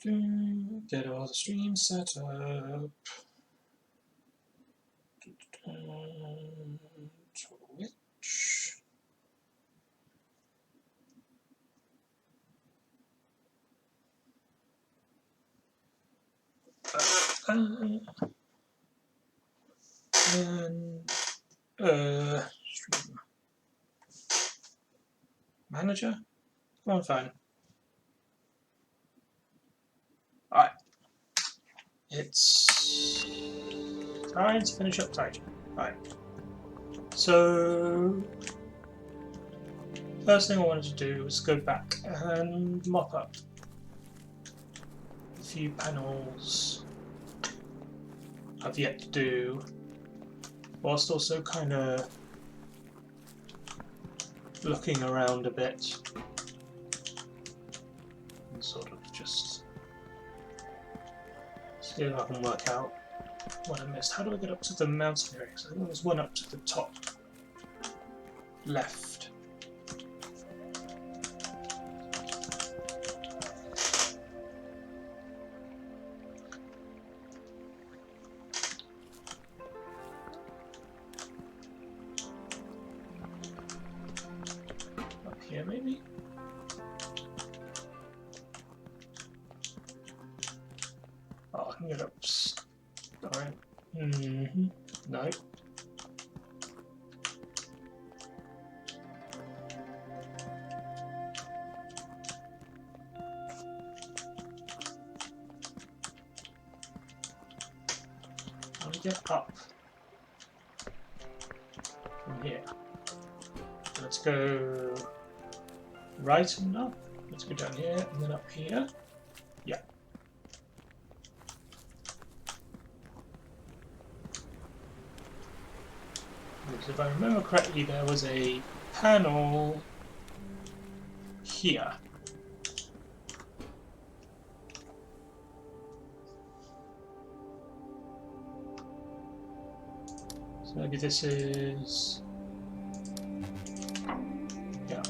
Get all the streams set up. Twitch. And stream manager. Come on, phone. Alright. It's time to finish up Taiji. Alright. So first thing I wanted to do was go back and mop up a few panels I've yet to do, whilst also kind of looking around a bit and sort of just see if I can work out what I missed. How do I get up to the mountain area? Because I think there was one up to the top left. Up here, maybe? Oh, I can get up. Alright. No. How do we get up from here? Let's go right and up. Let's go down here and then up here. Yeah. Because if I remember correctly, there was a panel here. So maybe this is... yeah.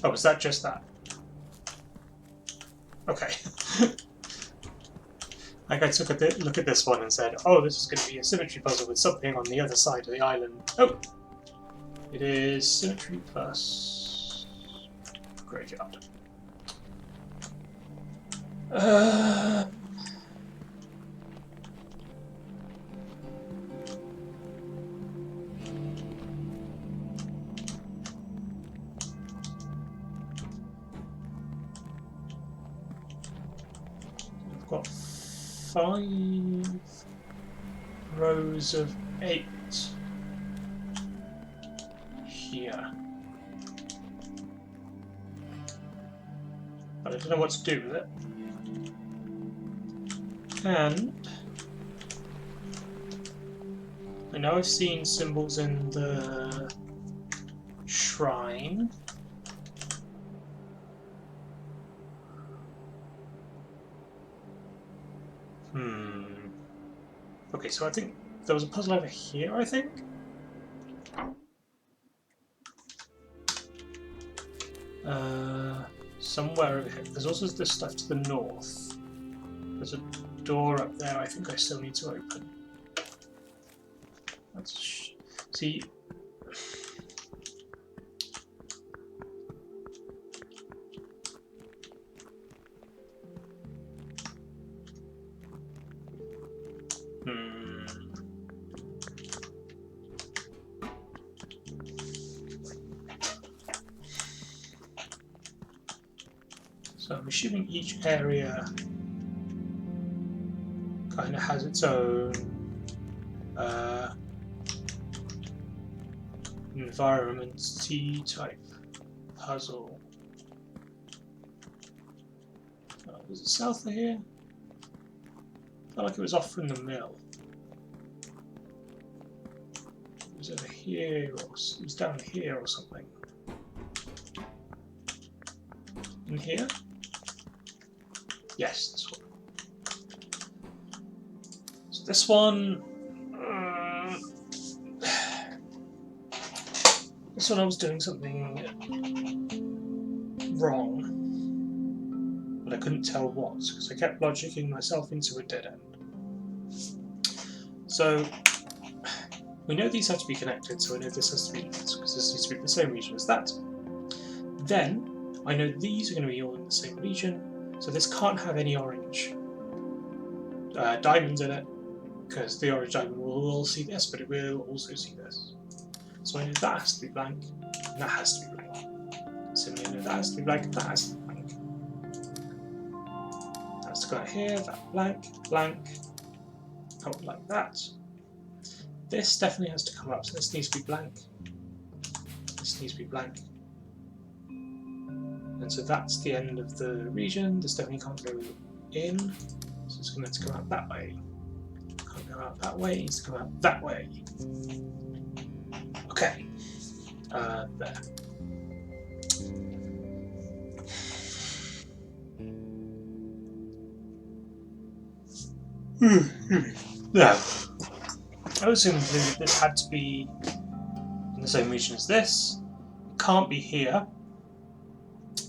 Oh, is that just that? Okay. Like I took a look at this one and said, oh, this is going to be a symmetry puzzle with something on the other side of the island. Oh! It is symmetry plus graveyard. I've got 5 rows of 8 here. But I don't know what to do with it. And I know I've seen symbols in the shrine. Okay, so I think there was a puzzle over here, I think? Somewhere over here. There's also this stuff to the north. There's a door up there I think I still need to open. Let's see. So I'm assuming each area kind of has its own environment-y type puzzle. Was it south of here? I felt like it was off from the mill. It was over here, or it was down here or something. In here? Yes, this one. So this this one I was doing something wrong, but I couldn't tell what, because I kept logicking myself into a dead end. So we know these have to be connected, so I know this has to be because this needs to be the same region as that. Then I know these are going to be all in the same region, so this can't have any orange diamonds in it, because the orange diamond will see this, but it will also see this. So I know that has to be blank, and that has to be blank. Similarly, I know that has to be blank, and that has to be blank. That's to go out here, that blank, blank, out like that. This definitely has to come up, so this needs to be blank. This needs to be blank. And so that's the end of the region. This definitely can't go in, so it's going to have to come out that way. Can't go out that way, it needs to come out that way. Okay, there. Now, I was assuming that this had to be in the same region as this. It can't be here,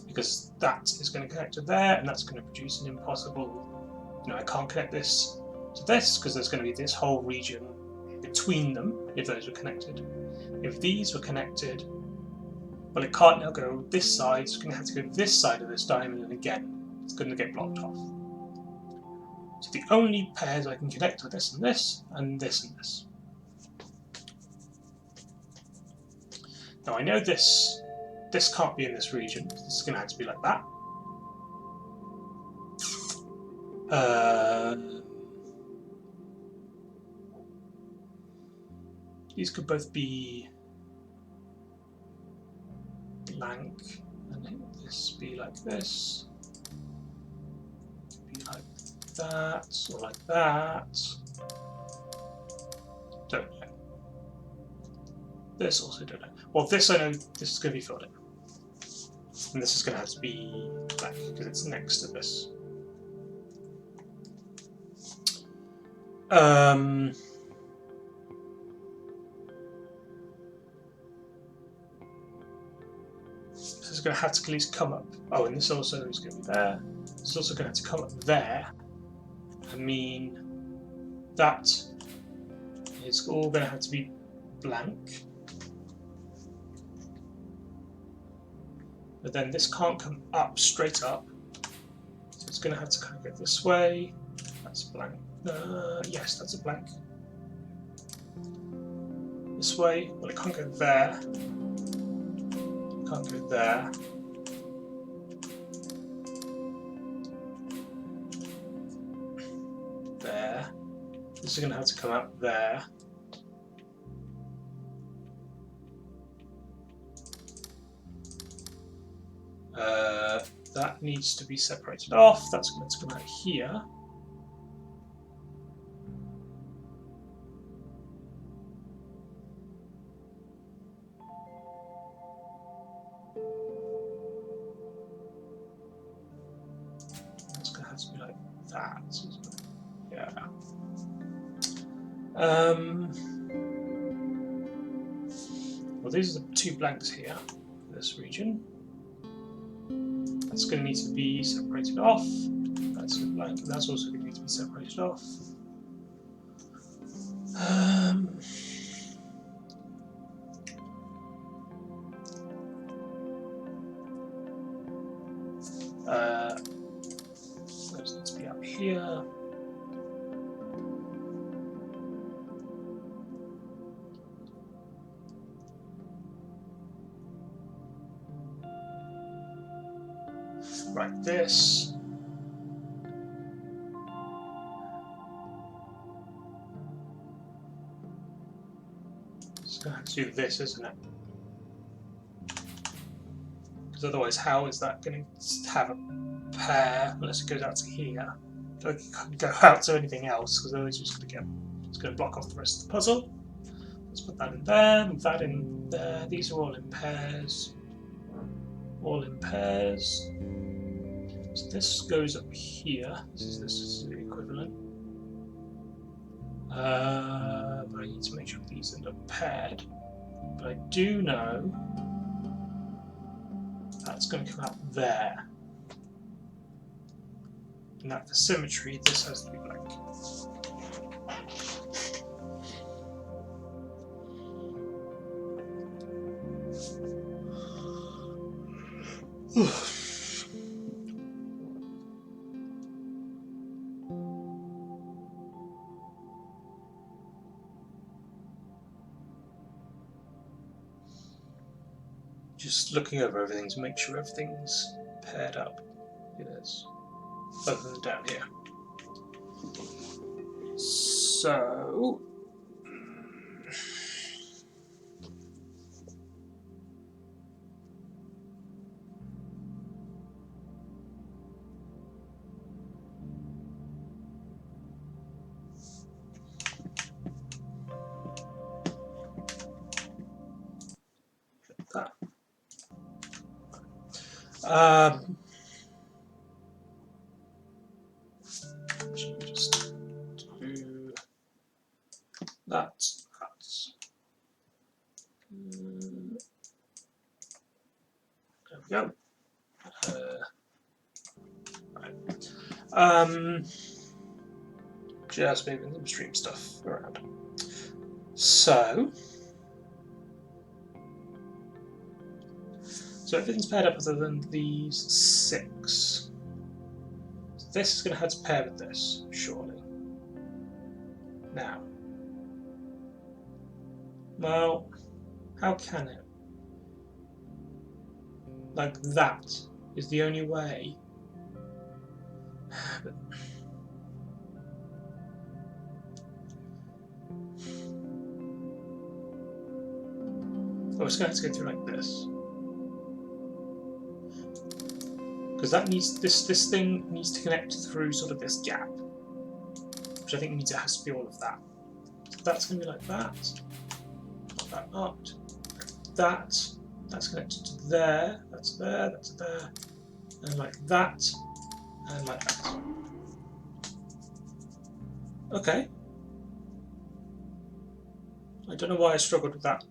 because that is going to connect to there, and that's going to produce an impossible... I can't connect this to this, because there's going to be this whole region between them, if those were connected. If these were connected, well, it can't now go this side, it's going to have to go this side of this diamond, and again, it's going to get blocked off. So the only pairs I can connect are this and this, and this and this. Now I know this can't be in this region, this is going to have to be like that. These could both be blank, and this be like this, be like that, or like that. Don't know. This also don't know. Well, this I know this is going to be filled in, and this is going to have to be black because it's next to this. This is going to have to at least come up. Oh, and this also is going to be there. It's also going to have to come up there. I mean, that is all going to have to be blank. But then this can't come up straight up. So it's going to have to kind of go this way. That's blank. Yes, that's a blank. This way. Well, it can't go there. It can't go there. There. This is going to have to come out there. That needs to be separated off. That's going to come out here. That's going to have to be like that. Yeah. Well, these are the two blanks here for this region. That's going to need to be separated off. That's a blank, and that's also going to need to be separated off. Those need to be up here. Right, this. It's going to have to do this, isn't it? Because otherwise, how is that going to have a pair unless it goes out to here? So it can't go out to anything else, because otherwise it's just going to it's going to block off the rest of the puzzle. Let's put that in there, and that in there. These are all in pairs. All in pairs. So this goes up here. This is the equivalent. But I need to make sure these end up paired. But I do know that's going to come out there. And that for symmetry, this has to be blank. Just looking over everything to make sure everything's paired up. It is. Other than down here. So that. Just do that. There we go. Right. Just moving the stream stuff around. So everything's paired up other than these 6. So this is going to have to pair with this, surely. Now, well, how can it? Like that is the only way. But oh, it's going to have to go through like this. Because that needs this thing needs to connect through sort of this gap, which I think means it has to be all of that. So that's going to be like that. Not that arced. That. That's connected to there. That's there. That's there. And like that. And like that. Okay. I don't know why I struggled with that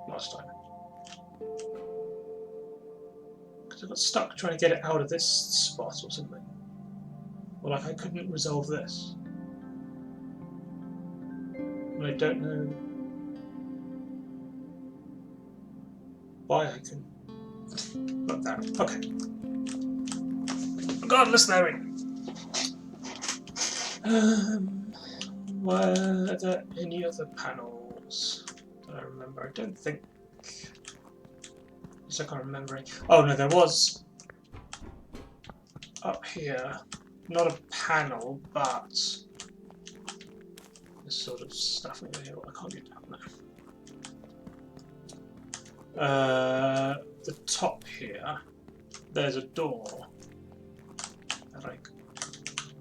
last time. I got stuck trying to get it out of this spot or something. Or like I couldn't resolve this. And I don't know why I can like that. Okay. Regardless, there we go. Were there any other panels that I remember? I don't think. I can't remember. Oh no, there was up here, not a panel, but this sort of stuff over here. I can't get down there. The top here, there's a door that I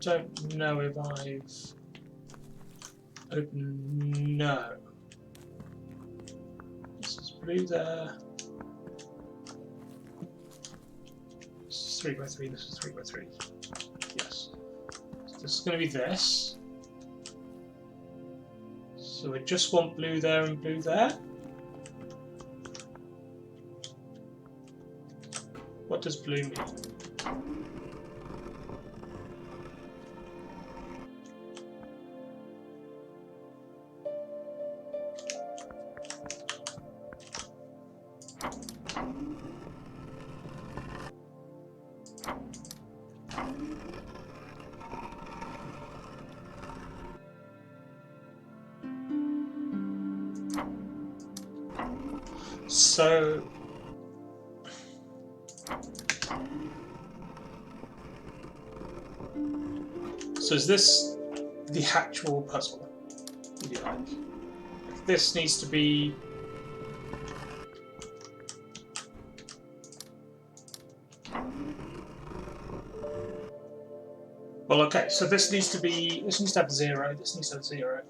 don't know if I've opened. No. This is blue there. 3x3, this is 3x3. Yes. So this is going to be this. So we just want blue there and blue there. What does blue mean? So is this the actual puzzle, if you like? This needs to be... Well, okay, so this needs to have 0, this needs to have 0,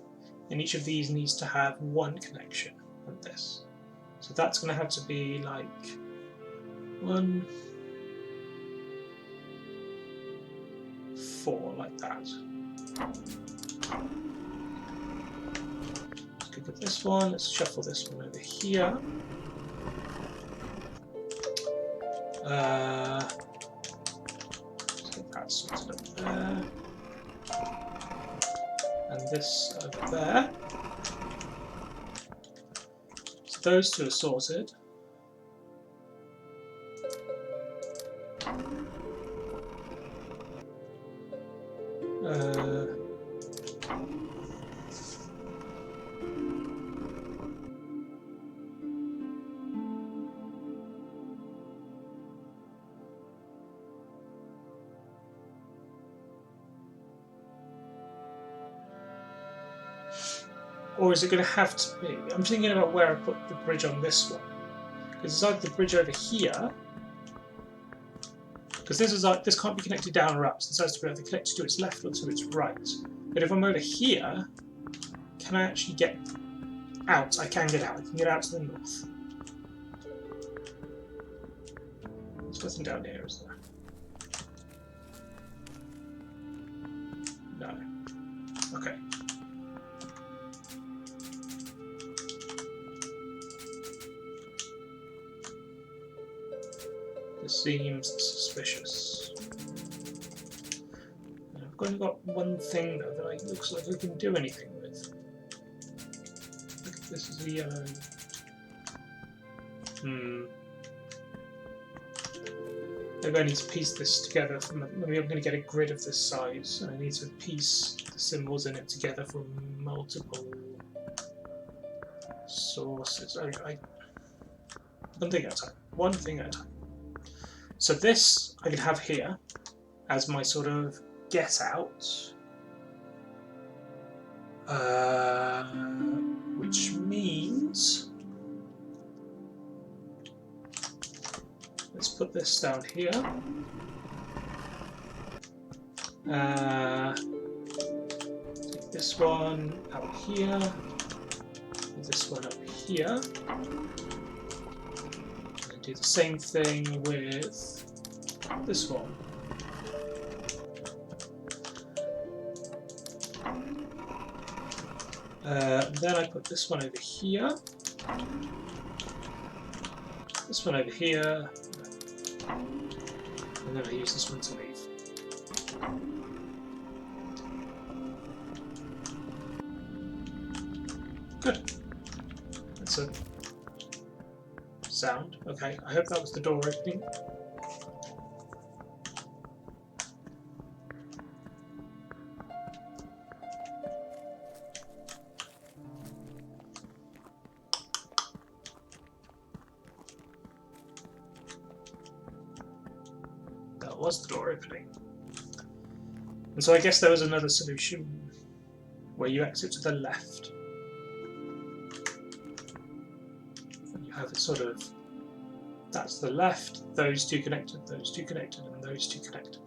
and each of these needs to have 1 connection with this. So that's going to have to be like 1, 4, like that. Let's pick up this one, let's shuffle this one over here. Let's get that sorted up there. And this over there. So those two are sorted. Or is it going to have to be? I'm thinking about where I put the bridge on this one. Because it's either the bridge over here, because this can't be connected down or up, so this has to be either connected to its left or to its right. But if I'm over here, can I actually get out? I can get out. I can get out to the north. There's nothing down here, is there? No. Okay. This seems suspicious. I've only got one thing though that looks like I can do anything with. Look, this is a yellow. Maybe I need to piece this together. Maybe I'm going to get a grid of this size, and I need to piece the symbols in it together from multiple sources. One thing at a time. One thing at a time. So this I can have here as my sort of get out, which means let's put this down here. Take this one out here, this one up here. Do the same thing with this one. Then I put this one over here, this one over here, and then I use this one to leave. Good. That's a sound. Okay, I hope that was the door opening. That was the door opening. And so I guess there was another solution where you exit to the left. Have it sort of, that's the left, those two connected, and those two connected.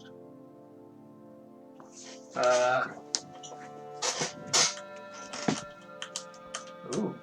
Ooh.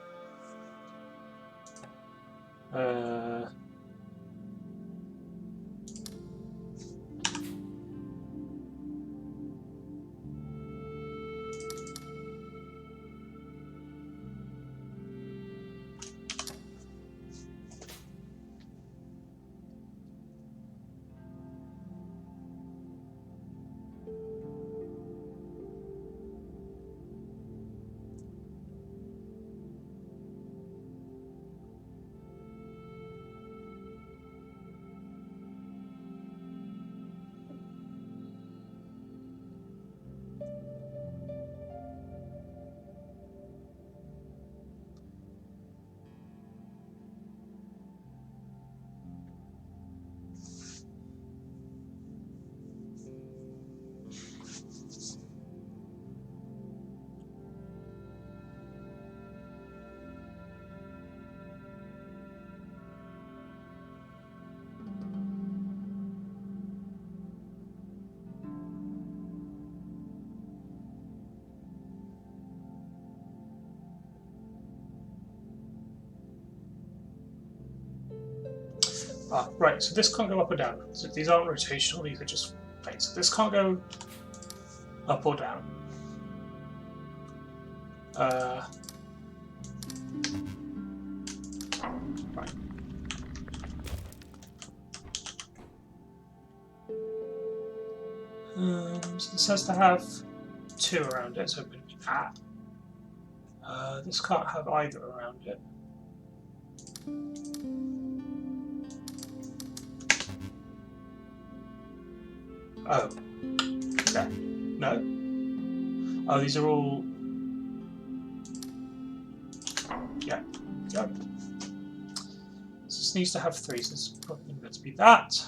Right, so this can't go up or down. So these aren't rotational, these are just plates. So this can't go up or down. Right. So this has to have 2 around it, so this can't have either around it. Oh, okay. No. Oh, these are all. Yeah. Yep. This needs to have 3, so it's probably going to be that.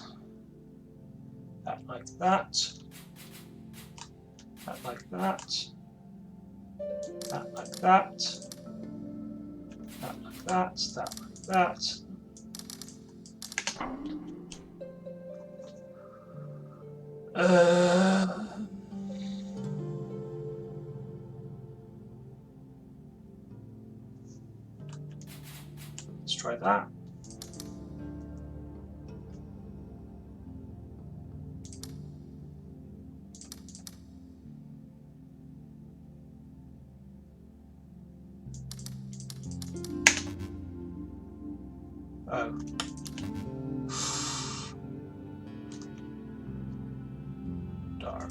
That like that. That like that. That like that. That like that. That like that. Let's try that. Oh. Darn.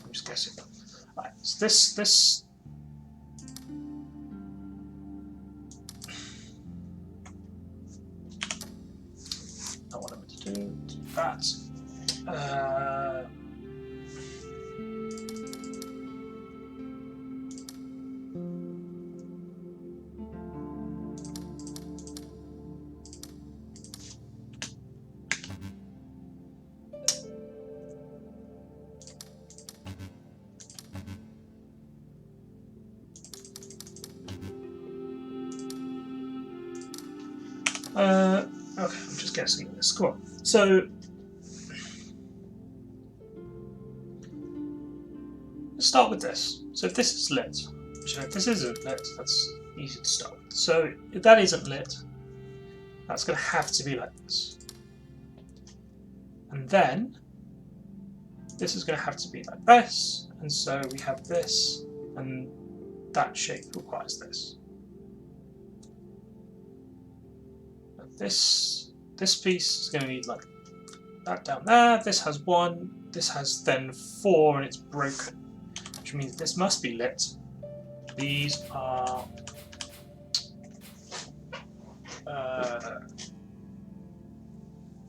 I'm just guessing. Right, so this I want him to do that. Okay, I'm just guessing this. Cool. So let's start with this. So if this is lit, which if this isn't lit, that's easy to start with. So if that isn't lit, that's going to have to be like this. And then this is going to have to be like this. And so we have this, and that shape requires this. This piece is going to need like that down there. This has 1. This has then 4, and it's broken, which means this must be lit. These are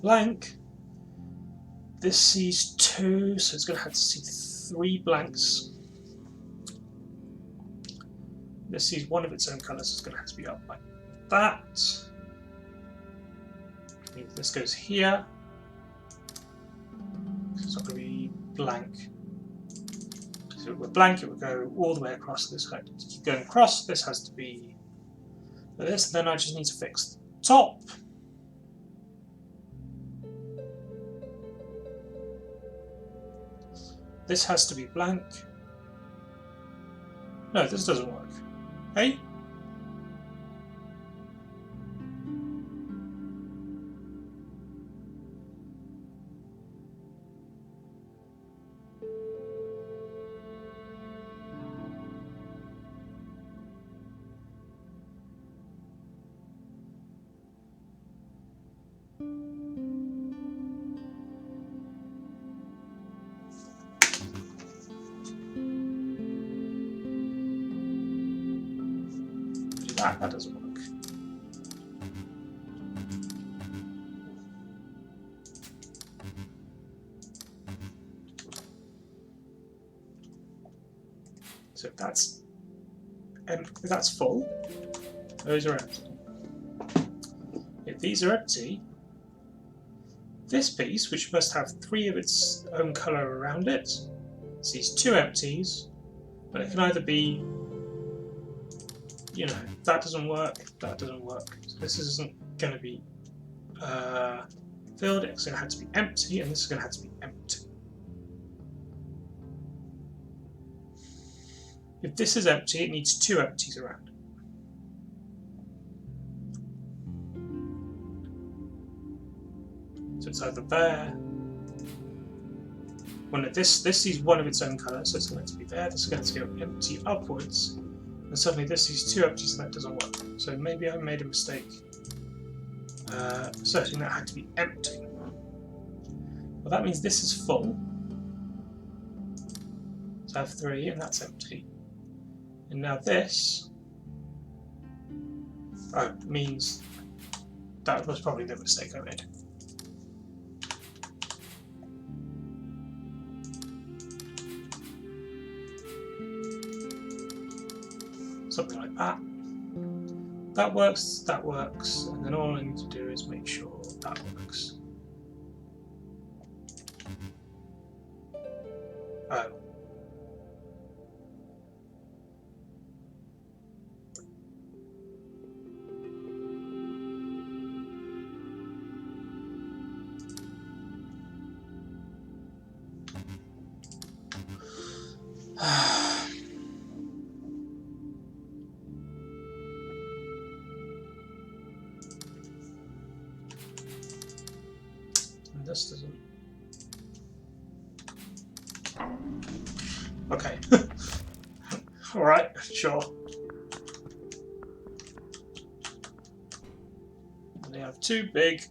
blank. This sees 2, so it's going to have to see 3 blanks. This sees 1 of its own colours, so it's going to have to be up like that. This goes here. It's not going to be blank. So with blank, it would go all the way across this. To keep going across, this has to be this. Then I just need to fix the top. This has to be blank. No, this doesn't work. Hey? That doesn't work. So if that's full, those are empty. If these are empty, this piece, which must have 3 of its own colour around it, sees 2 empties, but it can either be, you know, that doesn't work, that doesn't work. So this isn't going to be filled, it's going to have to be empty, and this is going to have to be empty. If this is empty, it needs 2 empties around it. So it's either there Well, no, this sees one of its own colour, so it's going to be there. This is going to go empty upwards, and suddenly this sees two empties, and that doesn't work. So maybe I made a mistake. Asserting that had to be empty. Well, that means this is full. So I have 3, and that's empty. And now this means that was probably the mistake I made. Something like that. That works, and then all I need to do is make sure that works. Oh. And this doesn't. Okay. Alright, sure. And they have 2 big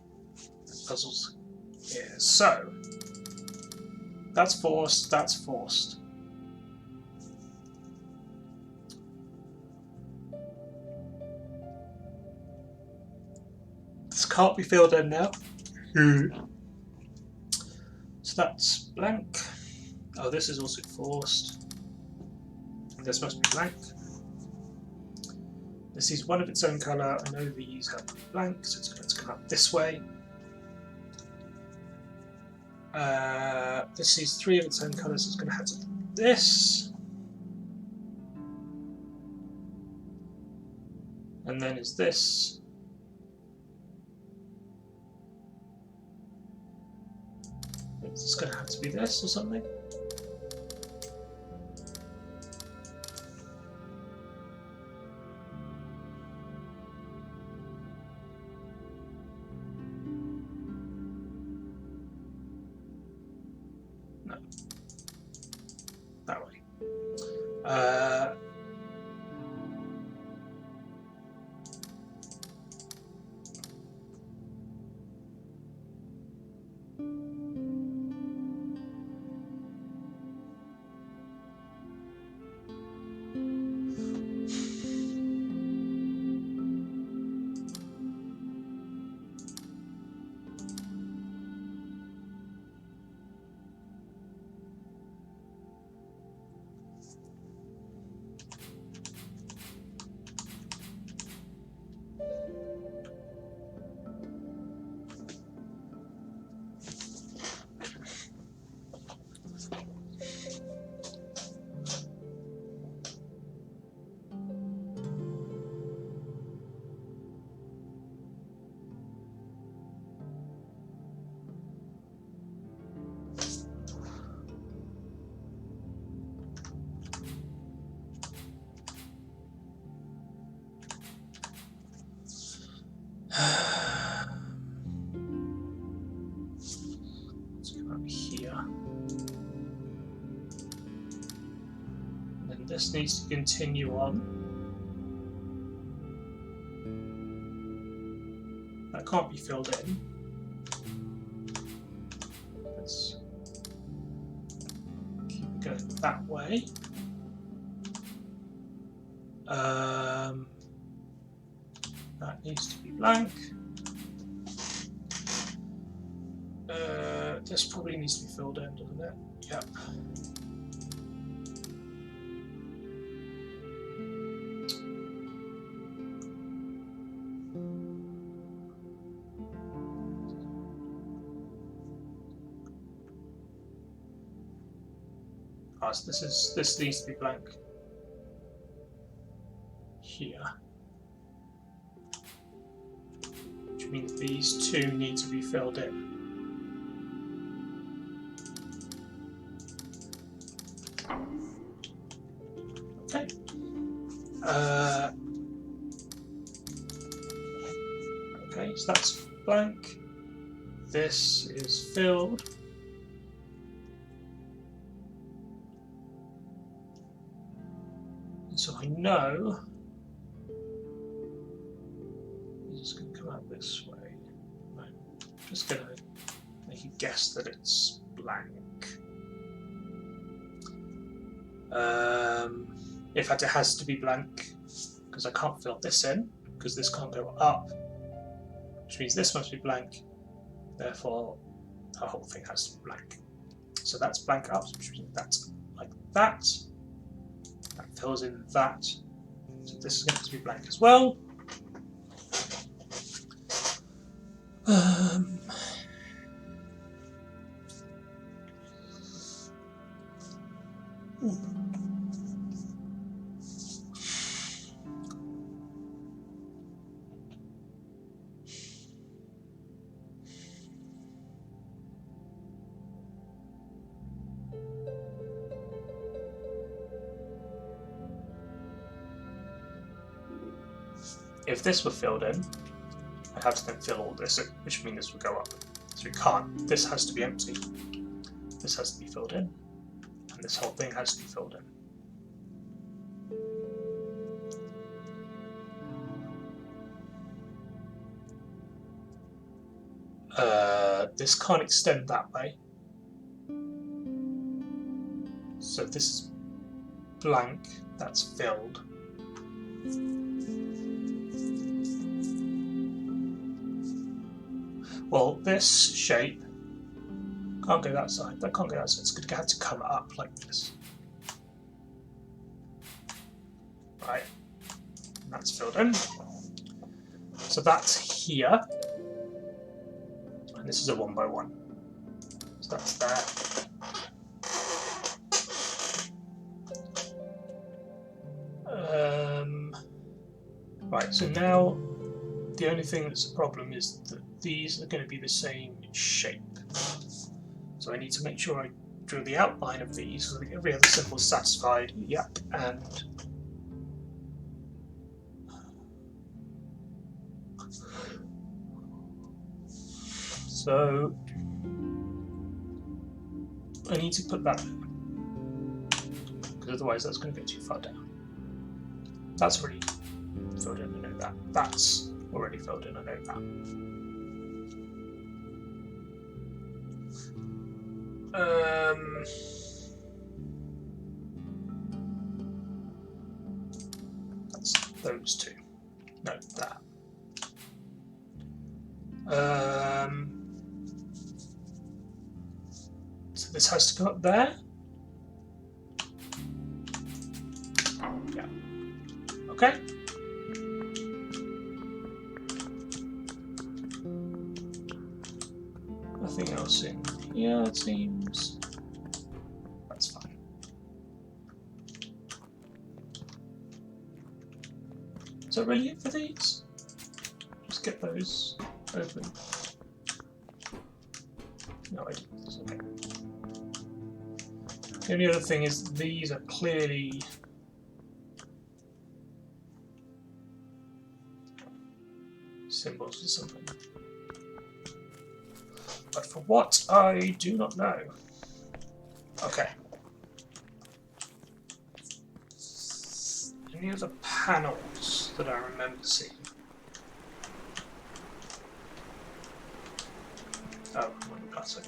puzzles here. So that's forced, that's forced. This can't be filled in now. So that's blank. Oh, this is also forced. And this must be blank. This is one of its own colour. I know these have to be blank, so it's going to come up this way. This is 3 of its own colours, so it's going to have to do this. And then is this. It's going to have to be this or something. No. That way. Let's go up here. And then this needs to continue on. That can't be filled in. Let's keep it going that way. That needs to be blank. This probably needs to be filled in, doesn't it? Yep. Oh, so this needs to be blank here, which means these 2 need to be filled in. Okay. Okay, so that's blank. This is filled. So I know it's just going to come out this way. I'm just going to make a guess that it's blank. In fact, it has to be blank because I can't fill this in because this can't go up, which means this must be blank. Therefore, the whole thing has to be blank. So that's blank up, which means that's like that. That fills in that. So this is going to be blank as well. If this were filled in, I'd have to then fill all this in, which means this would go up. So we can't. This has to be empty. This has to be filled in. And this whole thing has to be filled in. This can't extend that way. So this is blank, that's filled. Well, this shape can't go that side, that can't go that side, it's going to have to come up like this. Right, and that's filled in. So that's here. And this is a 1 by 1. So that's there. Right, so now the only thing that's a problem is that these are going to be the same shape. So I need to make sure I draw the outline of these so that every other symbol is satisfied. Yep, and so I need to put that in, because otherwise that's going to go too far down. That's already filled in, I know that. That's already filled in, I know that. That's those two. No, that. So this has to go up there. Yeah. Okay. Nothing else in here, it seems. That's fine. Is that really it for these? Just get those open. No, I didn't. Okay. The only other thing is these are clearly symbols or something. But for what, I do not know. Okay. Any other panels that I remember seeing? Oh, one classic.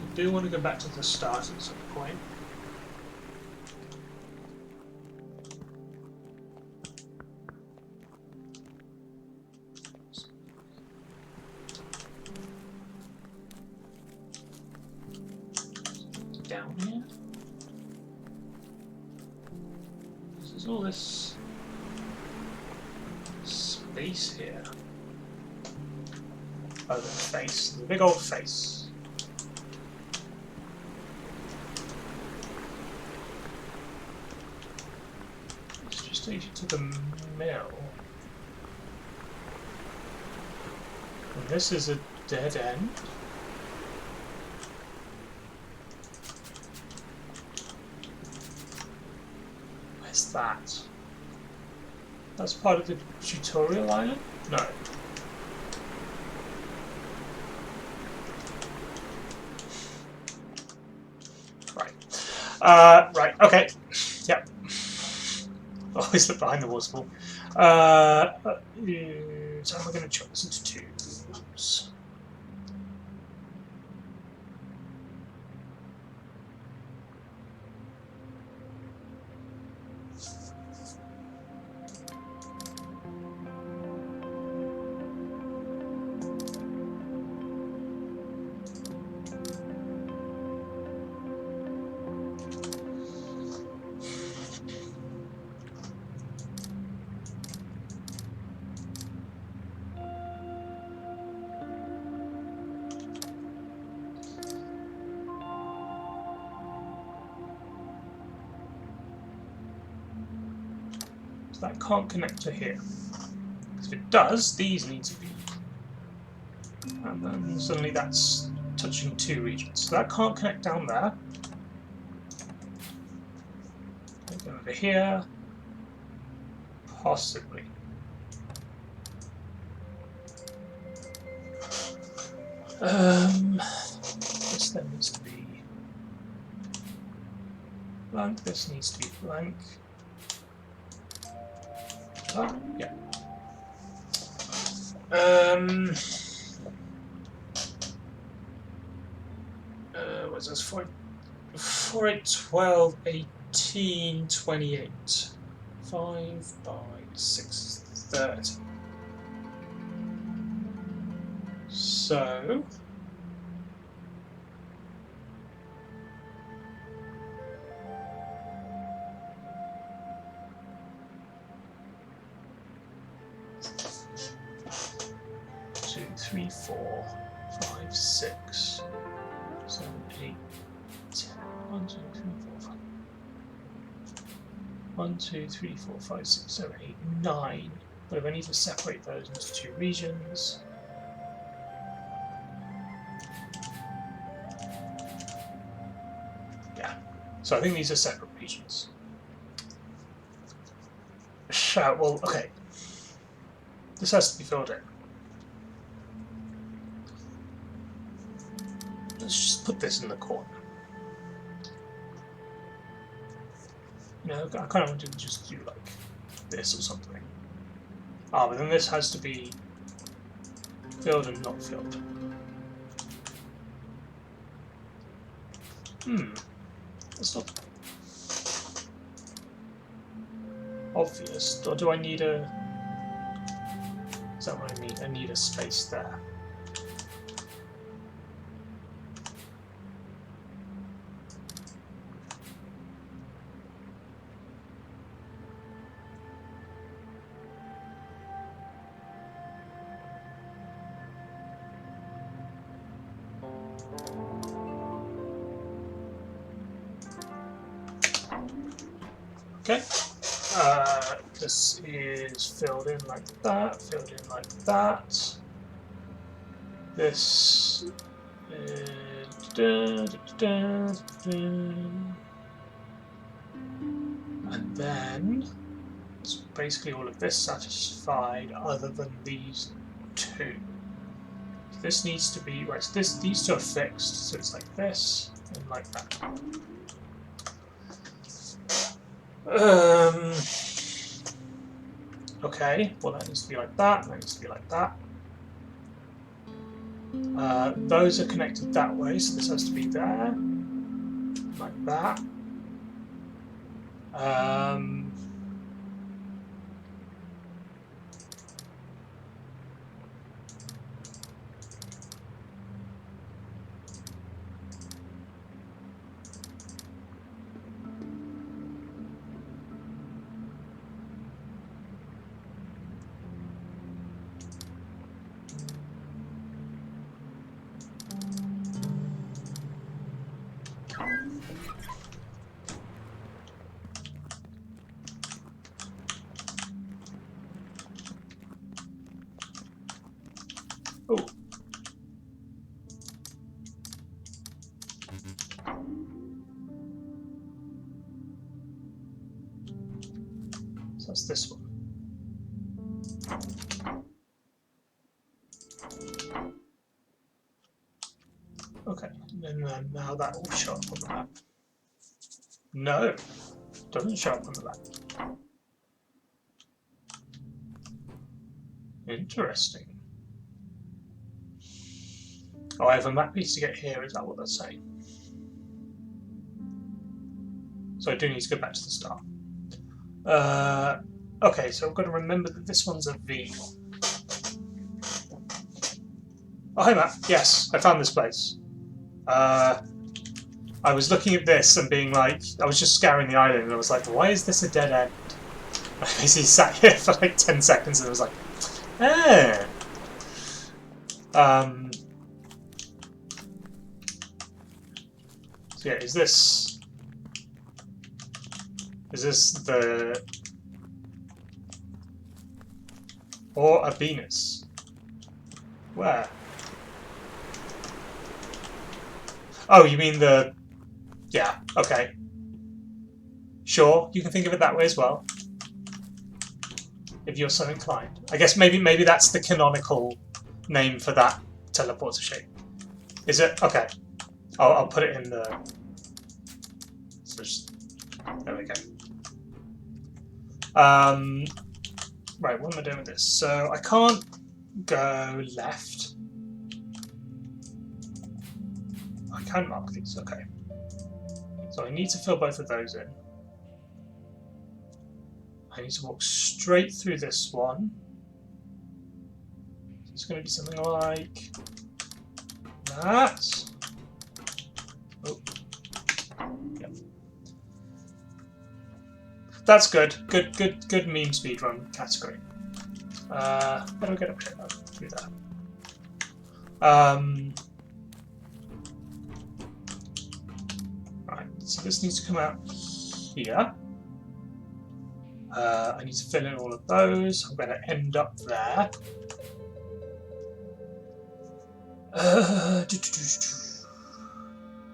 I do want to go back to the start at some point. Down here. This is all this space here. Oh, the face, the big old face. Take you to the mill. And this is a dead end. Where's that? That's part of the tutorial island? No. Right. Right, okay. Yep. Always look behind the waterfall. So I'm going to chop this into twos. So that can't connect to here. If it does, these need to be. And then suddenly that's touching two regions. So that can't connect down there. Go over here. Possibly. This then needs to be blank. This needs to be blank. Oh, yeah. What's this? 4, 8, 12, 18, 28. 5 by 6, 30. So. Two, 3, 4, 5, 6, 7, 8, 10. 1, 2, 3, 4, 5. 1, 2, 3, 4, 5, 6, 7, 8, 9. But if I need to separate those into two regions. Yeah. So I think these are separate regions. Well, okay. This has to be filled in. Let's just put this in the corner. You know, I kind of want to just do like this or something. Ah, but then this has to be filled and not filled. That's not obvious. Or do I need a... Is that what I need? I need a space there. Okay. This is filled in like that, filled in like that. This is... And then it's basically all of this satisfied other than these two. So this needs to be, right, so these two are fixed, so it's like this and like that. Okay, well that needs to be like that, that needs to be like that. Those are connected that way, so this has to be there, like that. Oh. So that's this one. Okay, and then now that will show up on the map. No, doesn't show up on the map. Interesting. Oh, I have a map piece to get here, is that what they're saying? So I do need to go back to the start. Okay, so I've got to remember that this one's a V. Oh, hi Matt. Yes, I found this place. I was looking at this and being like, I was just scouring the island and I was like, why is this a dead end? I basically sat here for like 10 seconds and I was like, eh. So yeah, is this the... or a Venus? Where? Oh, you mean the... yeah, okay. Sure, you can think of it that way as well. If you're so inclined. I guess maybe that's the canonical name for that teleporter shape. Is it? Okay. I'll put it in the... so just, there we go. Right, what am I doing with this? So I can't go left. I can mark these, okay. So I need to fill both of those in. I need to walk straight through this one. So it's going to be something like that. Oh. Yep. That's good. Good meme speedrun category. How do I get up here? Oh, through there. Right, so this needs to come out here. I need to fill in all of those. I'm going to end up there.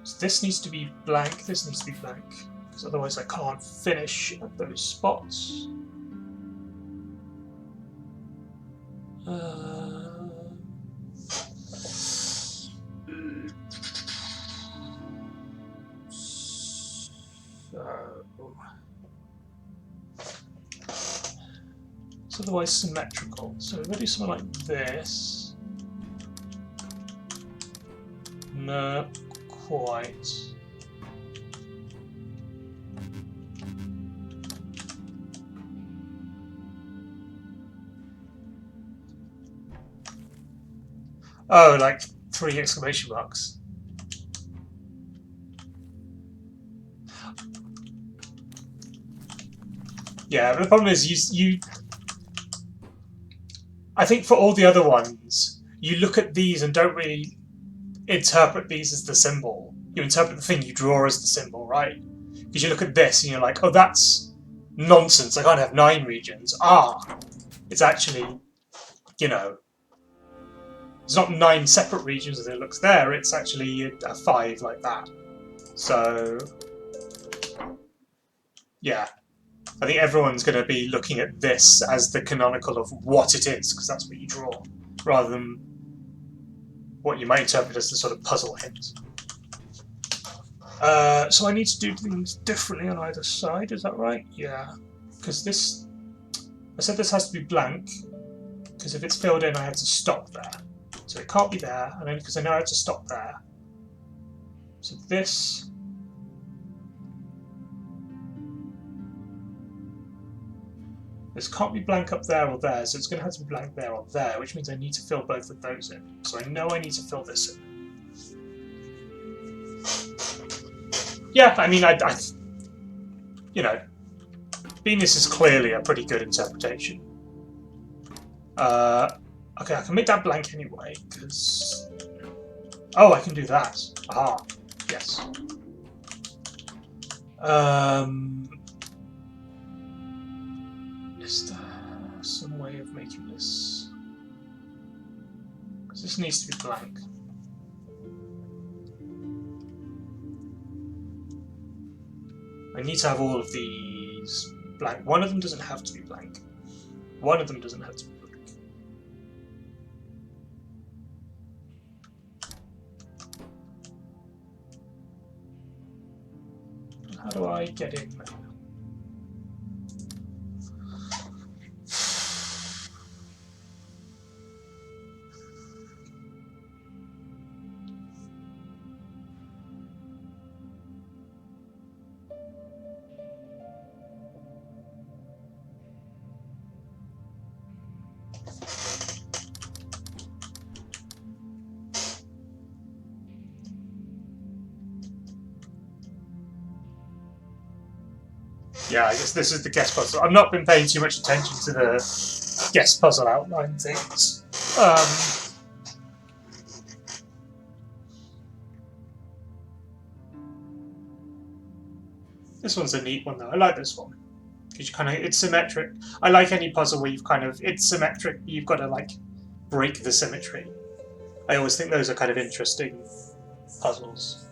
So this needs to be blank, this needs to be blank, because otherwise I can't finish at those spots. It's otherwise symmetrical. So if I do something like this, no, quite. Oh, like 3 exclamation marks. Yeah, but the problem is you I think for all the other ones, you look at these and don't really interpret these as the symbol. You interpret the thing you draw as the symbol, right? Because you look at this and you're like, oh, that's nonsense. I can't have 9 regions. It's actually, you know, it's not 9 separate regions as it looks there. It's actually a 5 like that. So, yeah. I think everyone's going to be looking at this as the canonical of what it is, because that's what you draw, rather than what you might interpret as the sort of puzzle hint. So I need to do things differently on either side, is that right? Yeah. Because this... I said this has to be blank, because if it's filled in I have to stop there. So it can't be there, and then because I know I have to stop there. So this... this can't be blank up there or there, so it's going to have to be blank there or there, which means I need to fill both of those in. So I know I need to fill this in. Yeah, I mean, you know, Venus is clearly a pretty good interpretation. Okay, I can make that blank anyway, because... oh, I can do that. Aha, yes. Is there some way of making this? Because this needs to be blank. I need to have all of these blank. One of them doesn't have to be blank. One of them doesn't have to be blank. How do I get in there? Yeah, I guess this is the guest puzzle. I've not been paying too much attention to the guest puzzle outline things. This one's a neat one though. I like this one because you it's symmetric. I like any puzzle where it's symmetric. You've got to like break the symmetry. I always think those are kind of interesting puzzles.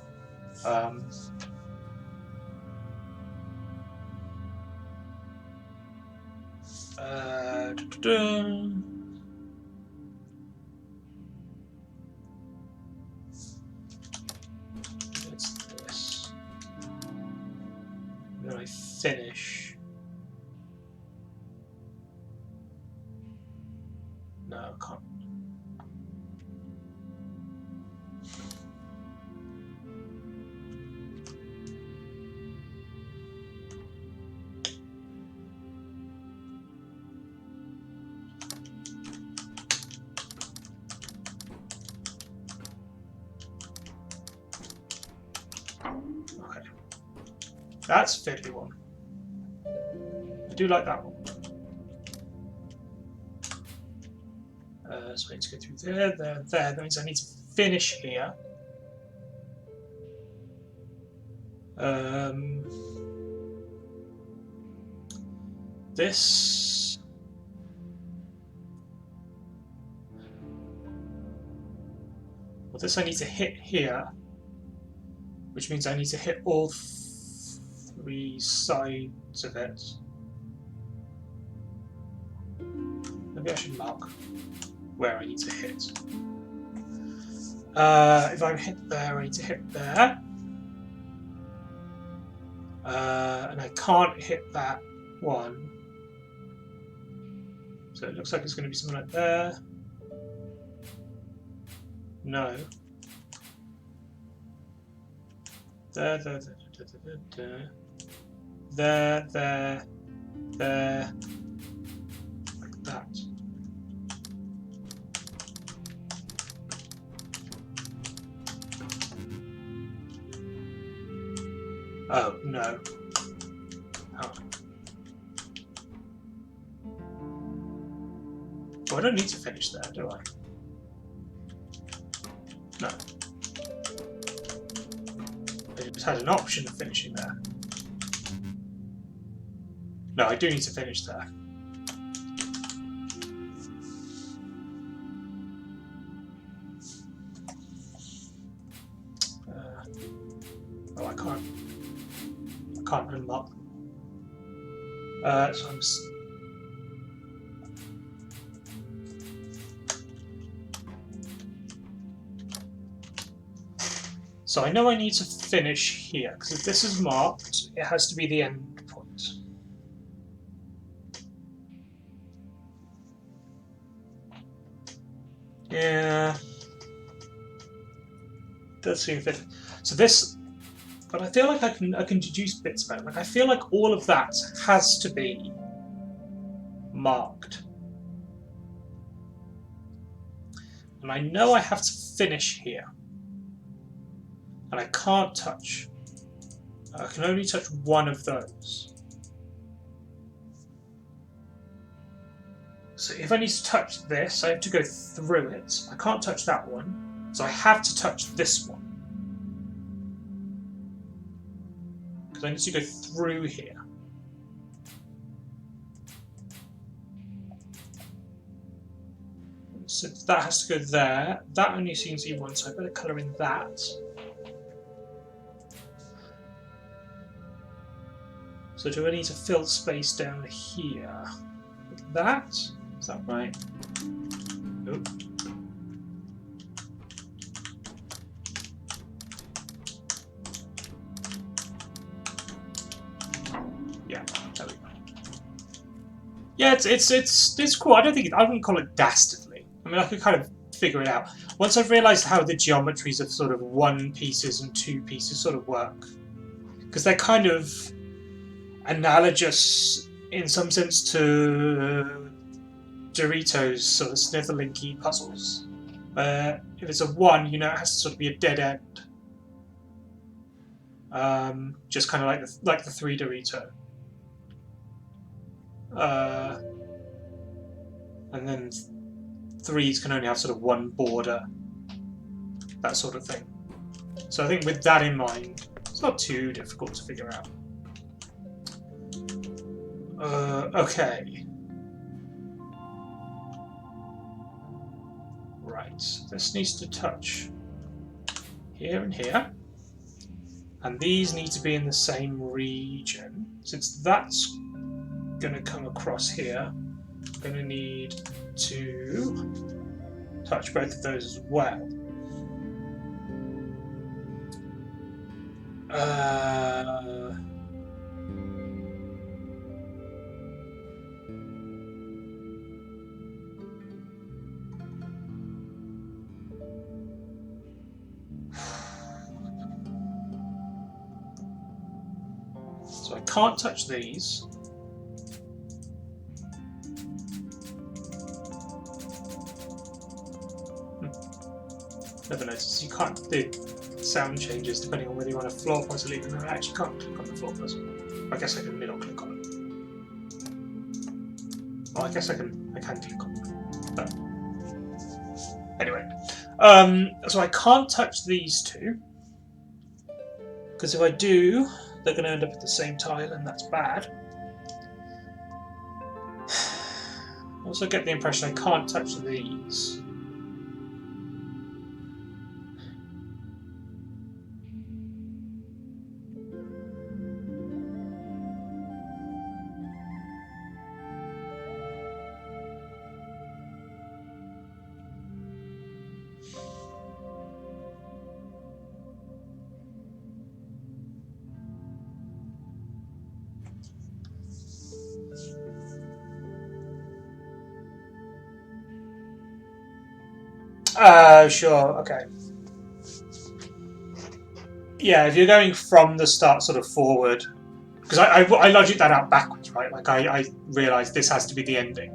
It's this. Then I finish. No, I can't. Okay. That's a fiddly one. I do like that one. So I need to go through there. That means I need to finish here. This. Well, this I need to hit here, which means I need to hit all three sides of it. Maybe I should mark where I need to hit. If I hit there, I need to hit there. And I can't hit that one. So it looks like it's going to be something like there. No. There. Like that. Oh, no. Oh. Oh, I don't need to finish there, do I? No. I just had an option of finishing there. No, I do need to finish there. Oh, I can't unlock. So I'm. So I know I need to finish here because if this is marked, it has to be the end point. Yeah, does seem fit. So this. But I feel like I can deduce bits about it. Like I feel like all of that has to be marked. And I know I have to finish here. And I can't touch. I can only touch one of those. So if I need to touch this, I have to go through it. I can't touch that one. So I have to touch this one. I need to go through here. So that has to go there. That only seems E1, so I better colour in that. So do I need to fill space down here? With that? Is that right? Nope. Yeah, it's cool. I wouldn't call it dastardly. I mean, I could kind of figure it out once I've realised how the geometries of sort of 1 pieces and 2 pieces sort of work, because they're kind of analogous in some sense to Doritos sort of Snitherlinky puzzles. If it's a 1, you know, it has to sort of be a dead end. Just kind of like the 3 Dorito. And then 3s can only have sort of 1 border, that sort of thing. So I think with that in mind, it's not too difficult to figure out. Okay. Right, this needs to touch here and here. And these need to be in the same region. Since that's going to come across here, I'm going to need to touch both of those as well. So I can't touch these. Never noticed. You can't. The sound changes depending on whether you want a floor puzzle. Even though I actually can't click on the floor puzzle. I guess I can middle click on it. Well, I guess I can click on it. But anyway, so I can't touch these 2 because if I do, they're going to end up at the same tile, and that's bad. I also get the impression I can't touch these. Sure, okay. Yeah, if you're going from the start sort of forward, because I logic that out backwards, right? Like I realised this has to be the ending,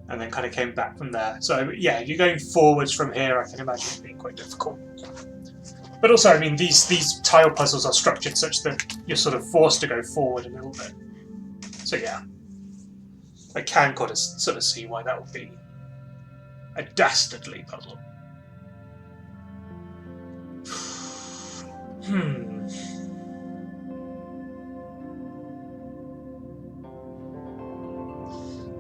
and then kind of came back from there. So yeah, if you're going forwards from here, I can imagine it being quite difficult. But also, I mean, these tile puzzles are structured such that you're sort of forced to go forward a little bit. So yeah, I can kind of sort of see why that would be a dastardly puzzle.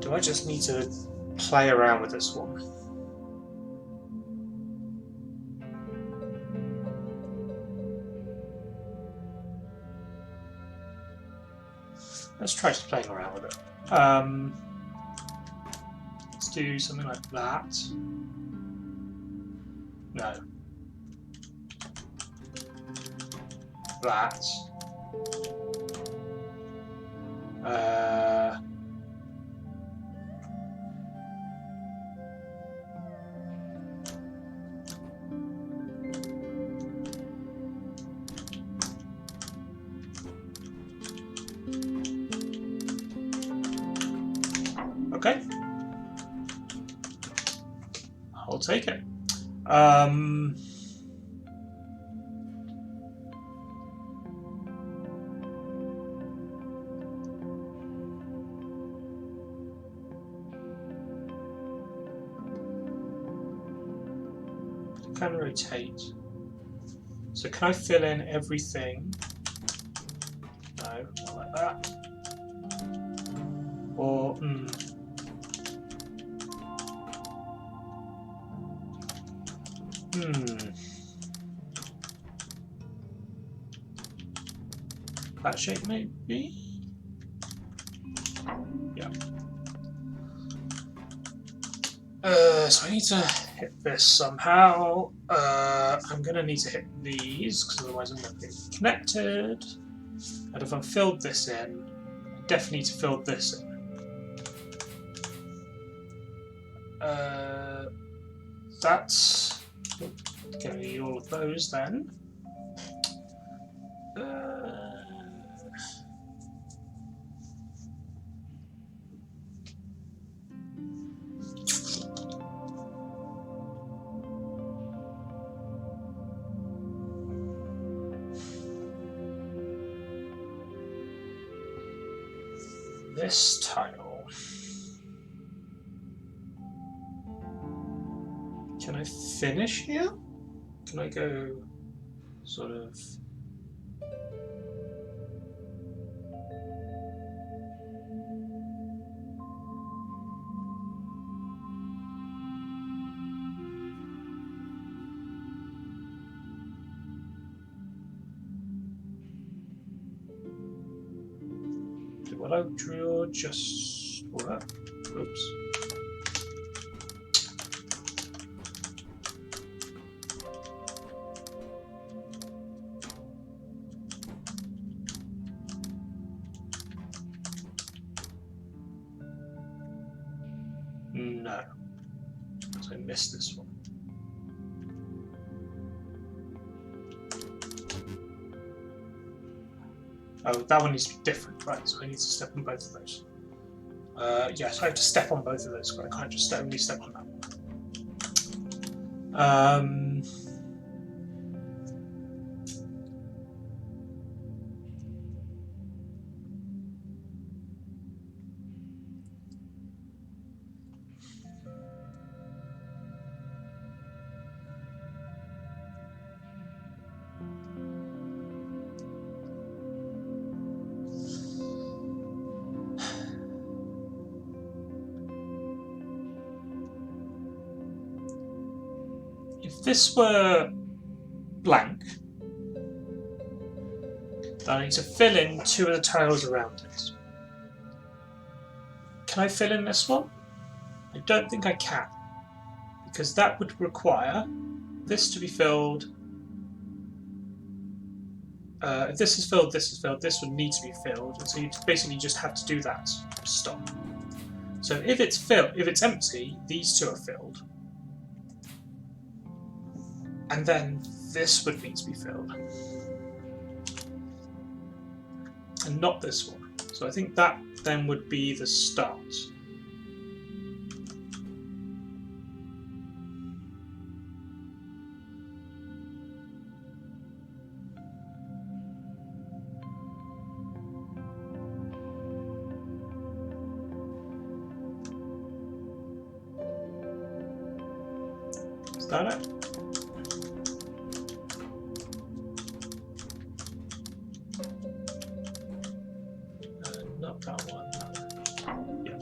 Do I just need to play around with this one? Let's try just playing around with it. Let's do something like that. No. That. Okay. I'll take it. Can rotate. So can I fill in everything? No, not like that. Or that shape maybe? Yeah. So I need to hit this somehow. I'm going to need to hit these because otherwise I'm not going to be connected. And if I filled this in, I definitely need to fill this in. That's going to need all of those then. This tile. Can I finish here? Can I go sort of... What I drew just work. Oops. No, because I missed this one. Oh, that one needs to be different, right? So I need to step on both of those. Yes, I have to step on both of those, but I can't just only step on that one. If this were blank, then I need to fill in 2 of the tiles around it. Can I fill in this one? I don't think I can, because that would require this to be filled. If this is filled, this is filled, this would need to be filled, and so you basically just have to do that to stop. So if it's filled, if it's empty, these 2 are filled. And then this would need to be filled. And not this one. So I think that then would be the start. Is that it? Not that one. Yeah.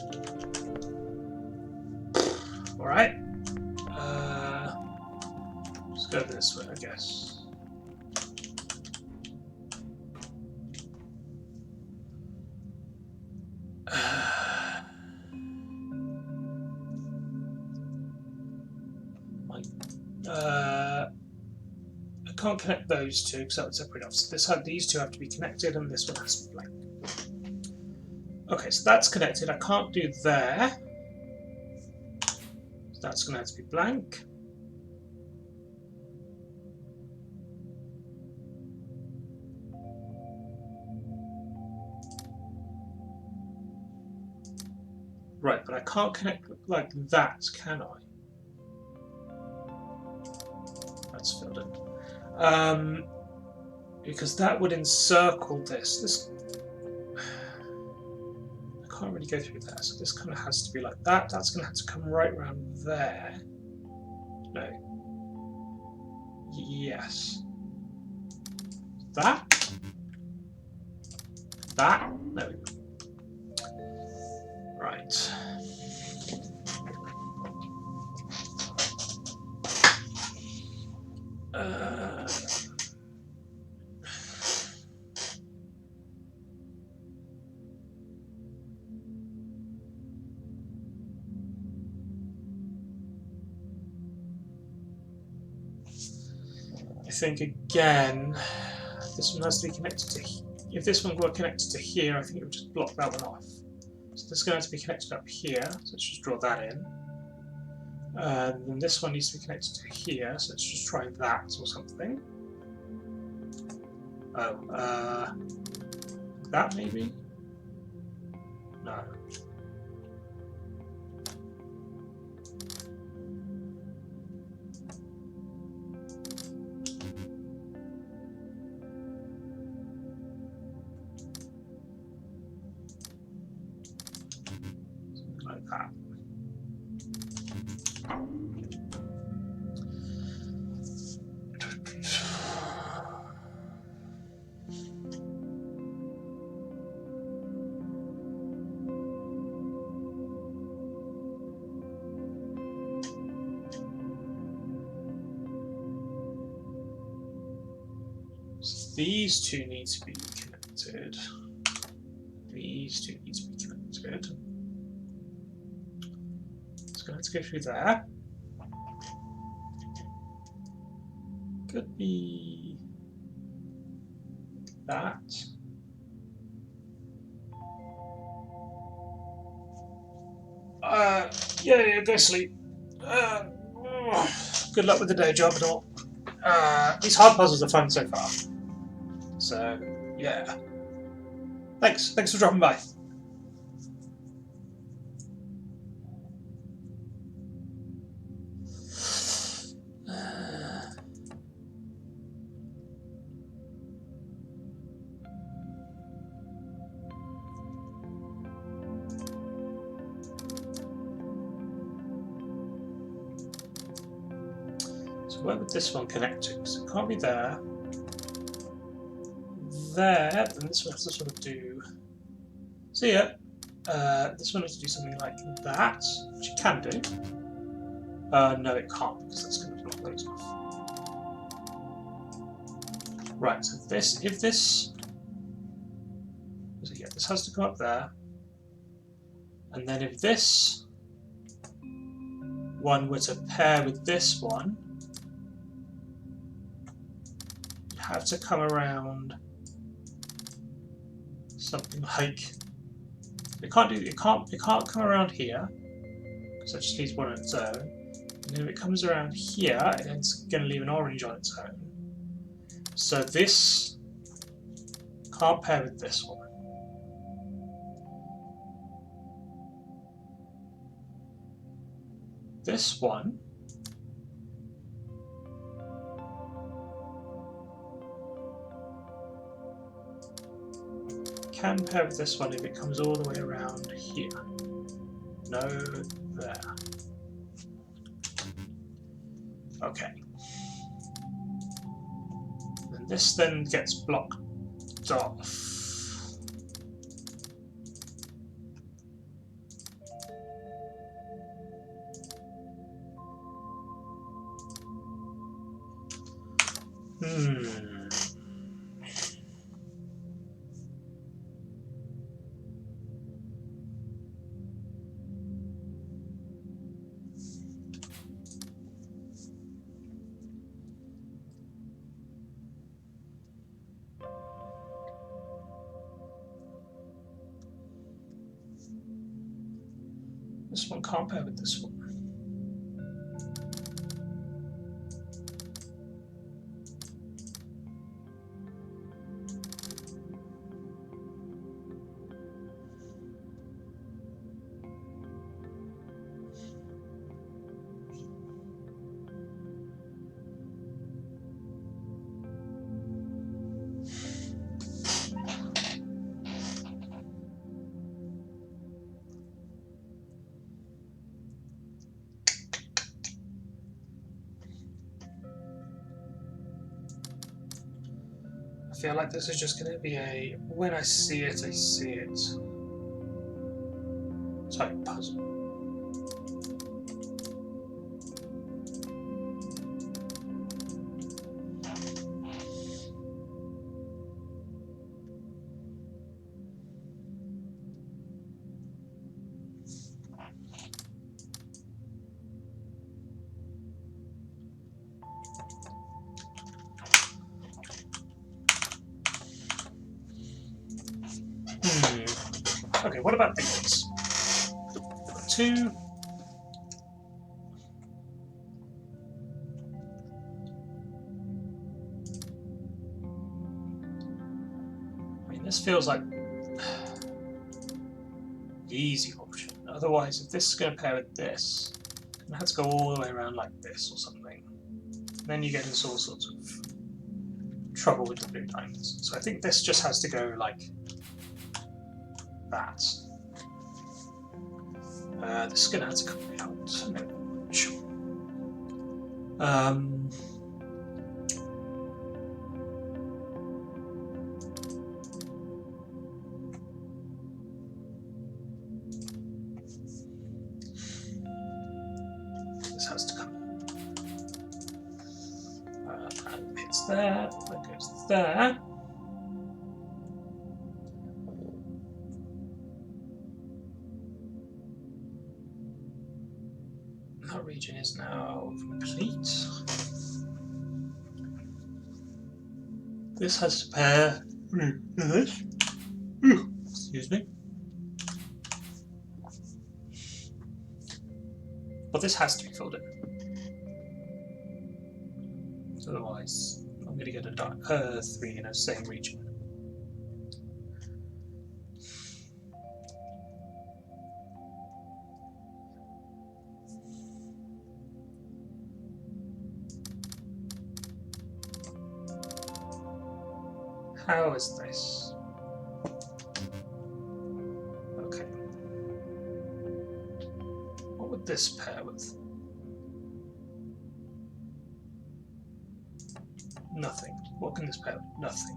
All right. Let's go this way, I guess. I can't connect those 2 because that would separate off. So these 2 have to be connected, and this one has to be blank. Okay, so that's connected. I can't do there. So that's going to have to be blank. Right, but I can't connect like that, can I? That's filled in. Because that would encircle this. I can't really go through there, so this kind of has to be like that. That's going to have to come right around there. No. Yes. That. There we go. Right. I think again, this one has to be connected to. If this one were connected to here, I think it would just block that one off. So this is going to have to be connected up here. So let's just draw that in. Then this one needs to be connected to here, so let's just try that or something. Oh, that maybe? No. Something like that. So these two need to be connected. These two need to be connected. So let's go through there. Could be that. Yeah, go sleep. Good luck with the day job and all. These hard puzzles are fun so far. So, yeah. Thanks for dropping by. So where would this one connect to? So it can't be there. There, then this one has to sort of do... See ya. This one has to do something like that, which it can do. No, it can't, because that's going to block those off. Right, so if this... So yeah, this has to go up there. And then if this one were to pair with this one, you have to come around something like... It can't come around here, because that just leaves one on its own. And if it comes around here, it's going to leave an orange on its own. So this can't pair with this one. This one can pair with this one if it comes all the way around here. No, there. Okay. And this then gets blocked off. This one can't pair with this one. I feel like this is just going to be a when I see it type puzzle. Okay, what about these? Two. feels like the easy option. Otherwise, if this is going to pair with this, it has to go all the way around like this or something. Then you get into all sorts of trouble with the blue diamonds. So I think this just has to go like that. This is going to have to come out. This has to come. And it's there. That goes there. That region is now complete. This has to pair with this. Excuse me. But this has to be filled in. Otherwise, I'm going to get a 3 in the same region. How is this? Okay. What would this pair with? Nothing. What can this pair with? Nothing.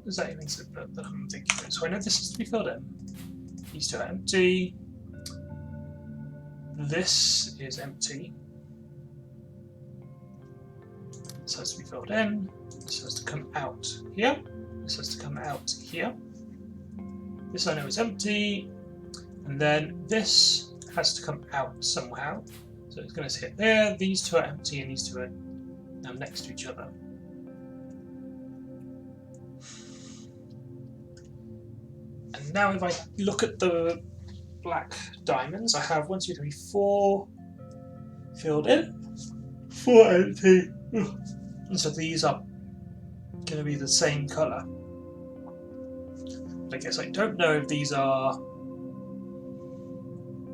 Is that even that I'm thinking of? So I know this has to be filled in. These two are empty. This is empty. This has to be filled in. This has to come out here. This has to come out here. This I know is empty. And then this has to come out somehow. So it's going to hit there. These two are empty and these two are now next to each other. And now if I look at the black diamonds, I have 1, 2, 3, 4 filled in, 4 empty. And so these are going to be the same colour. I guess I don't know if these are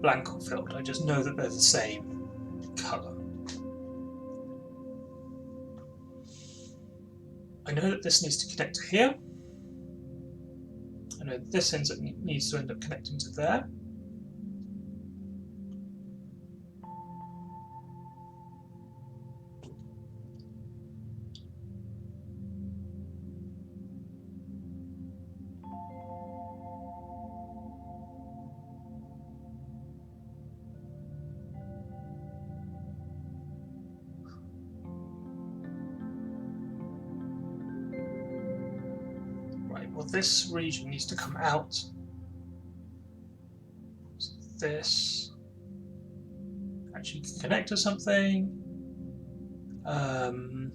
blank or filled, I just know that they're the same colour. I know that this needs to connect to here. I know that this needs to end up connecting to there. Well, this region needs to come out. So this actually can connect to something. Same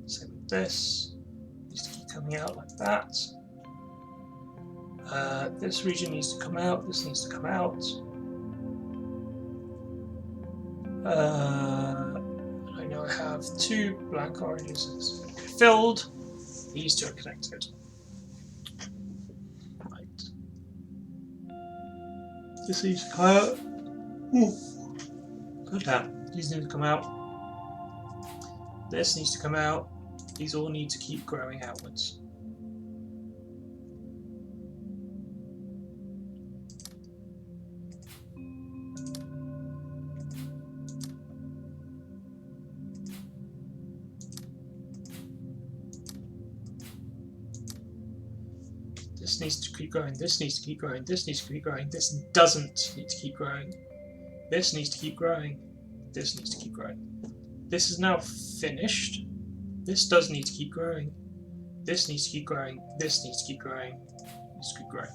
with this. Needs to keep coming out like that. This region needs to come out. This needs to come out. I know I have 2 blank oranges filled. These 2 are connected. This needs to come out. Good damn. These need to come out. This needs to come out. These all need to keep growing outwards. This needs to keep growing, this needs to keep growing, this needs to keep growing, this doesn't need to keep growing. This needs to keep growing, this needs to keep growing. This is now finished. This does need to keep growing. This needs to keep growing. This needs to keep growing. This keep growing.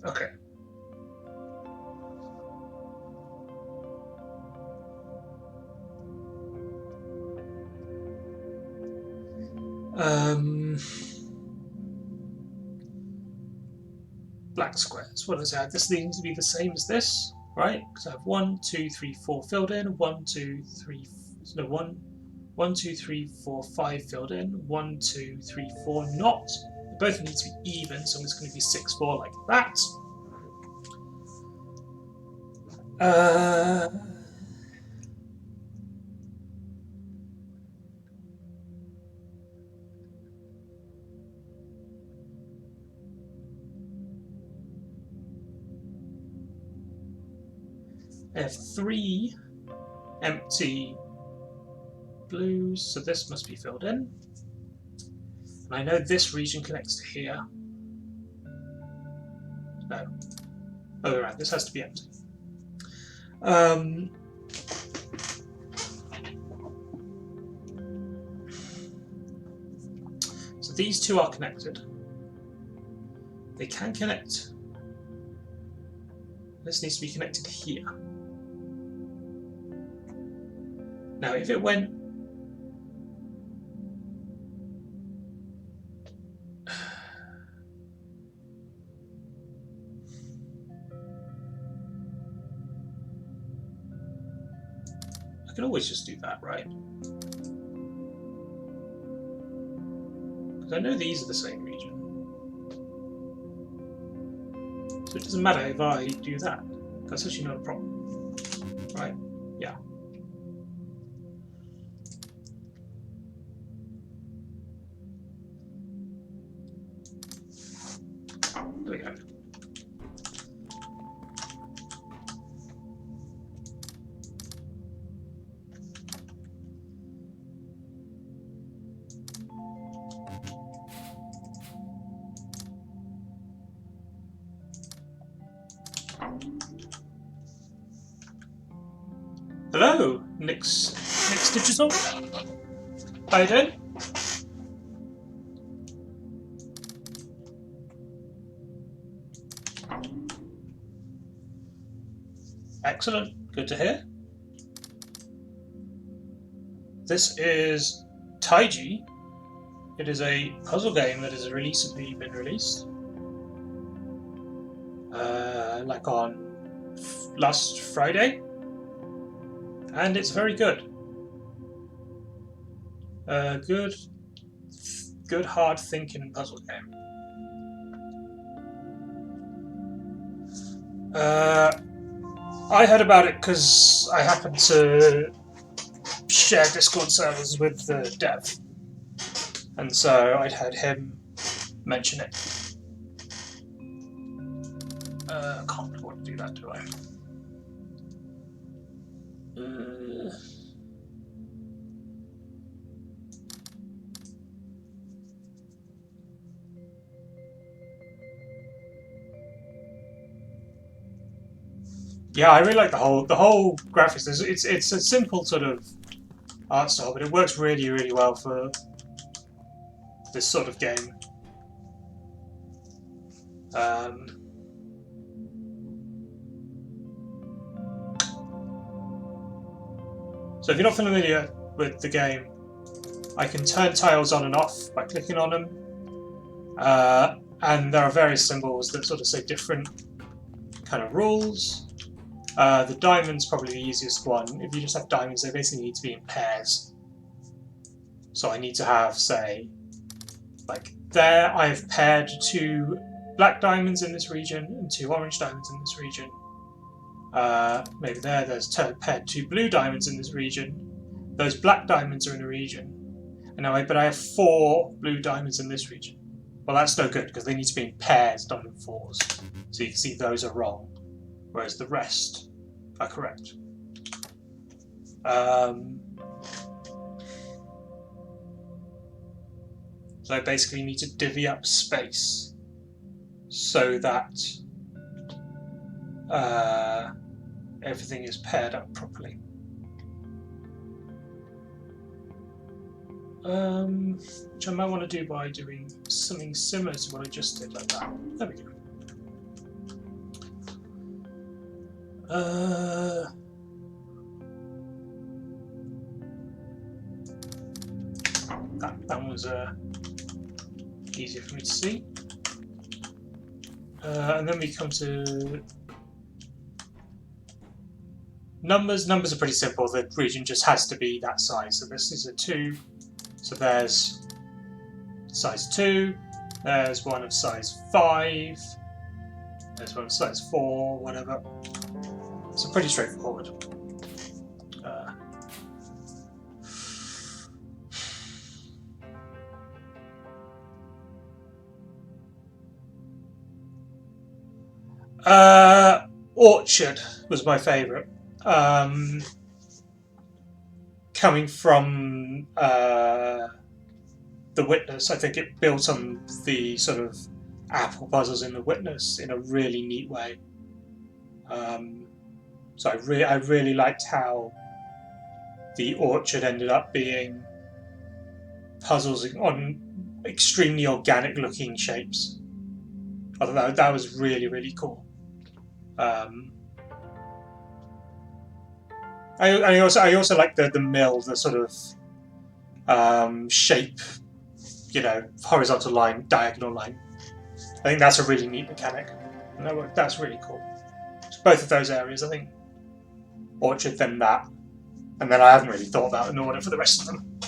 Okay. Black squares. What does it have? This needs to be the same as this, right? Because I have 1, 2, 3, 4 filled in. 1, 2, 3. No, 1, 2, 3, 4, 5 filled in. 1, 2, 3, 4 not. They both need to be even, so it's going to be 6, 4 like that. I have 3 empty blues, so this must be filled in. And I know this region connects to here. No. Oh, right, this has to be empty. So these two are connected. They can connect. This needs to be connected here. Now, if it went... I could always just do that, right? Because I know these are the same region. So it doesn't matter if I do that. That's actually not a problem. Right? Yeah. There we go. Hello, Nick's Digital. How you doing? Excellent, good to hear. This is Taiji. It is a puzzle game that has recently been released. Like on last Friday. And it's very good. Good hard thinking puzzle game. I heard about it because I happened to share Discord servers with the dev, and so I'd heard him mention it. I can't afford to do that, do I? Yeah, I really like the whole graphics. It's a simple sort of art style, but it works really, really well for this sort of game. So if you're not familiar with the game, I can turn tiles on and off by clicking on them. And there are various symbols that sort of say different kind of rules. The diamond's probably the easiest one. If you just have diamonds, they basically need to be in pairs. So I need to have, say, like there, I've paired 2 black diamonds in this region and 2 orange diamonds in this region. Maybe there's paired 2 blue diamonds in this region. Those black diamonds are in a region. But I have 4 blue diamonds in this region. Well, that's no good because they need to be in pairs, not in 4s. So you can see those are wrong, whereas the rest are correct. So I basically need to divvy up space so that everything is paired up properly. Which I might want to do by doing something similar to what I just did, like that. There we go. That one was easier for me to see. And then we come to numbers. Numbers are pretty simple. The region just has to be that size. So this is a 2. So there's size 2. There's one of size 5. There's one of size 4, whatever. So pretty straightforward. Orchard was my favourite. Coming from The Witness, I think it built on the sort of apple puzzles in The Witness in a really neat way. So I really liked how the Orchard ended up being puzzles on extremely organic looking shapes. I thought that was really, really cool. I also like the mill, the sort of shape, you know, horizontal line, diagonal line. I think that's a really neat mechanic. And that's really cool. So both of those areas, I think. Orchard, then that. And then I haven't really thought about an order for the rest of them.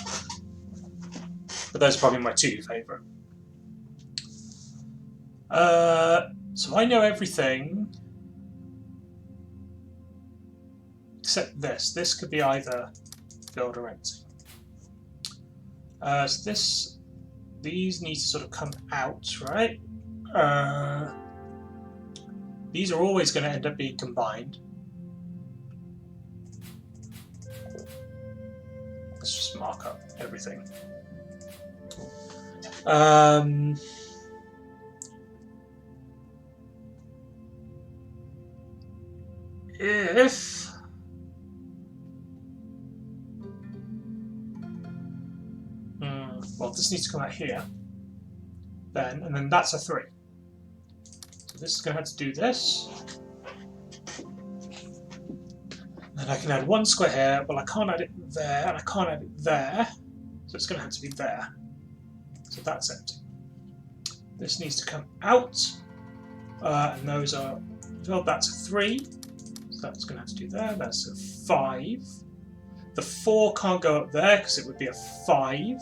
But those are probably my 2 favourite. So I know everything except this. This could be either filled or empty. So these need to sort of come out, right? These are always going to end up being combined. Let's just mark up everything. If well, this needs to come out here, and then that's a 3. So this is going to have to do this. And I can add 1 square here. Well, I can't add it there, and I can't add it there. So it's going to have to be there. So that's empty. This needs to come out, and those are filled. That's a 3. So that's going to have to do there. That's a 5. The 4 can't go up there because it would be a 5.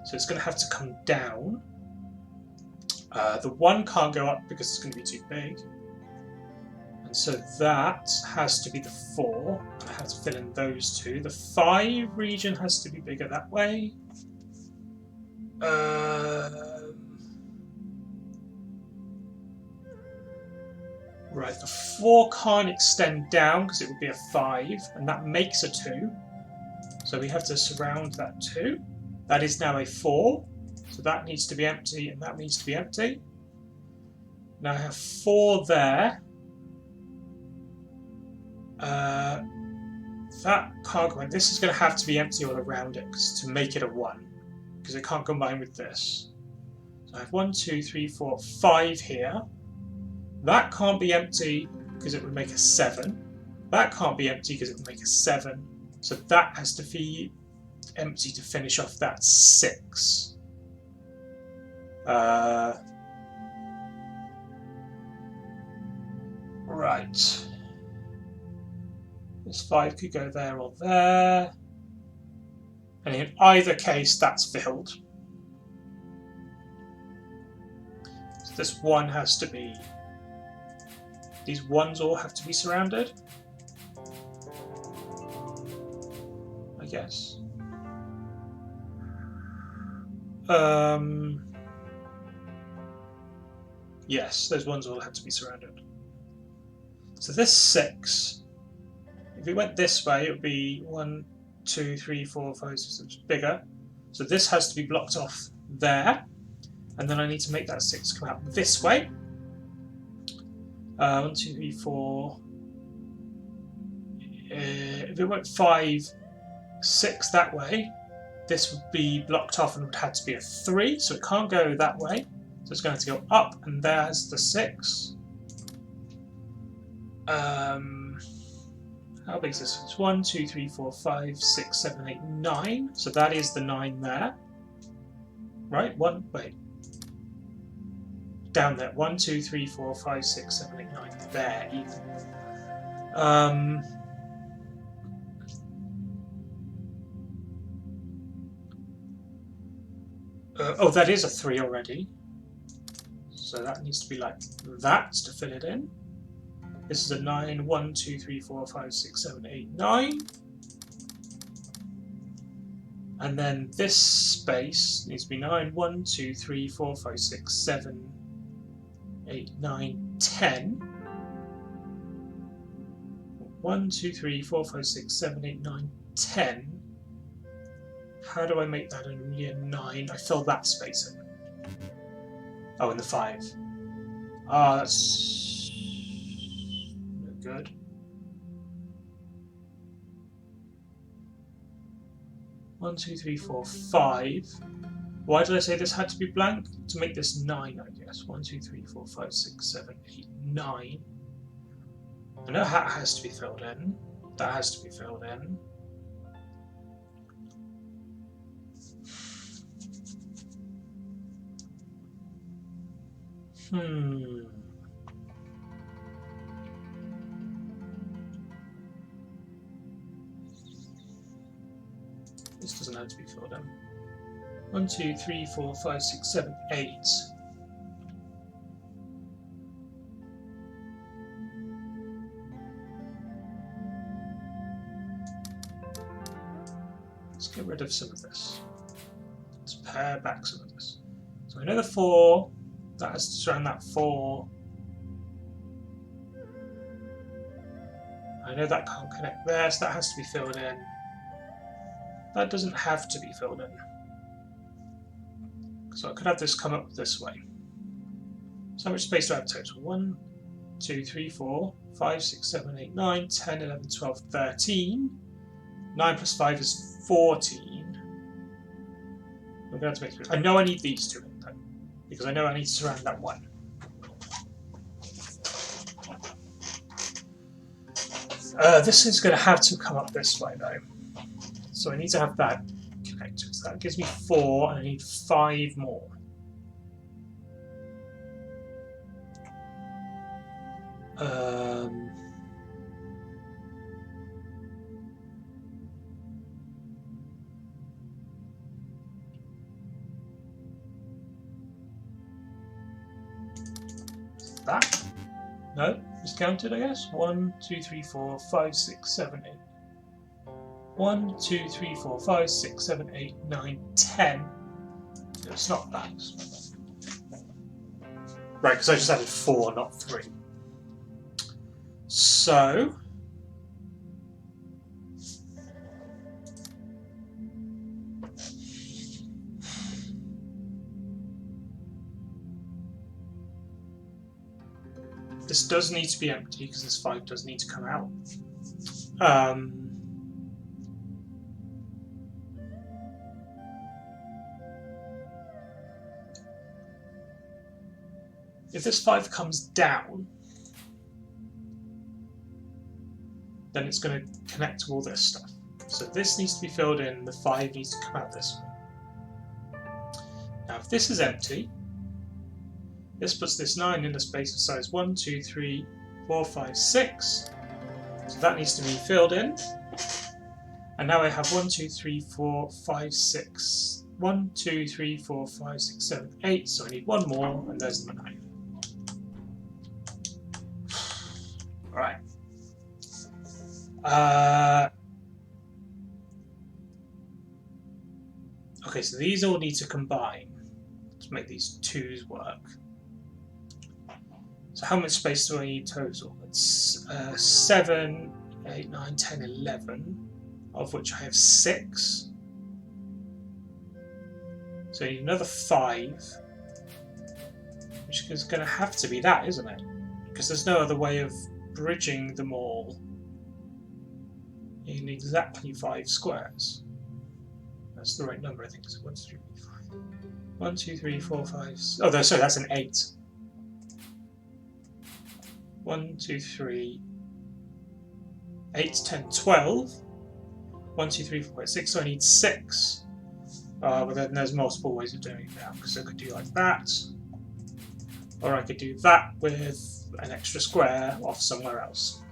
So it's going to have to come down. The 1 can't go up because it's going to be too big. And so that has to be the 4. I have to fill in those 2. The 5 region has to be bigger that way. Right, the 4 can't extend down because it would be a 5, and that makes a 2. So we have to surround that 2. That is now a 4. So that needs to be empty, and that needs to be empty. Now I have 4 there. That can't go in. This is going to have to be empty all around it to make it a 1, because it can't combine with this. So I have 1, 2, 3, 4, 5 here. That can't be empty because it would make a 7. That can't be empty because it would make a 7. So that has to be empty to finish off that 6. Right. This 5 could go there or there. And in either case, that's filled. So this 1 has to be... These 1s all have to be surrounded, I guess. Yes, those 1s all have to be surrounded. So this 6, if it went this way, it would be 1, 2, 3, 4, 5, 6, it's bigger. So this has to be blocked off there, and then I need to make that 6 come out this way. 1, 2, 3, 4. if it went 5, 6 that way, this would be blocked off and would have to be a 3, so it can't go that way. So it's going to go up, and there's the 6. How big is this? It's 1, 2, 3, 4, 5, 6, 7, 8, 9. So that is the 9 there. Right? Wait. Down there. 1, 2, 3, 4, 5, 6, 7, 8, 9. There, even. Oh, that is a 3 already. So that needs to be like that to fill it in. This is a 9. 1, 2, 3, 4, 5, 6, 7, 8, 9. And then this space needs to be 9. 1, 2, 3, 4, 5, 6, 7, 8, 9, 10. 1, 2, 3, 4, 5, 6, 7, 8, 9, 10. How do I make that only a 9? I fill that space in. Oh, and the 5. Ah, that's no good. One, 2, 3, 4, 5. Why did I say this had to be blank? To make this 9, I guess. 1, 2, 3, 4, 5, 6, 7, 8, 9. I know that has to be filled in. That has to be filled in. This doesn't have to be filled in. 1, 2, 3, 4, 5, 6, 7, 8. Let's get rid of some of this. Let's pare back some of this. So I know the 4. That has to surround that 4. I know that can't connect there, so that has to be filled in. That doesn't have to be filled in. So I could have this come up this way. So how much space do I have total? 1, 2, 3, 4, 5, 6, 7, 8, 9, 10, 11, 12, 13. 9 plus 5 is 14. I'm going to have to make 3. I know I need these two in though, because I know I need to surround that 1. This is going to have to come up this way though. So I need to have that connected. So that gives me 4, and I need 5 more. That? No, discounted, I guess. 1, 2, 3, 4, 5, 6, 7, 8. 1, 2, 3, 4, 5, 6, 7, 8, 9, 10. It's not that. Right, because I just added 4, not 3. So this does need to be empty because this 5 does need to come out. If this 5 comes down, then it's going to connect to all this stuff. So this needs to be filled in, the 5 needs to come out this way. Now if this is empty, this puts this 9 in a space of size 1, 2, 3, 4, 5, 6. So that needs to be filled in. And now I have 1, 2, 3, 4, 5, 6. 1, 2, 3, 4, 5, 6, 7, 8. So I need 1 more, and there's the 9. Alright. Okay, so these all need to combine to make these 2s work. So how much space do I need total? It's 7, 8, 9, 10, 11, of which I have 6. So I need another 5, which is going to have to be that, isn't it? Because there's no other way of bridging them all. in exactly 5 squares. That's the right number, I think. So 1, 2, 3, 5. 1, 2, 3, 4, 5. Oh, no, sorry, that's an 8. 1, 2, 3, 8, 10, 12. 1, 2, 3, 4, 5, 6. So I need 6. But then there's multiple ways of doing it now, because I could do like that, or I could do that with an extra square off somewhere else.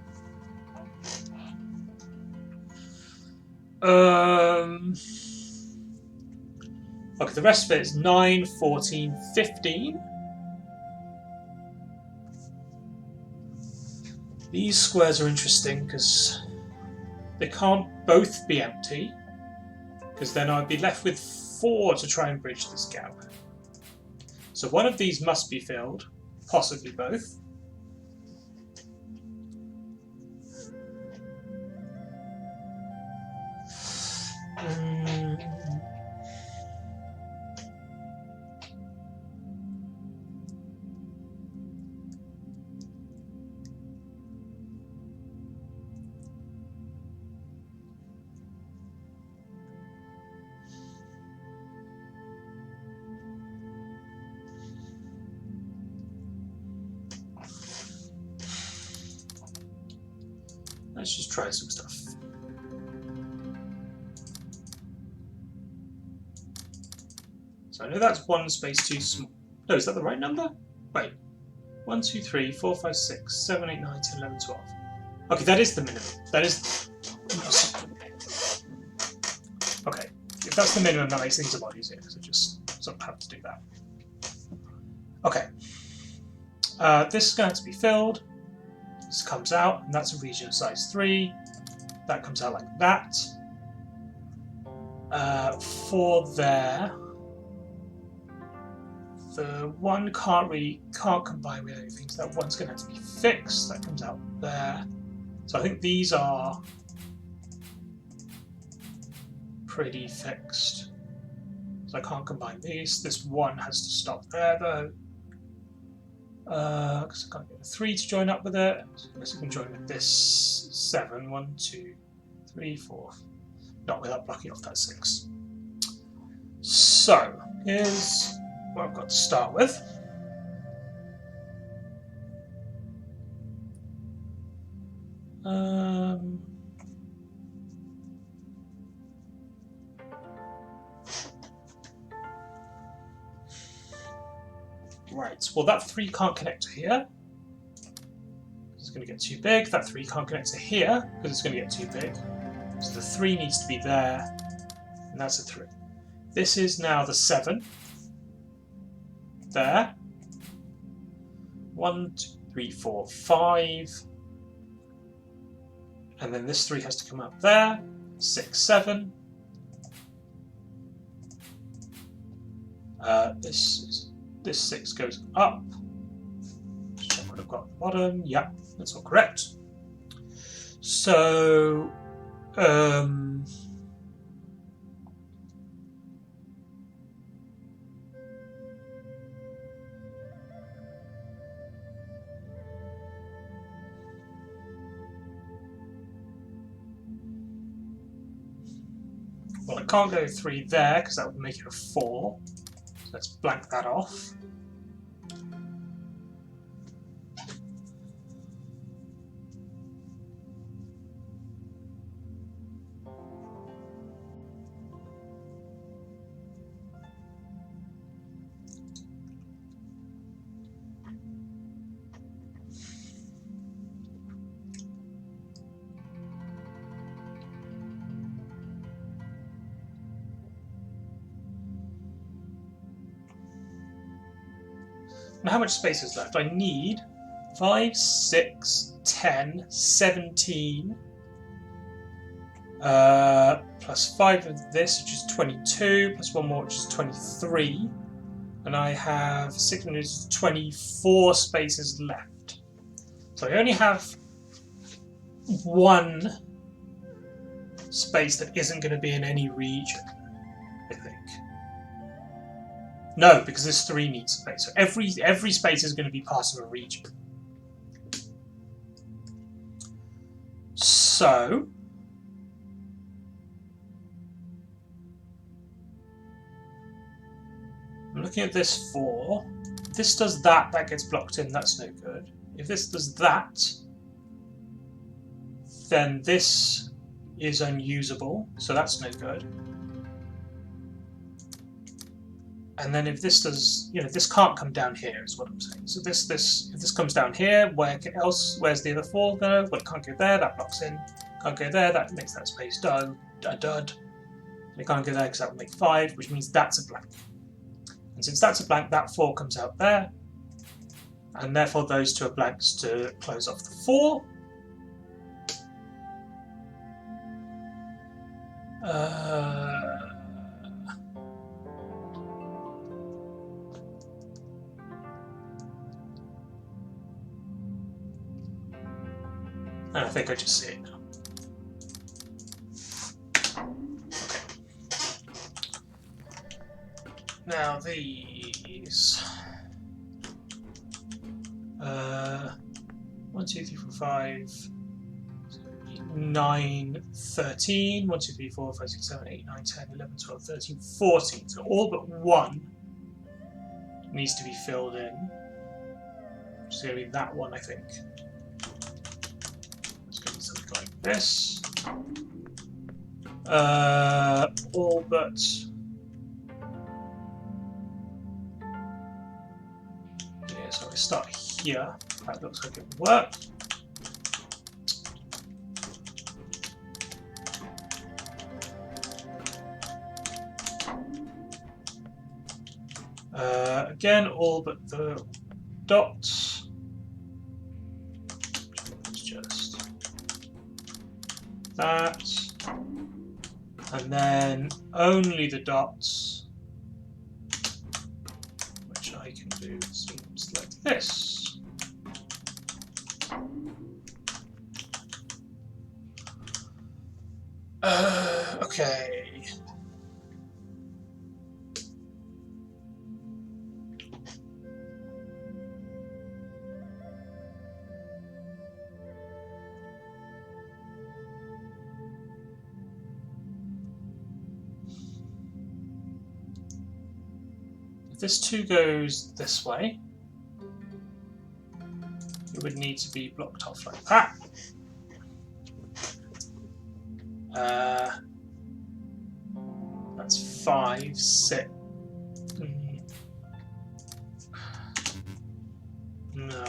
Okay, the rest of it is 9, 14, 15. These squares are interesting because they can't both be empty, because then I'd be left with 4 to try and bridge this gap. So one of these must be filled, possibly both. Let's just try some stuff. So I know that's 1 space too small. No, is that the right number? Wait. 1, 2, 3, 4, 5, 6, 7, 8, 9, 10, 11, 12. Okay, that is the minimum. That is... Okay, if that's the minimum, that makes things a lot easier, because I just sort of have to do that. Okay. This is going to have to be filled. This comes out, and that's a region of size 3. That comes out like that. 4 there. The 1 can't combine with anything, so that 1's going to have to be fixed. That comes out there. So I think these are pretty fixed. So I can't combine these. This 1 has to stop there though. Because I can't get a 3 to join up with it. So I guess I can join with this 7. 1, 2, 3, 4. Not without blocking off that 6. So here's what I've got to start with. Right, well that 3 can't connect to here. It's going to get too big. That 3 can't connect to here because it's going to get too big. So the 3 needs to be there, and that's a 3. This is now the 7. There. 1, 2, 3, 4, 5. And then this 3 has to come up there. 6, 7. This 6 goes up. Check what I've got at the bottom. Yep, that's all correct. So, well, I can't go 3 there because that would make it a 4. So let's blank that off. Now how much space is left? I need 5, 6, 10, 17, plus 5 of this, which is 22, plus 1 more, which is 23. And I have 6 minutes, 24 spaces left. So I only have 1 space that isn't going to be in any region, I think. No, because this 3 needs space. So every space is going to be part of a region. So I'm looking at this 4. If this does that, that gets blocked in, that's no good. If this does that, then this is unusable, so that's no good. And then if this does, this can't come down here, is what I'm saying. So if this comes down here, where's the other 4 go? Well, it can't go there, that blocks in. Can't go there, that makes that space dud. It can't go there because that would make 5, which means that's a blank. And since that's a blank, that 4 comes out there. And therefore those 2 are blanks to close off the 4. And I think I just see it now. Okay. Now these 1, 2, 3, 4, 5, 9, 13, 1, 2, 3, 4, 5, 6, 7, 8, 9, 10, 11, 12, 13, 14. So all but 1 needs to be filled in. It's going to be that one, I think. It's going to be something like this. All but yeah, so I start here. That looks like it would work. Again, all but the dots. It's just that. And then only the dots, which I can do seems like this. Okay. If this 2 goes this way, it would need to be blocked off like that. That's 5, 6. No.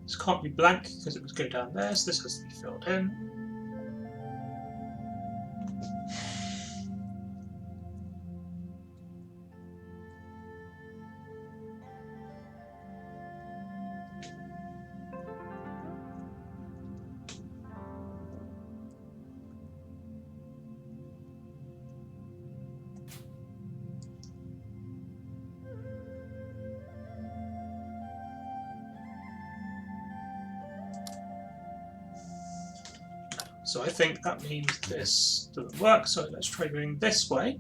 This can't be blank because it would go down there, so this has to be filled in. So I think that means this doesn't work, so let's try going this way.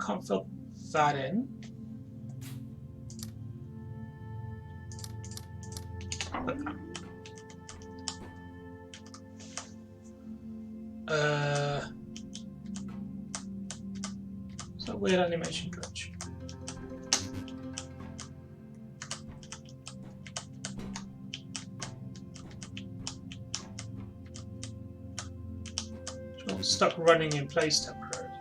Can't fill that in. It's a weird animation glitch. Stuck running in place temporarily.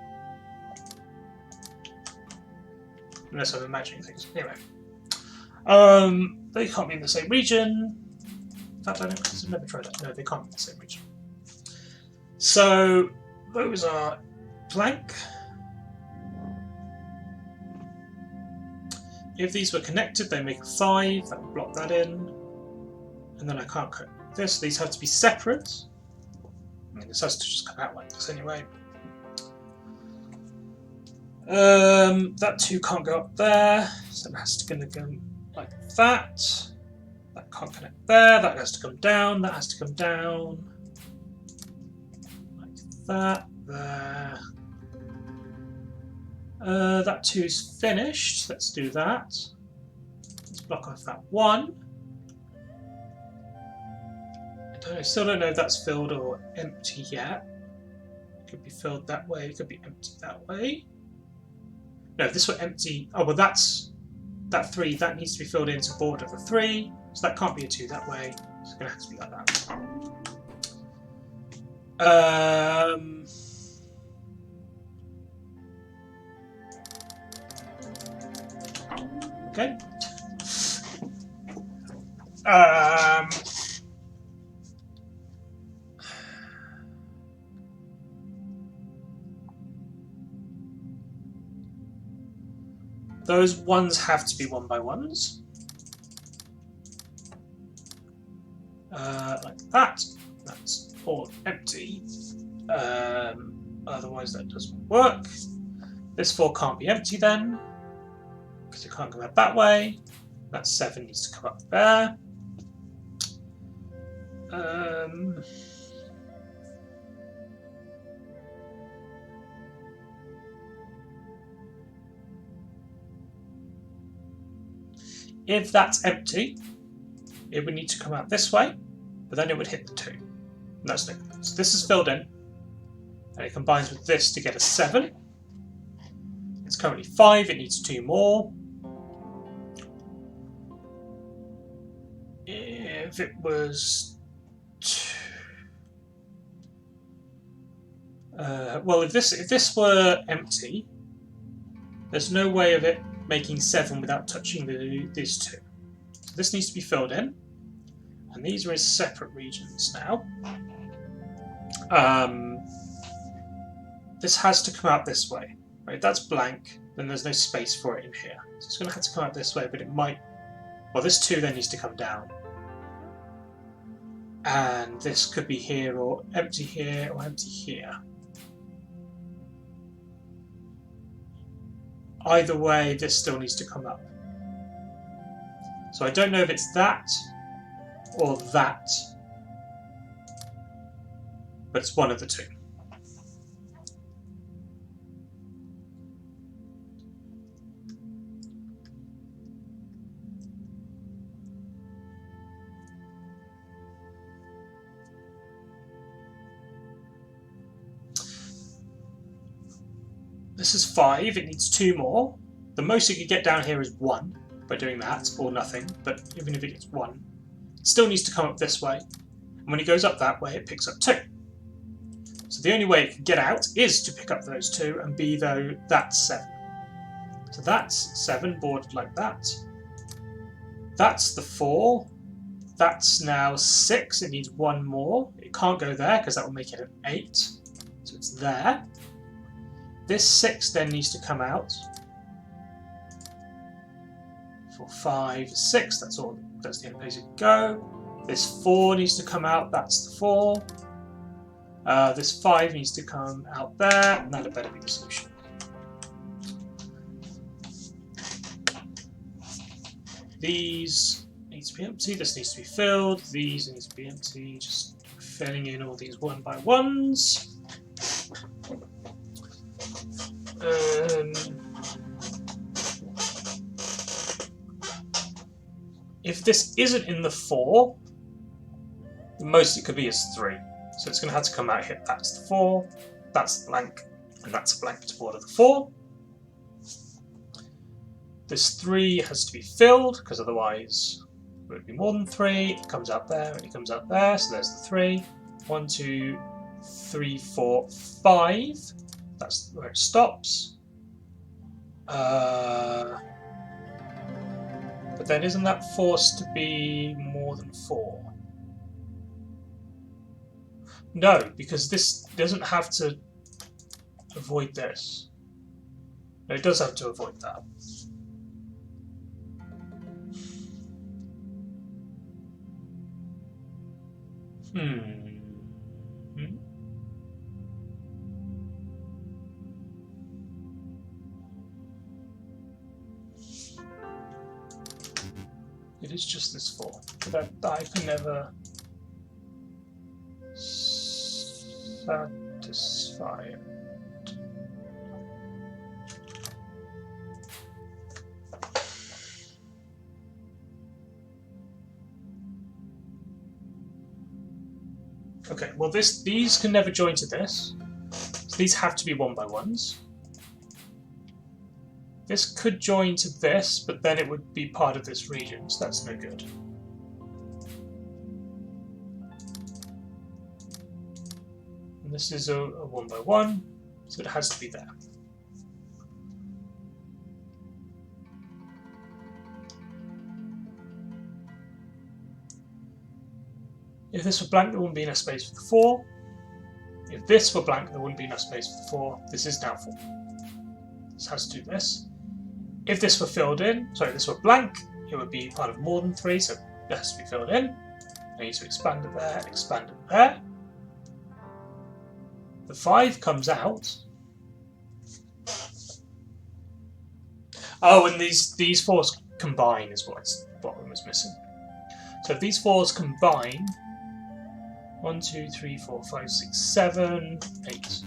Unless I'm imagining things. Anyway. They can't be in the same region. In fact, I don't because I've never tried that. No, they can't be in the same region. So those are blank. If these were connected, they make a 5. That would block that in. And then I can't cut this. These have to be separate. I mean, this has to just come out like this anyway. That 2 can't go up there, so it has to go like that. That can't connect there, that has to come down, that has to come down. Like that, there. That 2's finished, let's do that. Let's block off that 1. I still don't know if that's filled or empty yet. It could be filled that way, it could be empty that way. No, if this were empty, oh well that's that 3, that needs to be filled into border the 3, so that can't be a 2 that way, it's going to have to be like that. Okay. Those 1s have to be 1 by 1s. Like that. That's all empty. Otherwise that doesn't work. This 4 can't be empty then, because it can't come out that way. That 7 needs to come up there. If that's empty, it would need to come out this way, but then it would hit the 2. And that's no good. So this is filled in, and it combines with this to get a 7. It's currently 5, it needs 2 more. If it was 2... well, if this were empty, there's no way of it making 7 without touching these 2. So this needs to be filled in, and these are in separate regions now. This has to come out this way. Right, that's blank, then there's no space for it in here. So it's going to have to come out this way, but it might... Well, this 2 then needs to come down. And this could be here, or empty here, or empty here. Either way, this still needs to come up. So I don't know if it's that, or that. But it's one of the 2. This is 5, it needs 2 more. The most it could get down here is 1 by doing that, or nothing, but even if it gets 1, it still needs to come up this way. And when it goes up that way, it picks up 2. So the only way it can get out is to pick up those 2 and be though that's 7. So that's 7 bordered like that. That's the 4. That's now 6, it needs 1 more. It can't go there because that will make it an 8. So it's there. This 6 then needs to come out. 4, 5, 6, that's all. That's the only place it can go. This 4 needs to come out, that's the 4. This 5 needs to come out there, and that had better be the solution. These need to be empty, this needs to be filled, these need to be empty, just filling in all these 1 by 1s. If this isn't in the 4, the most it could be is 3. So it's going to have to come out here. That's the 4, that's blank, and that's a blank to border the 4. This 3 has to be filled, because otherwise it would be more than 3. It comes out there, and it comes out there, so there's the 3. 1, 2, 3, 4, 5. That's where it stops. But then isn't that forced to be more than 4? No, because this doesn't have to avoid this. No, it does have to avoid that. It is just this 4. That I can never satisfy it. Okay, well these can never join to this. So these have to be 1x1s. This could join to this, but then it would be part of this region, so that's no good. And this is a 1x1, so it has to be there. If this were blank, there wouldn't be enough space for the 4. If this were blank, there wouldn't be enough space for the 4. This is now 4. This has to do this. If this were filled in, sorry, this were blank, it would be part of more than 3, so it has to be filled in. I need to expand it there, expand it there. The 5 comes out. Oh, and these 4s combine is what I was missing. So if these 4s combine, 1, 2, 3, 4, 5, 6, 7, 8.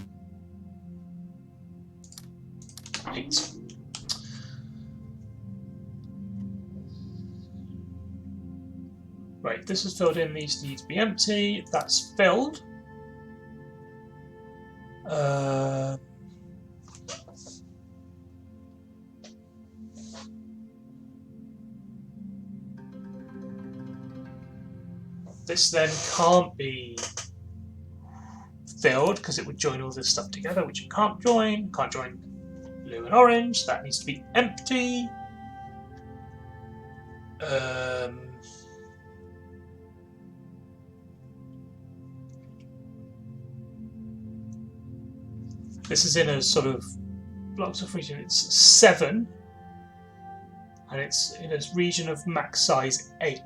8. Right, this is filled in, these need to be empty. That's filled. This then can't be filled because it would join all this stuff together, which it can't join. Can't join blue and orange. That needs to be empty. This is in a sort of blocks of region. It's 7, and it's in a region of max size 8.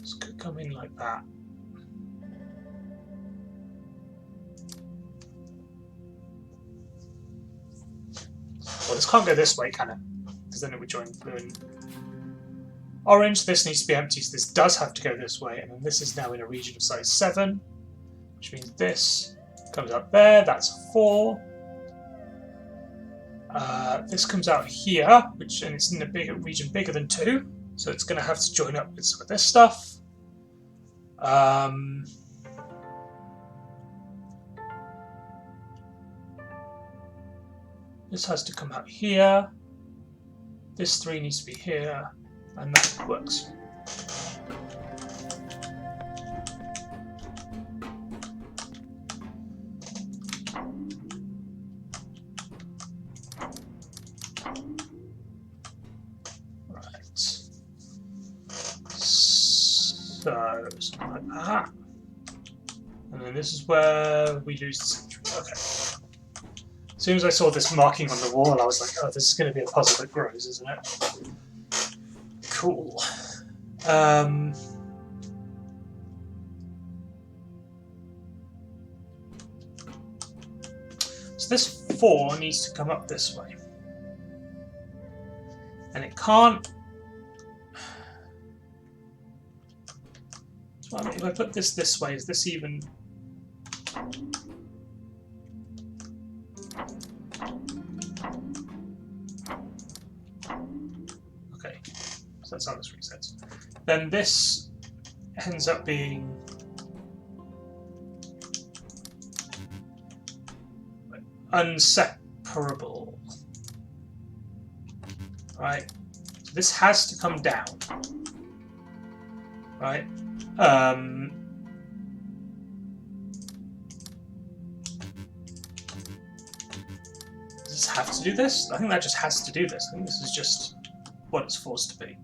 This could come in like that. Well, this can't go this way, can it? Because then it would join blue and orange. This needs to be empty, so this does have to go this way. And then this is now in a region of size 7, which means this comes up there. That's 4. This comes out here, and it's in a bigger region bigger than 2, so it's going to have to join up with some of this stuff. This has to come out here. This 3 needs to be here, and that works. Right. So, something like that. And then this is where we lose the symmetry. Okay. As soon as I saw this marking on the wall, I was like, oh, this is going to be a puzzle that grows, isn't it? Cool. So this 4 needs to come up this way. And it can't... So if I put this way, is this even... Okay, so that's how this resets. Then this ends up being unseparable, right? So this has to come down, right? Does it have to do this? I think that just has to do this. I think this is just what it's forced to be,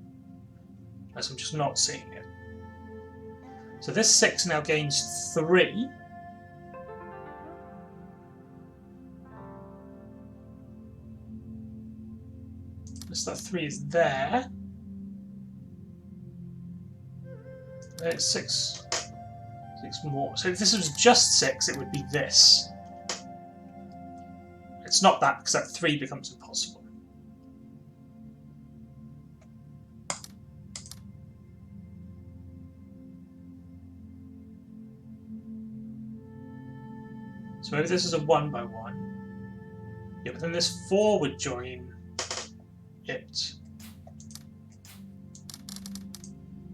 as I'm just not seeing it. So this 6 now gains 3. So that 3 is there. It's 6 more. So if this was just 6, it would be this. It's not that, because that 3 becomes impossible. So maybe this is a 1 by 1. Yeah, but then this 4 would join it.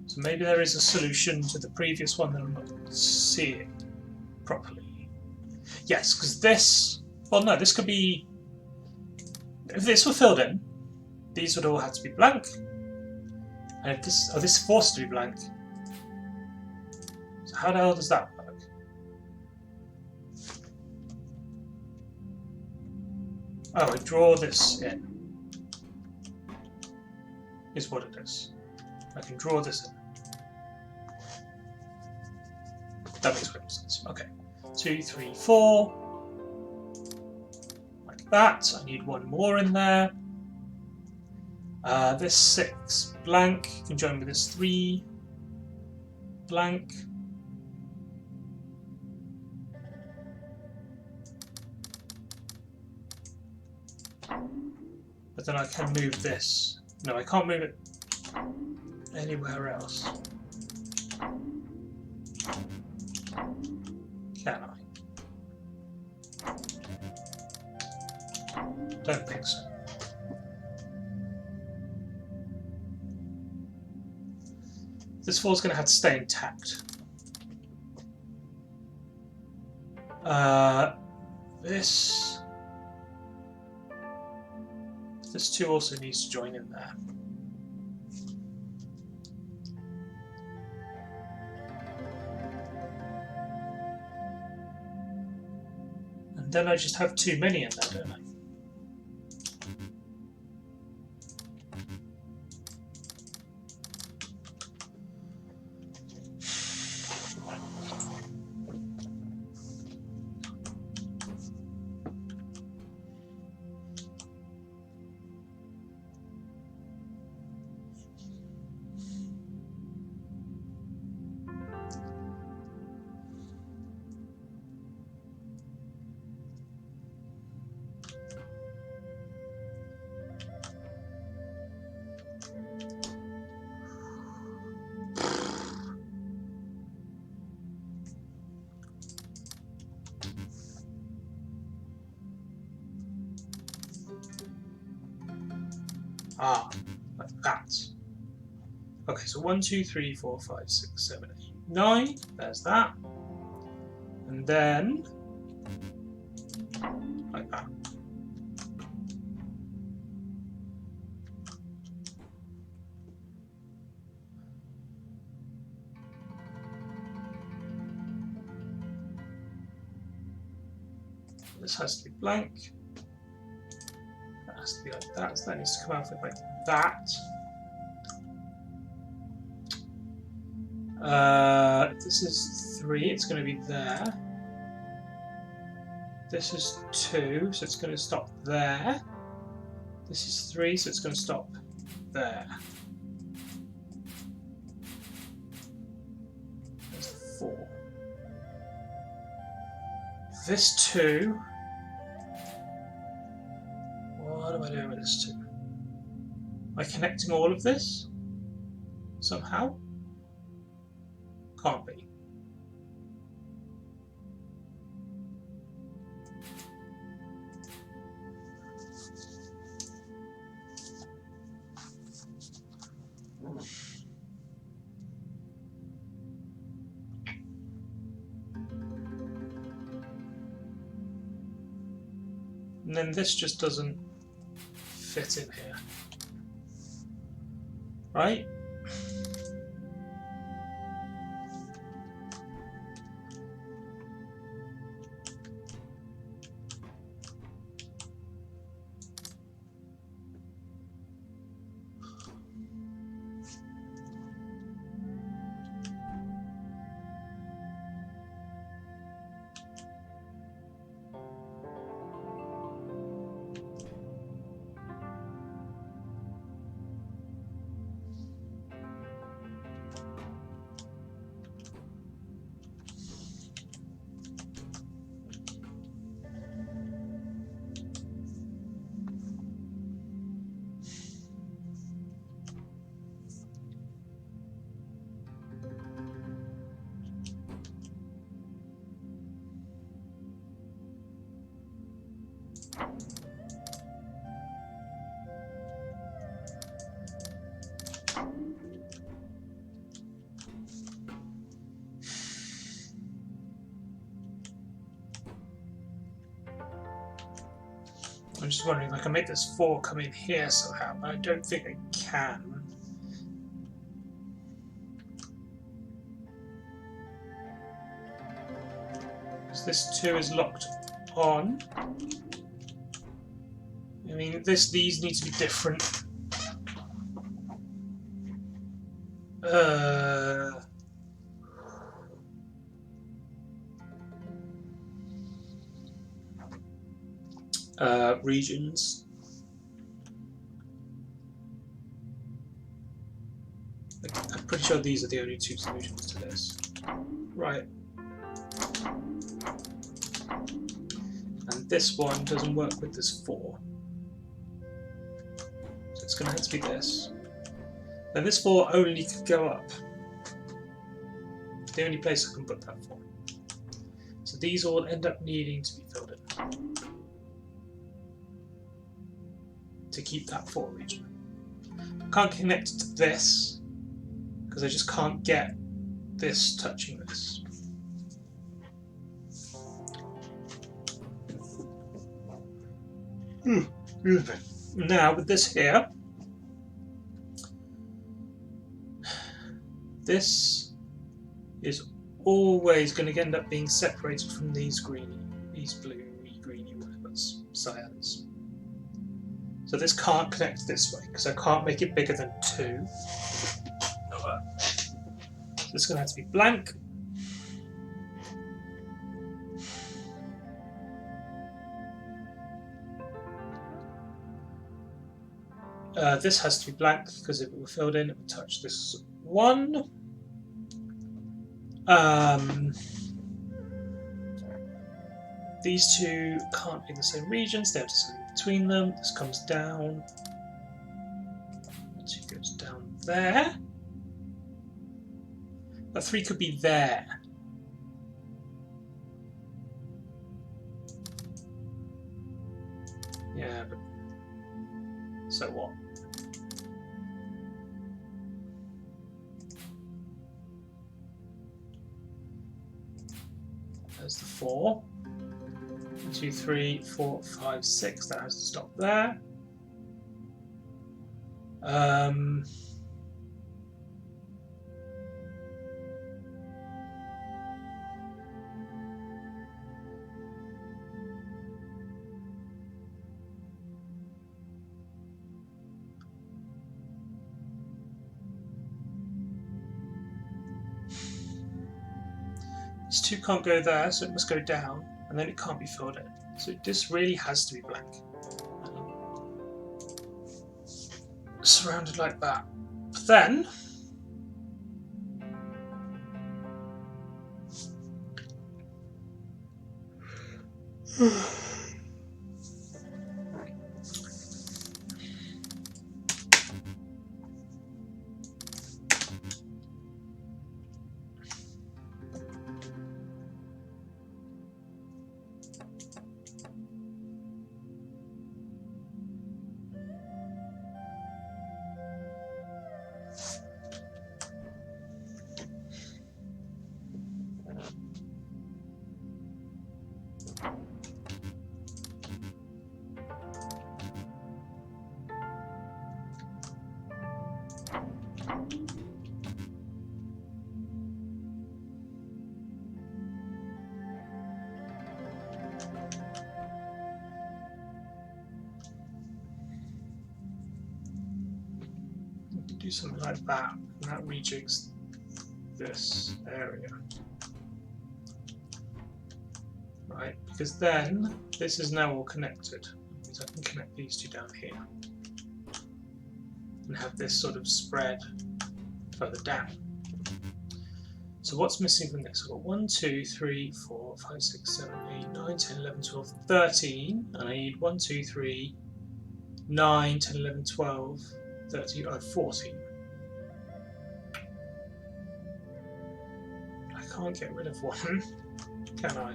So maybe there is a solution to the previous one that I'm not seeing properly. Yes, because this... Well, no, this could be... If this were filled in, these would all have to be blank. And if this... Oh, this is forced to be blank. So how the hell does that work? Oh, I draw this in. Is what it is. I can draw this in. That makes great sense. Okay. 2, 3, 4. Like that. I need one more in there. This 6 blank can join with this 3 blank. But then I can move this. No, I can't move it anywhere else. Can I? Don't think so. This 4 is going to have to stay intact. This 2 also needs to join in there. And then I just have too many in there, don't I? Ah, like that. Okay, so 1, 2, 3, 4, 5, 6, 7, 8, 9. There's that. And then like that. This has to be blank. That has to be like that. So that needs to come out like that. This is 3, it's going to be there. This is 2, so it's going to stop there. This is 3, so it's going to stop there. There's the 4. This 2. What am I doing with this 2? Am I connecting all of this? Somehow? Can't be. And then this just doesn't fit in here. Right? I'm just wondering if I can make this 4 come in here somehow, but I don't think I can. Because this 2 is locked on. I mean, these need to be different. Regions. I'm pretty sure these are the only 2 solutions to this. Right. And this one doesn't work with this 4. So it's going to have to be this. Then this 4 only could go up. The only place I can put that 4. So these all end up needing to be filled in to keep that 4 region. I can't connect it to this because I just can't get this touching this. Now with this here, this is always going to end up being separated from these greeny, these bluey, greeny, whatever, cyans. So this can't connect this way because I can't make it bigger than 2. So this is going to have to be blank. This has to be blank because if it were filled in, it would touch this 1. These 2 can't be in the same regions, they have to sit between them. This comes down. 2 goes down there. But 3 could be there. Yeah, but so what? There's the 4. 1, 2, 3, 4, 5, 6. That has to stop there. This 2 can't go there, so it must go down, and then it can't be filled in. So this really has to be blank. Surrounded like that. But then do something like that, and that rejigs this area. Right, because then this is now all connected. That means I can connect these 2 down here and have this sort of spread further down. So what's missing from this? I've got 1, 2, 3, 4, 5, 6, 7, 8, 9, 10, 11, 12, 13, and I need 1, 2, 3, 9, 10, 11, 12, 13, 14. I can't get rid of 1, can I?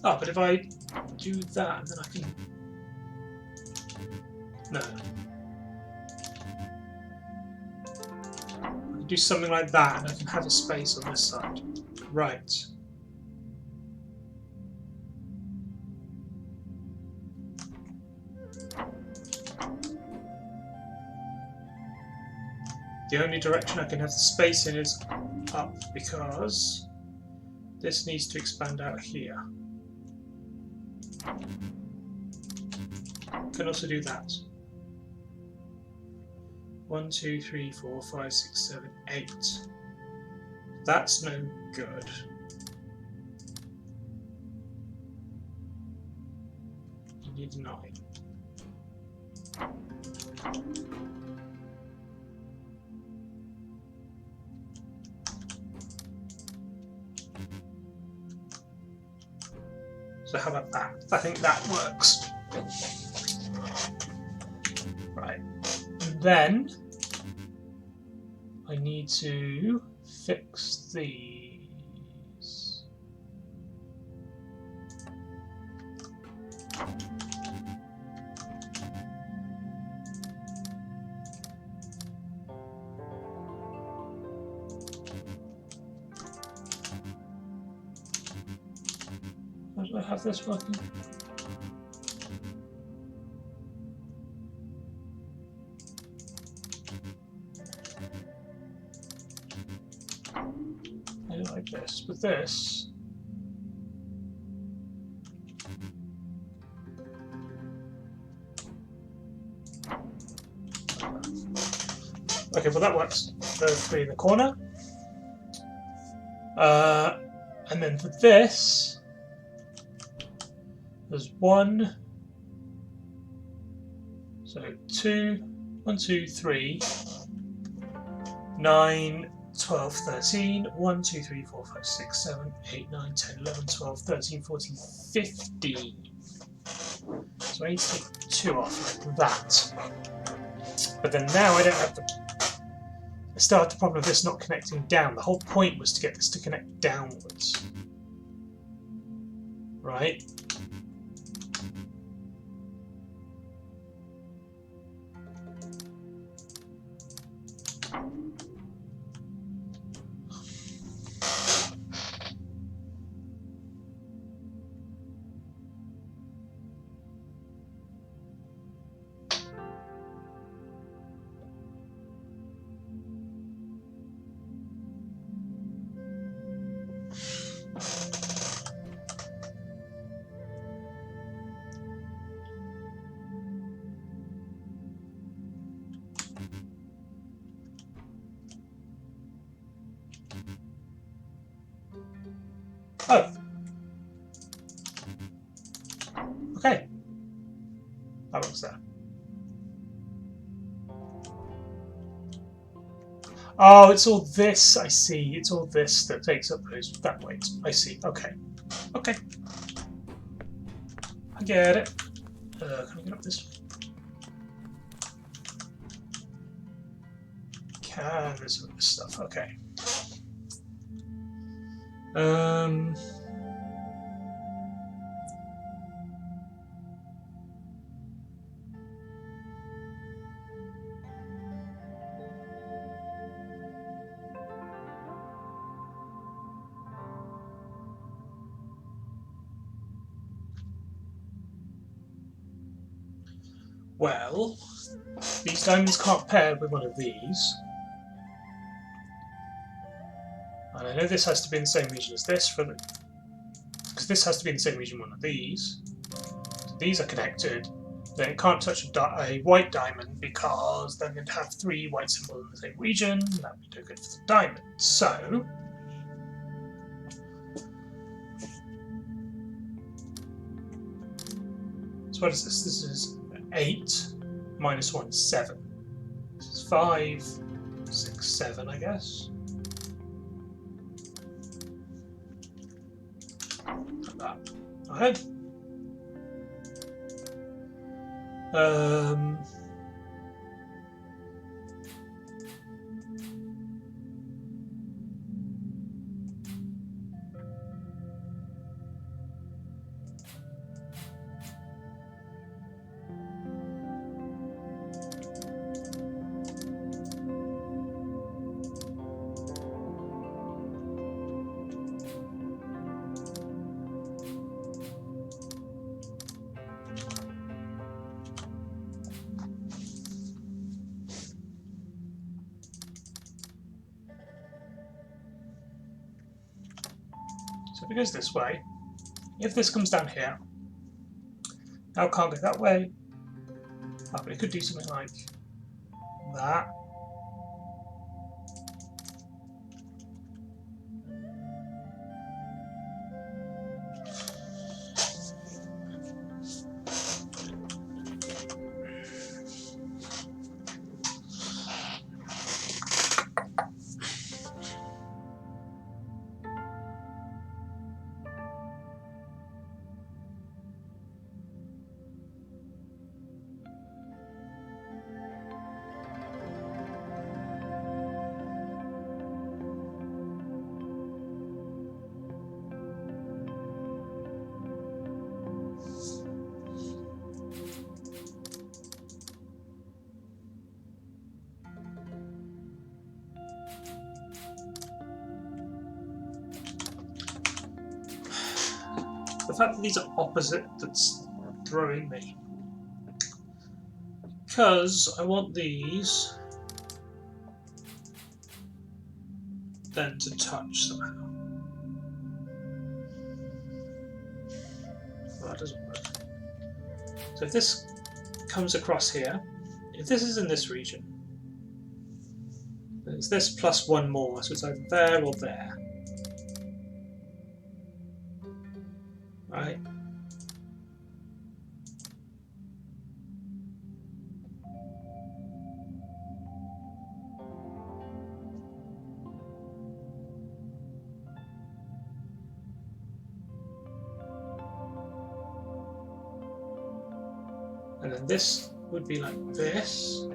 Oh, but if I do that, then I can... No. I can do something like that, and I can have a space on this side. Right. The only direction I can have the space in is up, because this needs to expand out here. Can also do that. 1, 2, 3, 4, 5, 6, 7, 8. That's no good. You need 9. So how about that? I think that works. Right. And then I need to fix these. How do I have this working? I don't like this, but this. Okay, well that works. So 3 in the corner. And then for this, there's 1. So 2, 1, 2, 3, 9, 12, 13, 1, 2, 3, 4, 5, 6, 7, 8, 9, 10, 11, 12, 13, 14, 15. So I need to take 2 off like that. But then now I don't have the... I still have the problem of this not connecting down. The whole point was to get this to connect downwards. Right? Oh. Okay. That works there. Oh, it's all this, I see. It's all this that takes up that weight. I see. Okay. Okay. I get it. Can I get up this? Can there's some of this stuff. Okay. Well, these diamonds can't pair with one of these. And I know this has to be in the same region as this, because this has to be in the same region as one of these. So these are connected. Then it can't touch a white diamond because then it'd have 3 white symbols in the same region. That would be no good for the diamond. So So what is this? This is 8 minus 1 is 7. This is 5, 6, 7, I guess. Like that. Okay. So if it goes this way, if this comes down here, now it can't go that way. Oh, but it could do something like that. The fact that these are opposite, that's throwing me. Because I want these then to touch somehow. Well, that doesn't work. So if this comes across here, if this is in this region, then it's this plus one more, so it's either there or there. Right? And then this would be like this.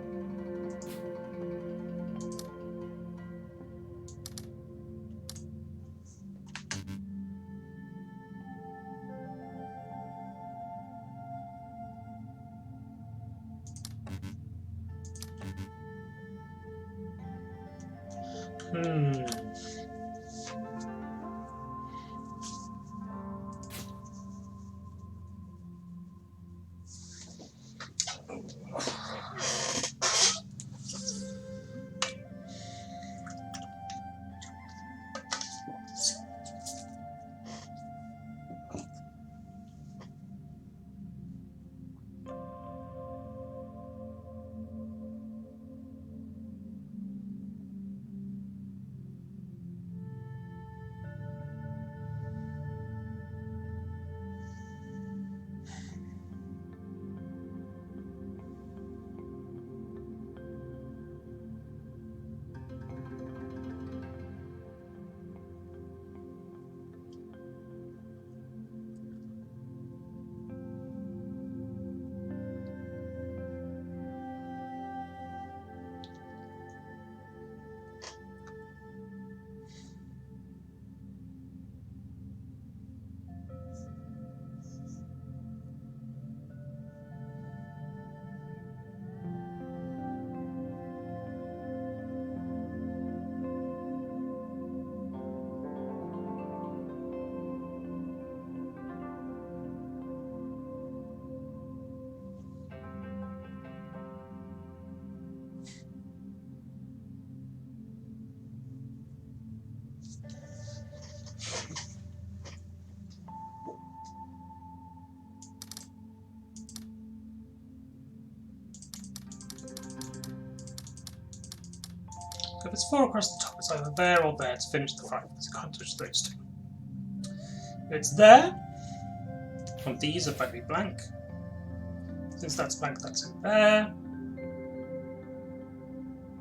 So if it's 4 across the top, it's either there or there to finish the 5, because I can't touch those two. If it's there, and these are very blank, Since that's blank, that's in there.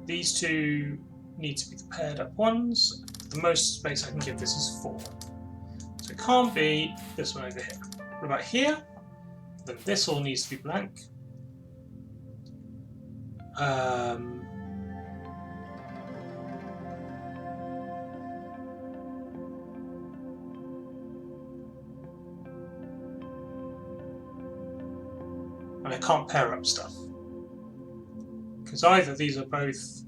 These two need to be the paired up ones. The most space I can give this is 4. So it can't be this one over here. What about here? Then this all needs to be blank. And I can't pair up stuff. Because either these are both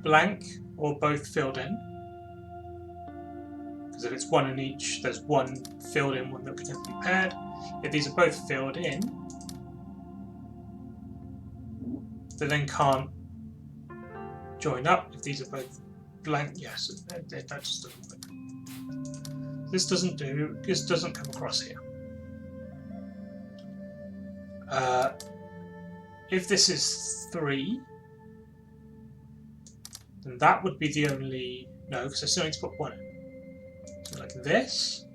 blank or both filled in. Because if it's one in each, there's one filled in, one that can have to be paired. If these are both filled in, they then can't join up. If these are both blank, yes, that just doesn't work. This doesn't come across here. If this is 3, then that would be the only... No, because I still need to put 1 in. So like this.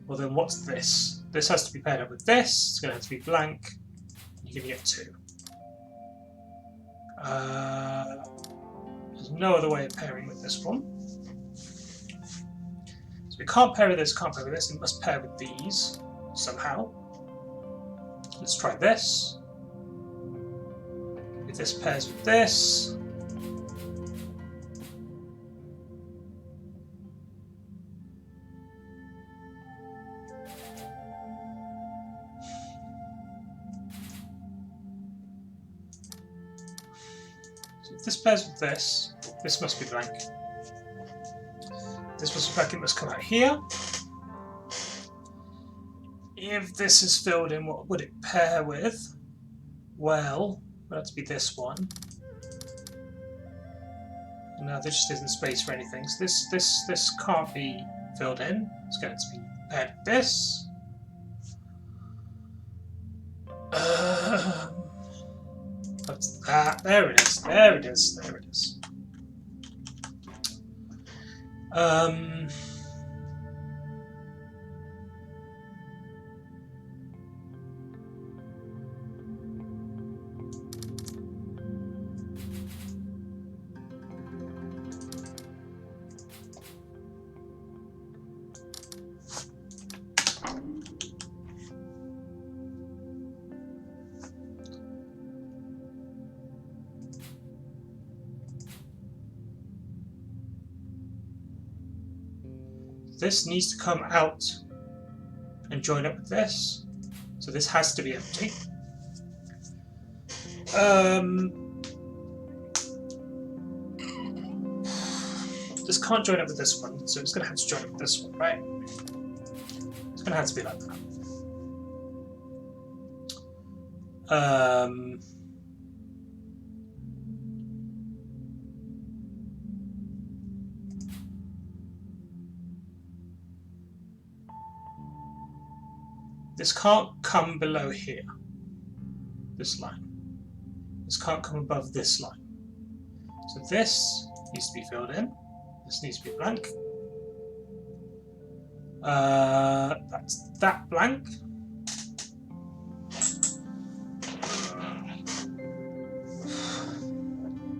Well then what's this? This has to be paired up with this. It's going to have to be blank. You're going to get 2. There's no other way of pairing with this one. So we can't pair with this, can't pair with this. It must pair with these somehow. Let's try this. If this pairs with this. So if this pairs with this must be blank. This must be blank, it must come out here. If this is filled in, what would it pair with? Well, it would have to be this one. No, there just isn't space for anything. So this can't be filled in. It's going to be paired with this. What's that? There it is. There it is. There it is. This needs to come out and join up with this. So this has to be empty. This can't join up with this one, so it's going to have to join up with this one, right? It's going to have to be like that. This can't come below here, this line. This can't come above this line. So this needs to be filled in. This needs to be blank. That's that blank.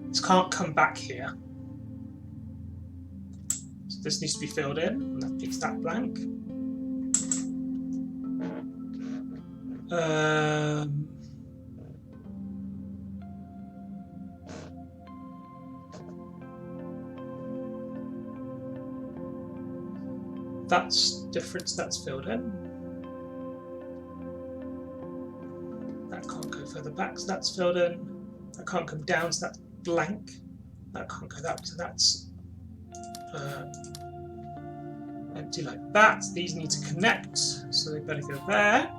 This can't come back here. So this needs to be filled in, and that makes that blank. That's different, so that's filled in. That can't go further back, so that's filled in. That can't come down, so that's blank. That can't go that way, so that's empty like that. These need to connect, so they better go there.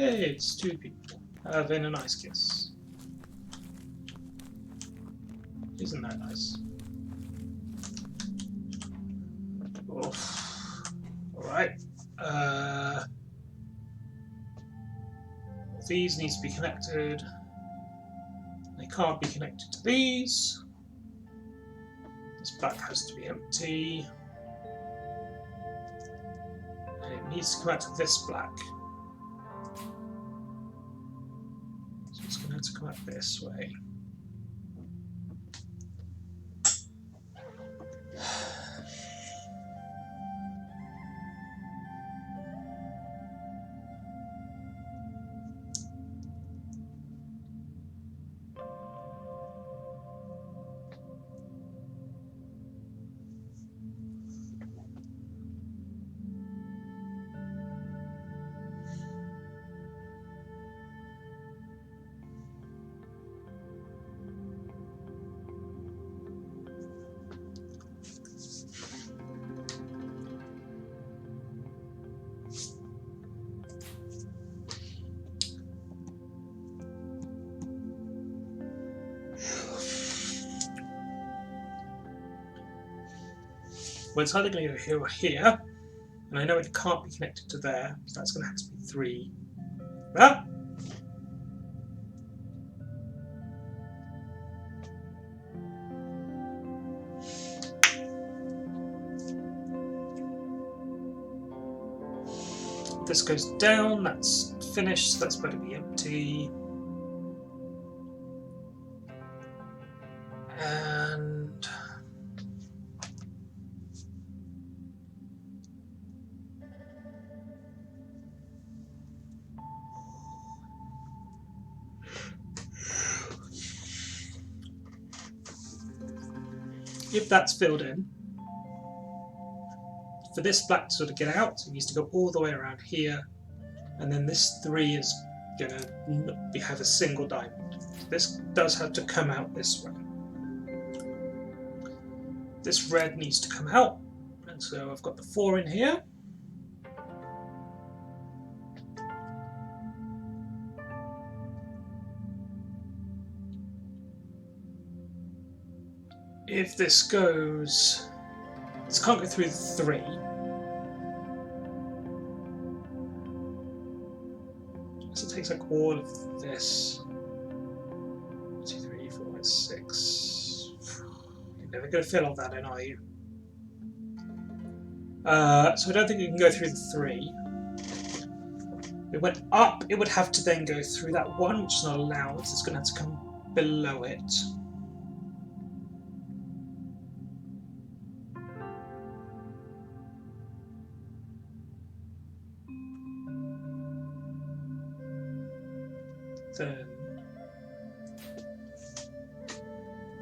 Hey, it's two people having a nice kiss. Isn't that nice? Oof. Alright. These need to be connected. They can't be connected to these. This black has to be empty. And it needs to come out to this black. So it's going to have to come out this way. Well, it's either going to go here or here, and I know it can't be connected to there, so that's going to have to be 3. Ah! This goes down, that's finished, so that's better be empty. And if that's filled in, for this black to sort of get out, it needs to go all the way around here, and then this 3 is going to have a single diamond. This does have to come out this way. This red needs to come out, and so I've got the 4 in here. If this goes, this can't go through the 3. So it takes like all of this. 1, 2, 3, 4, 5, 6. You're never going to fill all that in, are you? So I don't think you can go through the 3. If it went up, it would have to then go through that 1, which is not allowed, so it's going to have to come below it.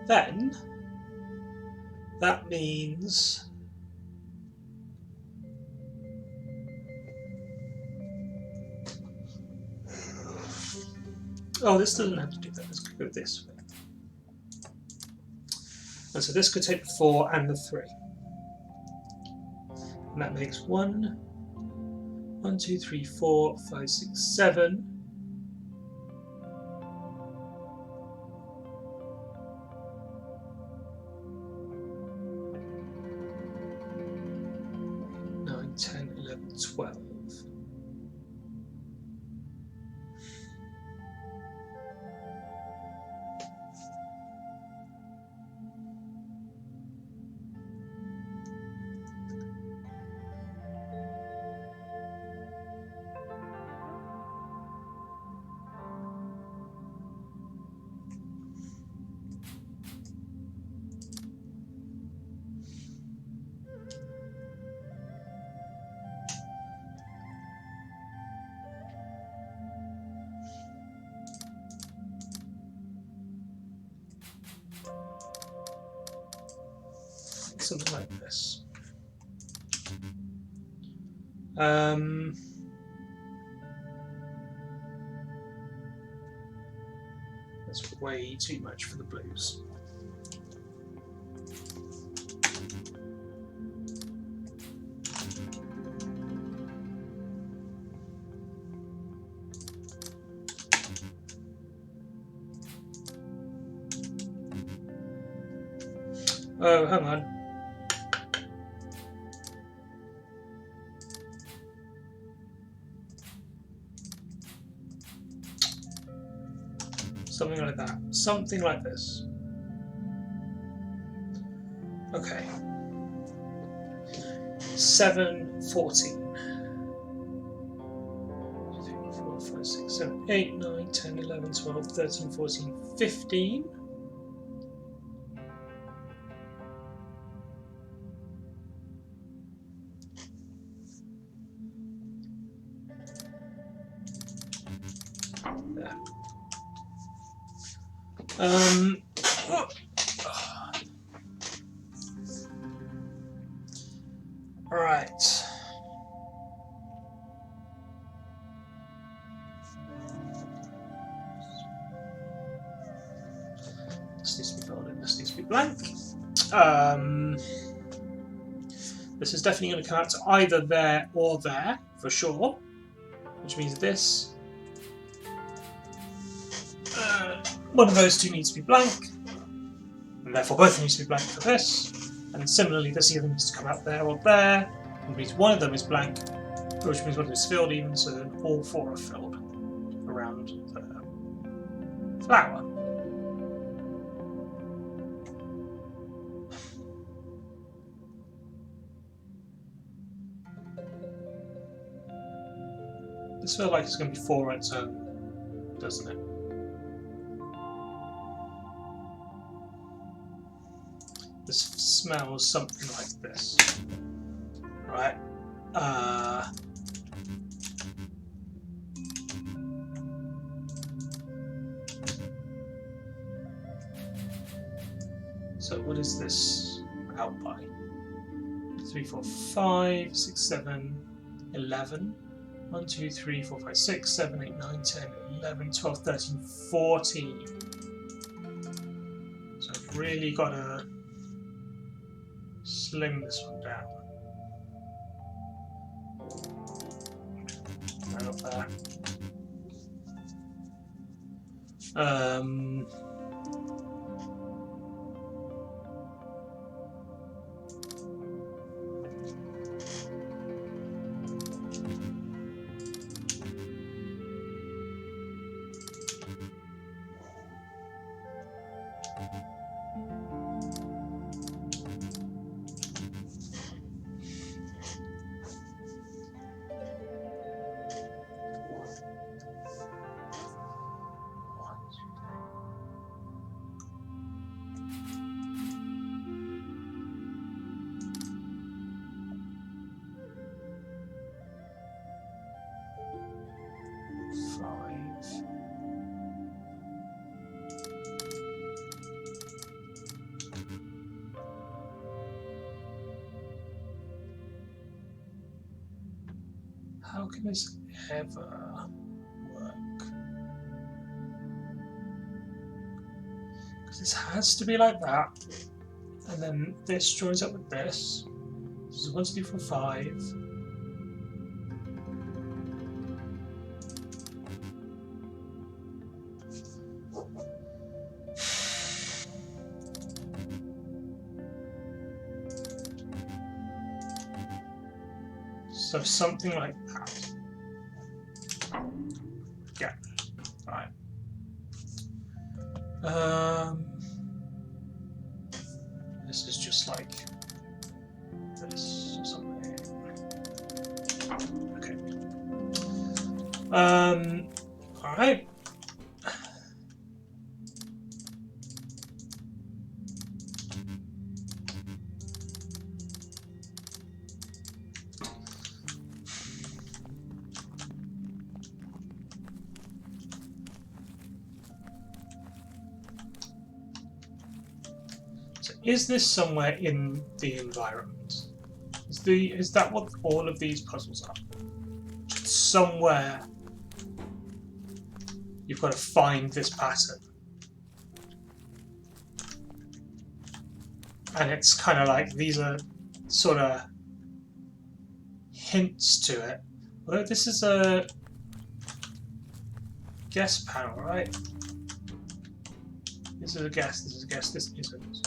Then that means this doesn't have to do that, let's go this way. And so this could take the 4 and the 3. And that makes 1, 2, 3, 4, 5, 6, 7. 9, 10, 11, 12. Something like this. That's way too much for the blues. Oh, hang on. Something like that. Something like this. Okay. 7, 14. 3, 4, 5, 6, 7, 8, 9, 10, 11, 12, 13, 14, 15. There. Right. This needs to be filled in. This needs to be blank. This is definitely going to come out to either there or there, for sure. Which means this. One of those two needs to be blank. And therefore both need to be blank for this. And similarly, this either needs to come out there or there. Which means one of them is blank, which means one of them is filled even, so then all four are filled around the flower. This feels like it's going to be 4 on its own, doesn't it? This smells something like this. Right. So what is this out by? 3, 4, 5, 6, 7, 11. 1, 2, 3, 4, 5, 6, 7, 8, 9, 10, 11, 12, 13, 14. So I've really got to slim this one down. Right up there. How can this ever work? Because this has to be like that, and then this joins up with this. This is 1, 2, 3, 4, 5. So something like that. Yeah. Right. This is just like this or something. Okay. All right. Is this somewhere in the environment? Is that what all of these puzzles are? Somewhere you've got to find this pattern. And it's kind of like these are sort of hints to it. Although this is a guess panel, right? This is a guess, this is a guess, this isn't.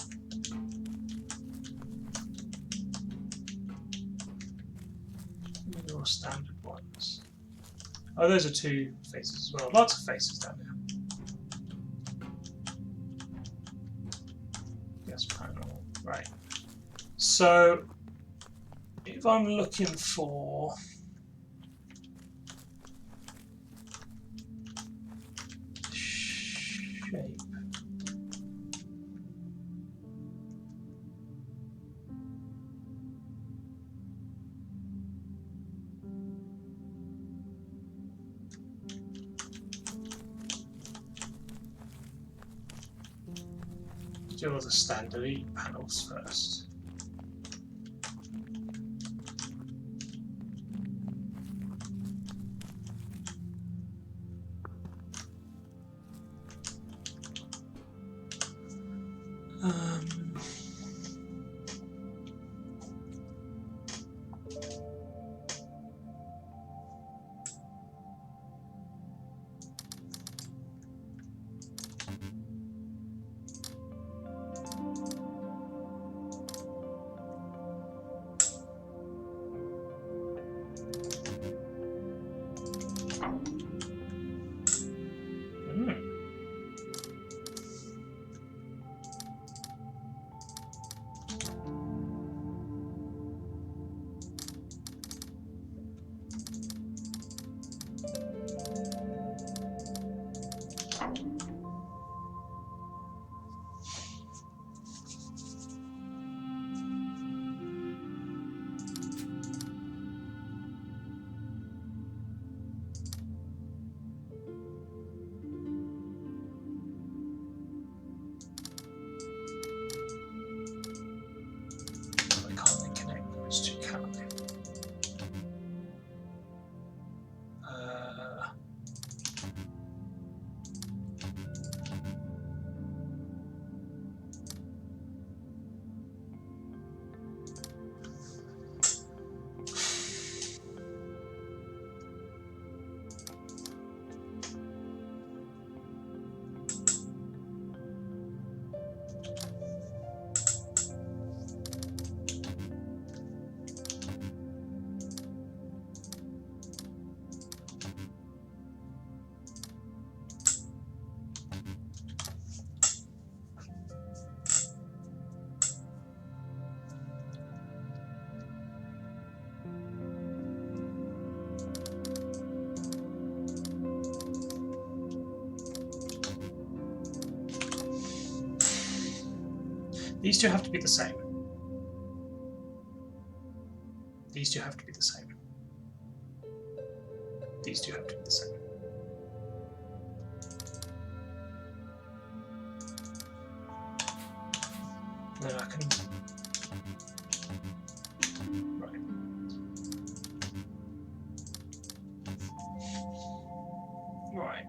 or standard ones? Oh, those are two faces as well. Lots of faces down there. Yes, panel. Right. So, if I'm looking for shape, do all the standard E panels first. These two have to be the same. These two have to be the same. These two have to be the same. Then I can... Right. Right.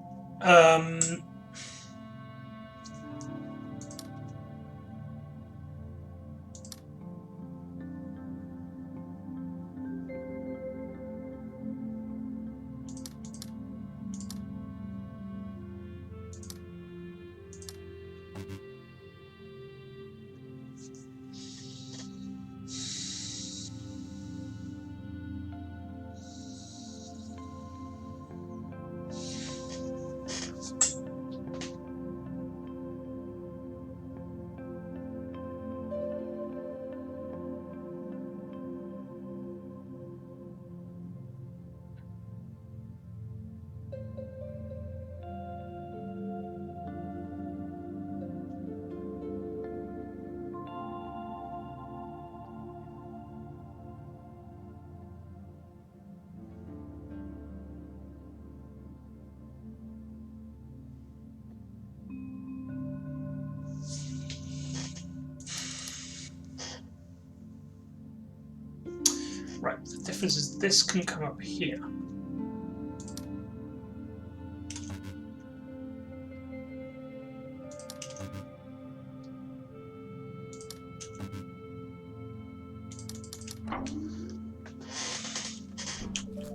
Right, the difference is this can come up here.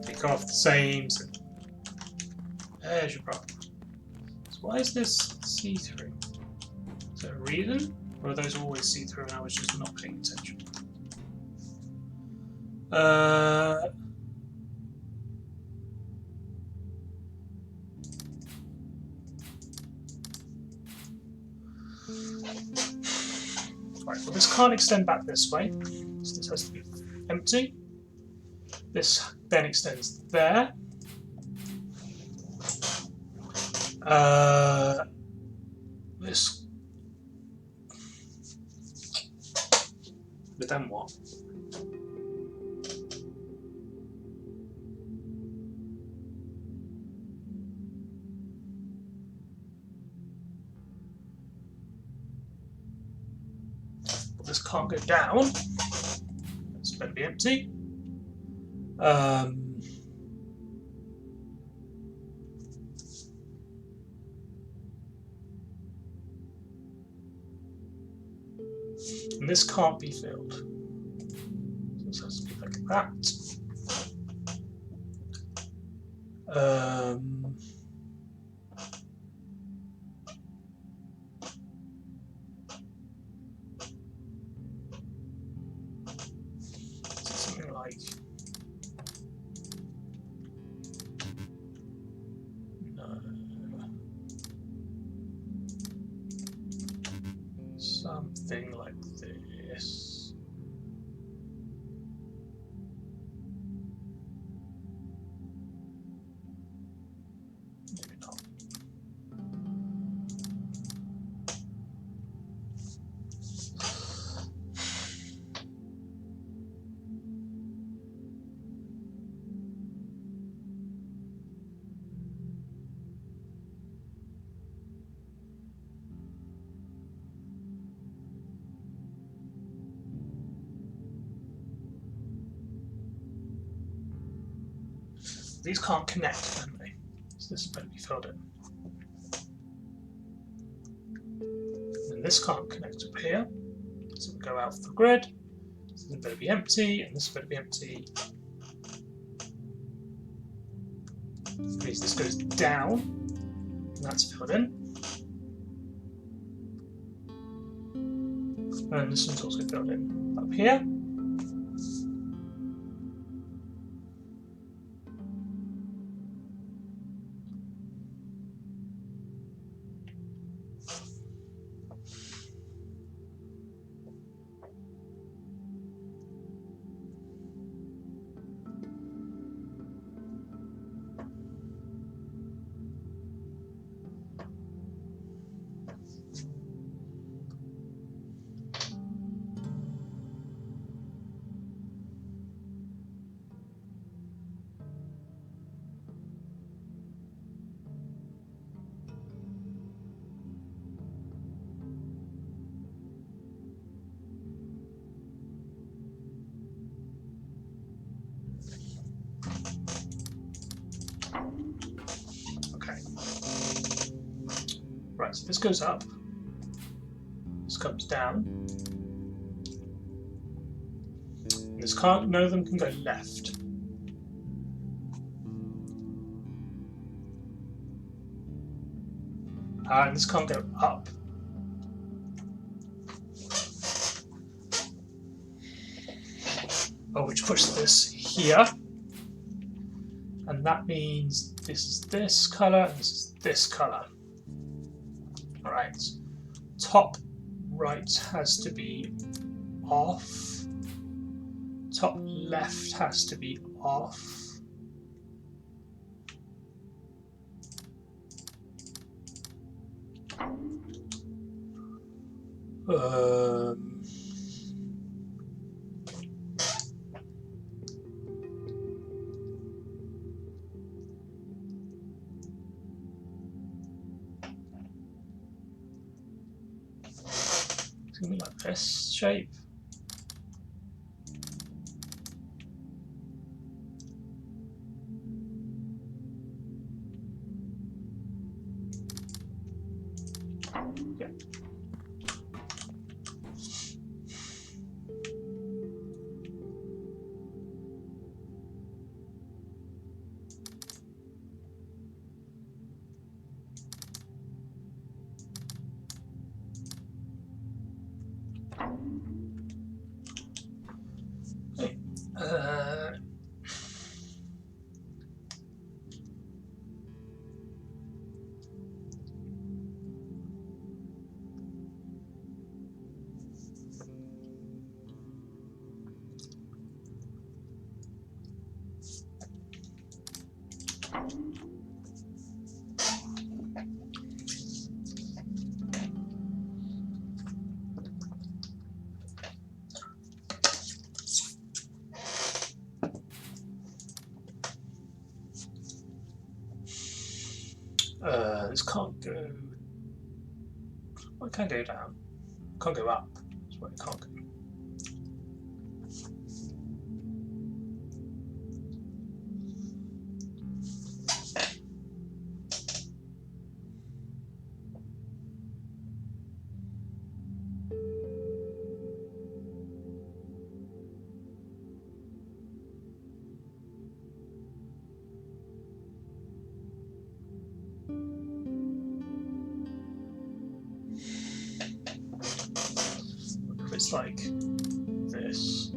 Take off the same. There's your problem. So why is this see-through? Is there a reason? Or are those always see-through and I was just not paying attention? this can't extend back this way, so this has to be empty. This then extends there. This. But then what? This can't go down. It's going to be empty. And this can't be filled. So this has to be like that. Something like something like this. Maybe not. These can't connect, can they? So this is going to be filled in. And this can't connect up here. So we go out of the grid. So this is going to be empty, and this is going to be empty. That means this goes down, and that's filled in. And this one's also filled in up here. Right, so this goes up, this comes down, this can't, none of them can go left. And this can't go up. Oh, which puts this here. And that means this is this colour, and this is this colour. Alright. Top right has to be off. Top left has to be off. It's gonna be like this shape. Yeah. This can't go. Well, it can go down. It can't go up. That's why it can't go. It's like this.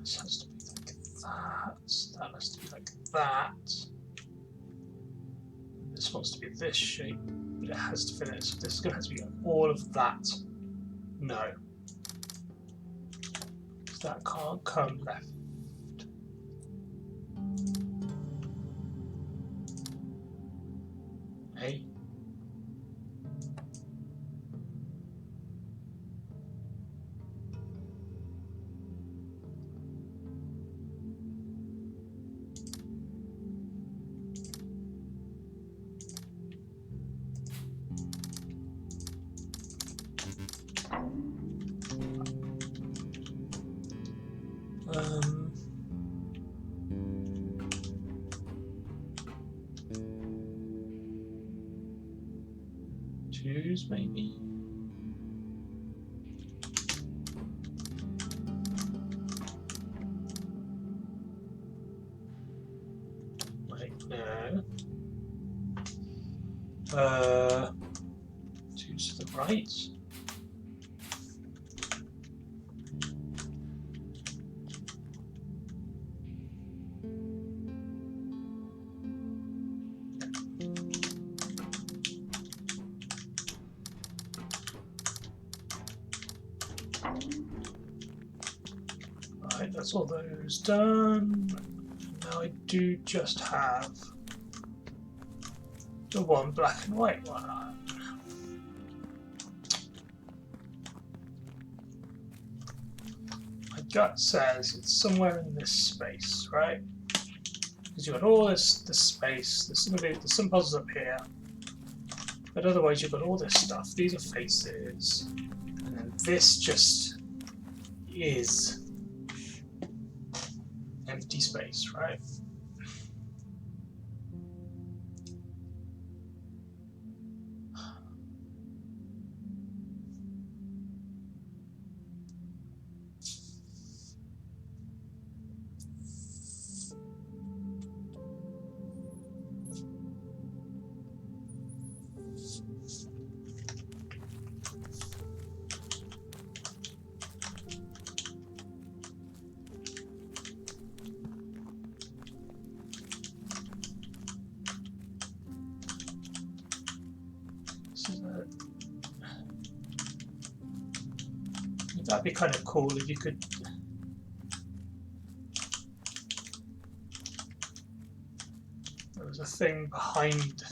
This has to be like that. That has to be like that. This wants to be this shape, but it has to finish. So this is going to have to be like all of that. No. That can't come left. Hey. Choose maybe. Wait, no. Choose to the right. Right, that's all those done. Now I do just have the one black and white one. My gut says it's somewhere in this space, right? Because you've got all this space, there's some puzzles up here, but otherwise you've got all this stuff. These are faces, and then this just is empty space, right? That'd be kind of cool if you could. There was a thing behind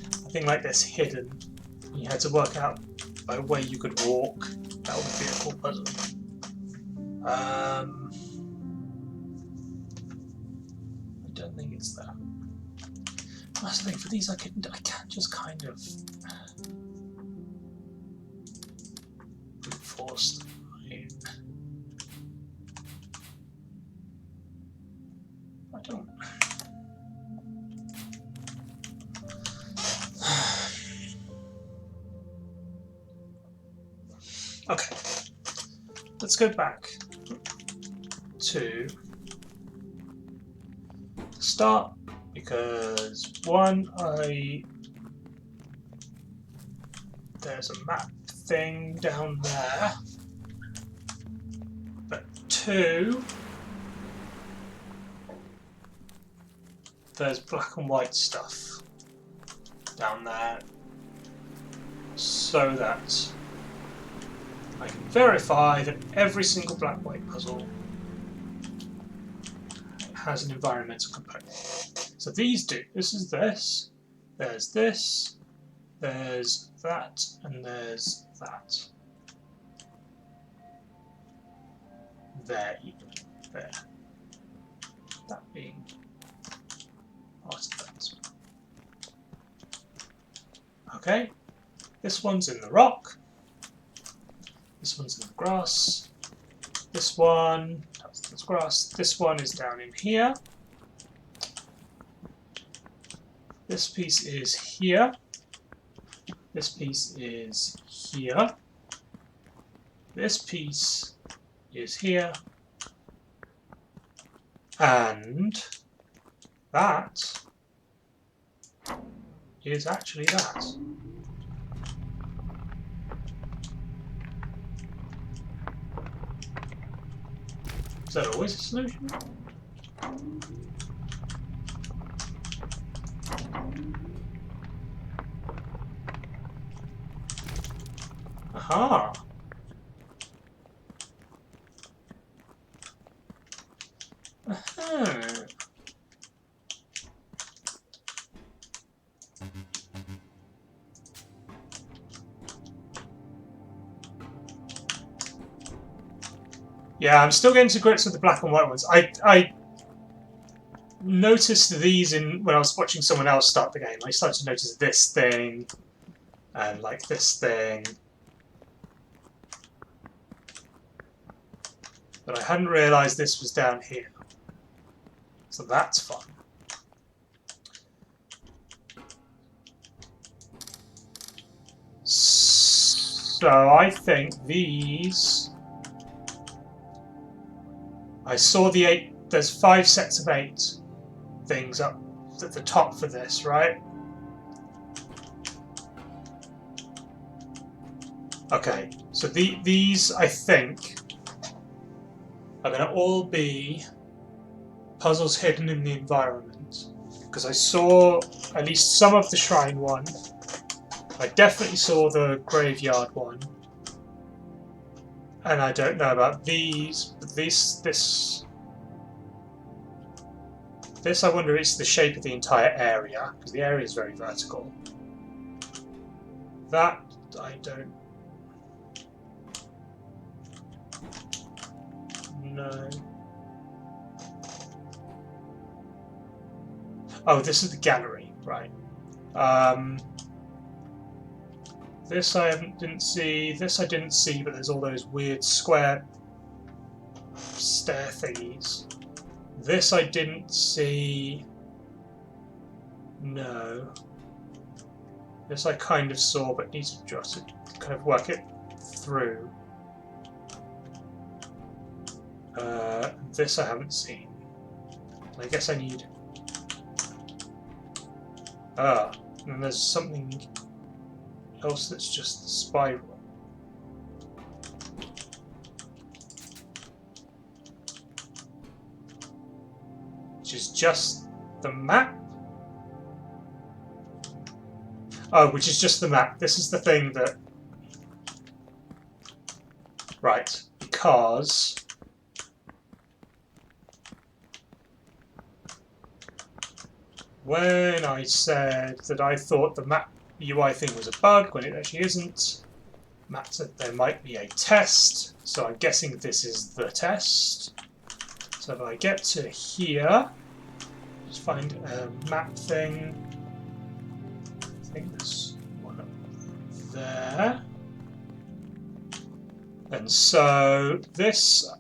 a thing like this hidden. You had to work out by way you could walk. That would be a cool puzzle. I don't think it's there. That's the thing. For these, I can't just kind of force them. Right? I don't. Okay, let's go back to the start, because one, there's a map thing down there, but two, there's black and white stuff down there so that I can verify that every single black-white puzzle has an environmental component. So these do. This is this, there's this, there's that, and there's that. There, even. There. That being part of that. Okay, this one's in the rock. This one's in the grass. This one, that's grass. This one is down in here. This piece is here. This piece is here. This piece is here. And that is actually that. Is that always a solution? Aha! Aha! Yeah, I'm still getting to grips with the black and white ones. I noticed these when I was watching someone else start the game. I started to notice this thing and like this thing. But I hadn't realised this was down here. So that's fun. So I think these... I saw the 8... There's 5 sets of 8 things up at the top for this, right? Okay, so these, I think, are going to all be puzzles hidden in the environment. Because I saw at least some of the shrine one. I definitely saw the graveyard one. And I don't know about these, but this I wonder is the shape of the entire area, because the area is very vertical. That I don't know. Oh, this is the gallery, right. This I didn't see, this I didn't see, but there's all those weird square stair thingies. This I didn't see. No. This I kind of saw, but need to just kind of work it through. This I haven't seen. I guess I need... Ah, and there's something else that's just the spiral. Which is just the map. Oh, which is just the map. This is the thing that... Right, because... when I said that I thought the map UI thing was a bug, when it actually isn't, Matt said there might be a test, so I'm guessing this is the test. So if I get to here, just find a map thing. I think there's one up there. And so this,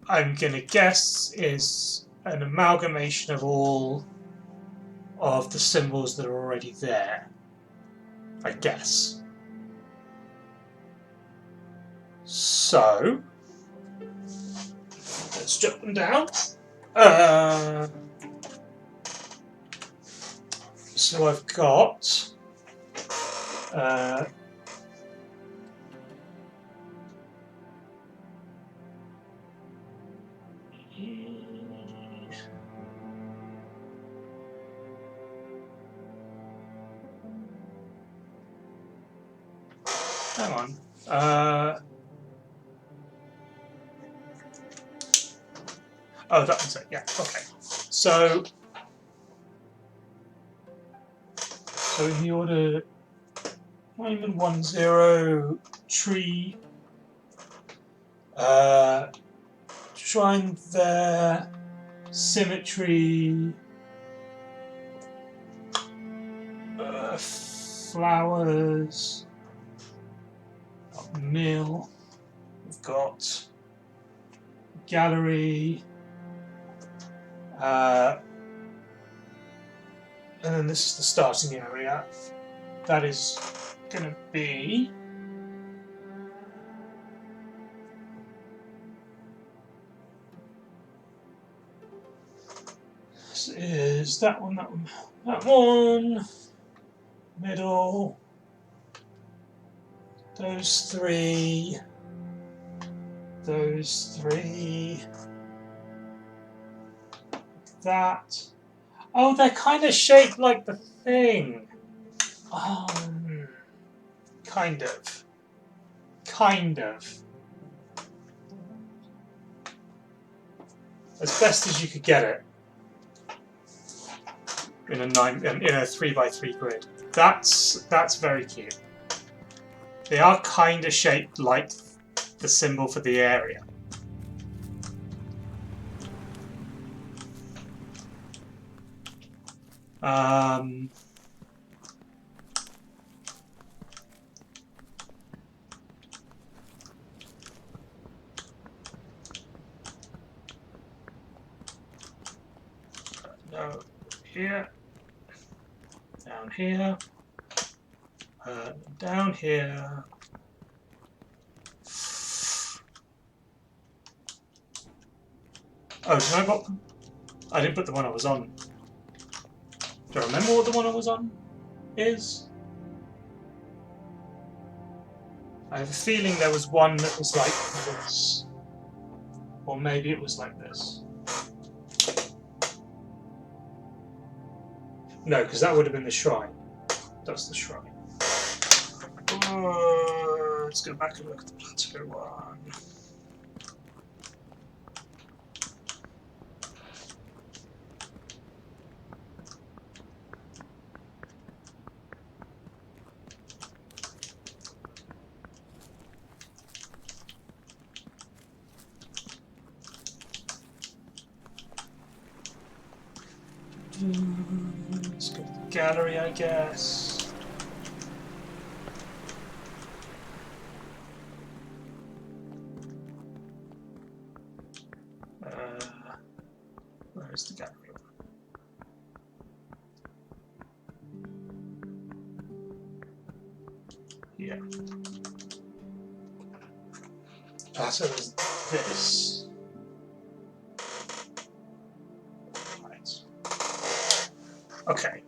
I'm going to guess, is an amalgamation of all of the symbols that are already there. I guess. So, let's jot them down. So I've got Hang on. Oh, that one's it. Yeah. Okay. So in the order 910 tree. Shrine there. Symmetry. Flowers. Mill. We've got gallery. And then this is the starting area. That is going to be is that one, that one, middle, those three, that. Oh, they're kind of shaped like the thing. Kind of. As best as you could get it in a 3x3 grid. That's very cute. They are kind of shaped like the symbol for the area. No, here, down here, down here. Oh, did I put them? I didn't put the one I was on. Do I remember what the one I was on is? I have a feeling there was one that was like this. Or maybe it was like this. No, because that would have been the shrine. That's the shrine. Let's go back and look at the plateau one. Let's go to the gallery, I guess. Where's the gallery? Yeah. So there's this. Right. Okay.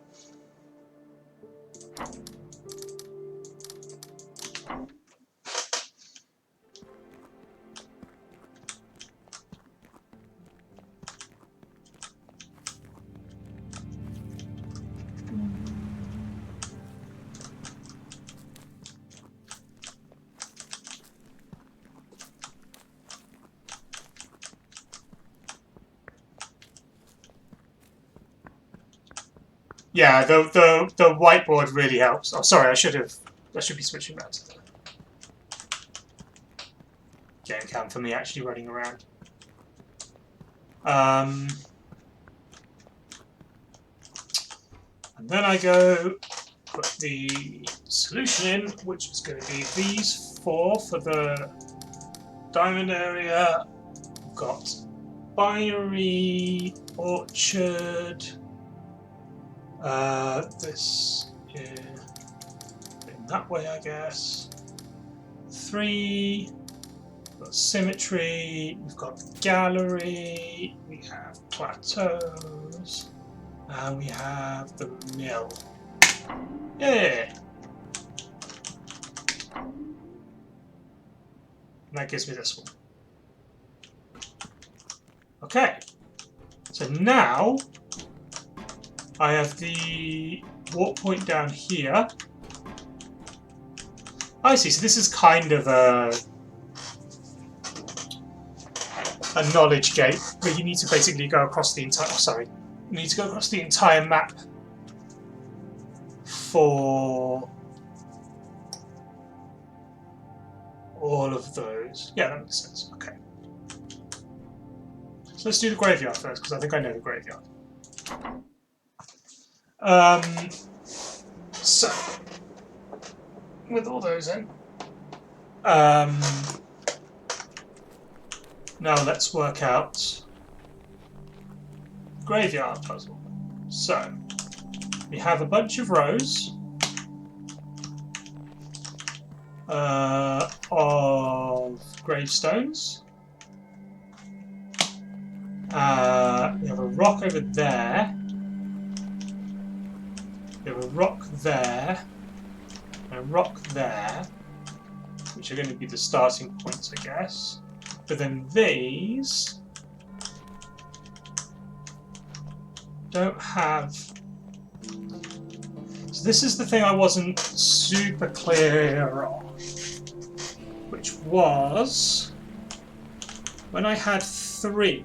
Yeah, the whiteboard really helps. Oh, sorry, I should be switching that to the game cam for me actually running around. And then I go put the solution in, which is going to be these 4 for the diamond area. We've got binary, orchard. This is in that way, I guess. 3. We've got symmetry. We've got gallery. We have plateaus. And we have the mill. Yeah. And that gives me this one. Okay. So now I have the warp point down here. I see. So this is kind of a knowledge gate where you need to basically go across the entire. Sorry, you need to go across the entire map for all of those. Yeah, that makes sense. Okay. So let's do the graveyard first, because I think I know the graveyard. So, with all those in, now let's work out graveyard puzzle. So, we have a bunch of rows of gravestones. We have a rock over there. We have a rock there. And a rock there. Which are going to be the starting points, I guess. But then these don't have... So this is the thing I wasn't super clear on. Which was... when I had 3...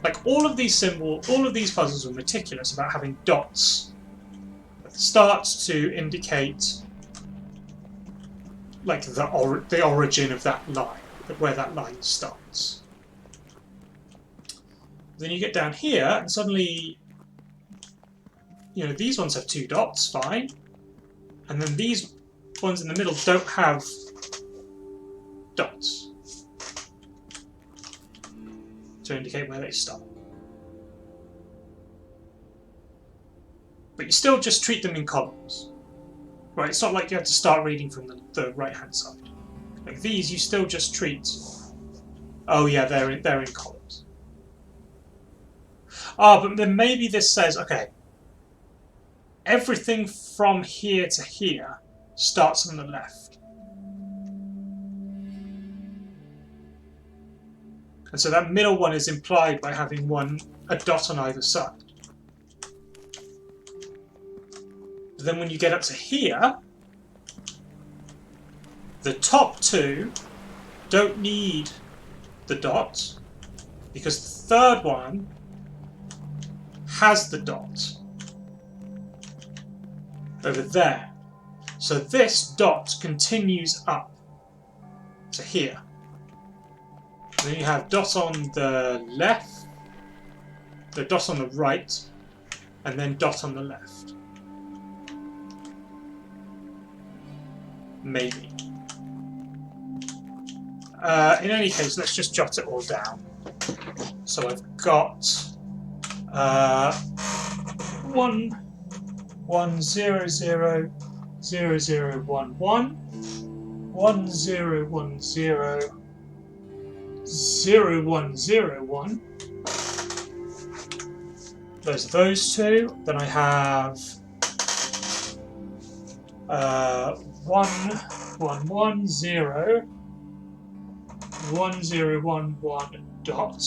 Like, all of these symbols, all of these puzzles were meticulous about having dots at the start to indicate, like, the origin of that line, where that line starts. Then you get down here, and suddenly, you know, these ones have 2 dots, fine. And then these ones in the middle don't have dots to indicate where they start. But you still just treat them in columns. Right, it's not like you have to start reading from the right-hand side. Like these, you still just treat... Oh yeah, they're in columns. Ah, but then maybe this says, okay, everything from here to here starts on the left. And so that middle one is implied by having a dot on either side. But then when you get up to here, the top 2 don't need the dot, because the third one has the dot over there. So this dot continues up to here. Then you have dot on the left, the dot on the right, and then dot on the left. Maybe. In any case, let's just jot it all down. So I've got 1 1 0 0 0 0 1 1 1 0 1 0 0 1 0 1. Those are those 2. Then I have 1 1 1 0 1 0 1 1 dot.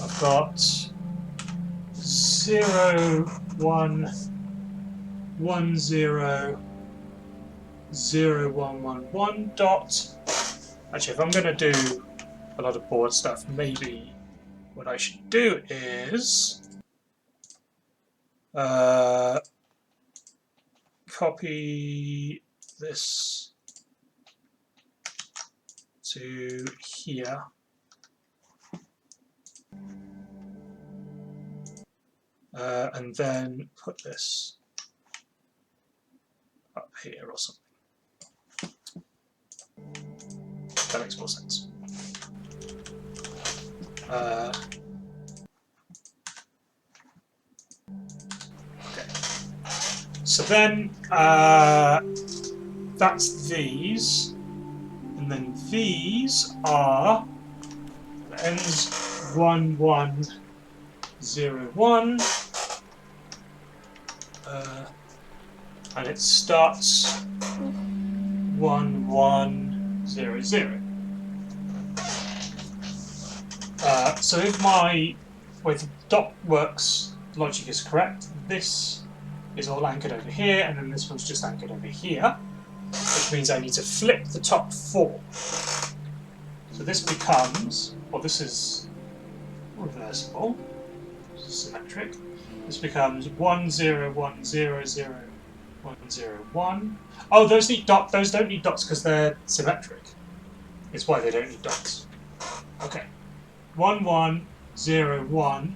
I've got 0 1 1 0 0 1 1 1 dot. Actually, if I'm going to do a lot of board stuff, maybe what I should do is copy this to here. And then put this up here or something. That makes more sense. Okay. So then that's these, and then these are the ends 1 1 0 1, and it starts 1 1 0 0. So if my way the dot works logic is correct, this is all anchored over here, and then this one's just anchored over here, which means I need to flip the top 4. So this becomes, well, this is reversible, symmetric. This becomes 1 0 1 0 0 1 0 1. Oh, those need dot. Those don't need dots because they're symmetric. It's why they don't need dots. Okay, 1 1 0 1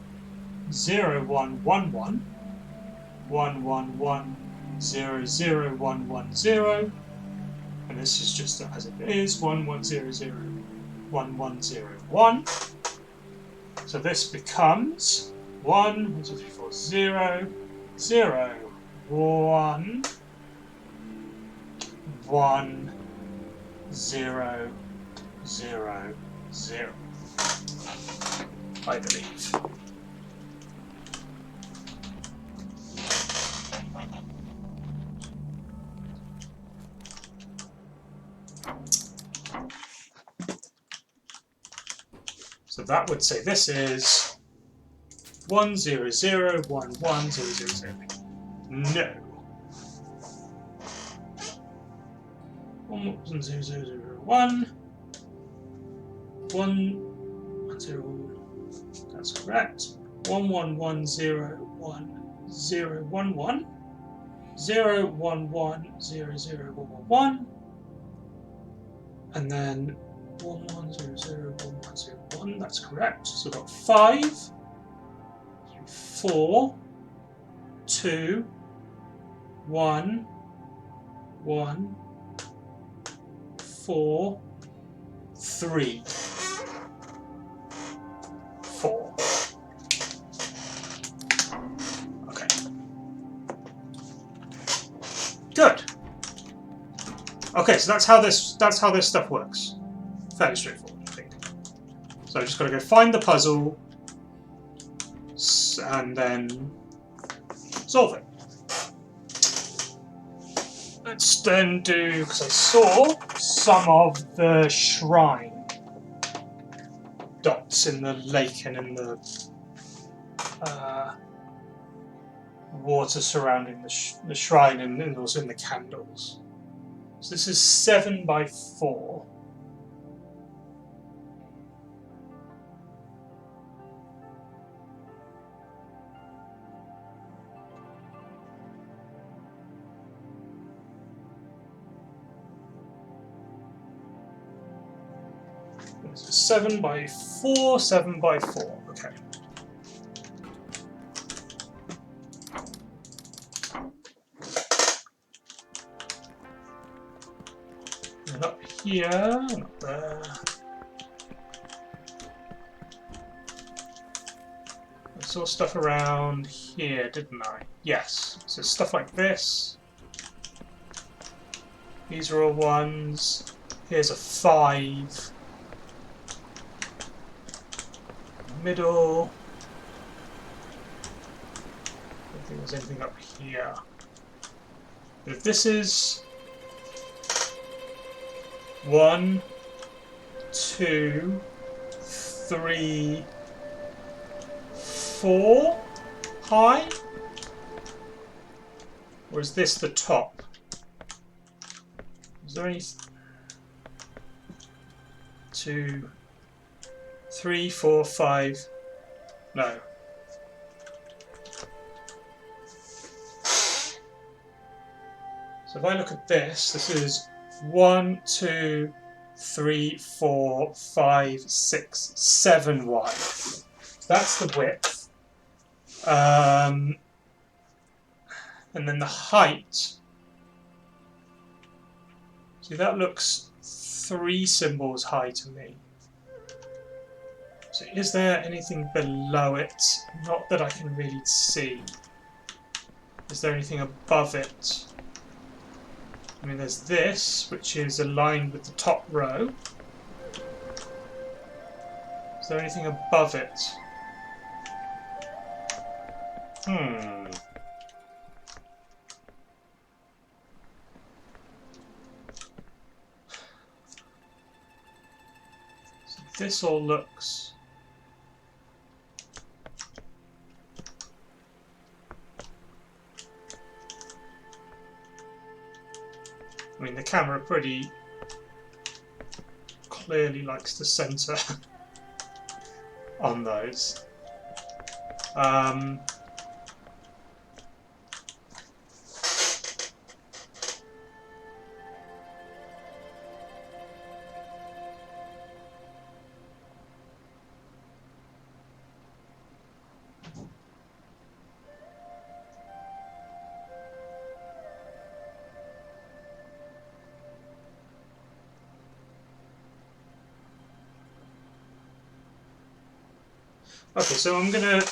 0 1 1 1 1 1 1 0 0 1 1 0, and this is just as it is 1 1 0 0 1 1 0 1. So this becomes 1 2 3 4 0 0 1 1 0 0 0. I believe. So that would say this is 1 0 0 1 1 0 0 0. No. 1 0 0 0 1 1 0 1. That's correct. 1 1 1 0 1 0 1 1 0 1 1 0 0 1 1 1, and then 1 1 0 0 1 1 0 1. That's correct. So we've got 5 4 2 1 1 4 3 4. Okay. Good. Okay, so that's how this stuff works. Fairly straightforward, I think. So I've just got to go find the puzzle and then solve it. Let's then do, because I saw some of the shrine dots in the lake and in the water surrounding the shrine, and also in the candles. So this is 7 by 4. This is 7 by 4, 7 by 4. Okay. And up here, and up there. I saw stuff around here, didn't I? Yes. So stuff like this. These are all 1s. Here's a 5. Middle. I don't think there's anything up here. If this is 1, 2, 3, 4 high? Or is this the top? Is there any 2, 3, 4, 5? No. So if I look at this, this is 1, 2, 3, 4, 5, 6, 7 wide. That's the width. And then the height. See, that looks 3 symbols high to me. So is there anything below it? Not that I can really see. Is there anything above it? I mean, there's this, which is aligned with the top row. Is there anything above it? So this all looks I mean, the camera pretty clearly likes to center on those. Okay, so I'm going to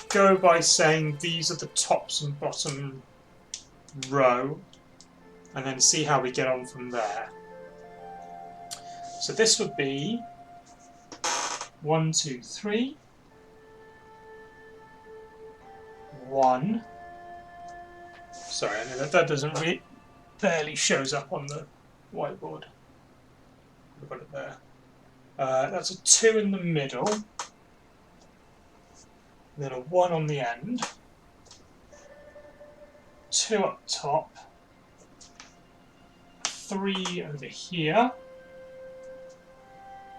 go by saying these are the tops and bottom row, and then see how we get on from there. So this would be 1, 2, 3, 1. Sorry, I know that doesn't really barely shows up on the whiteboard. I've got it there. That's a 2 in the middle, then a 1 on the end, 2 up top, 3 over here.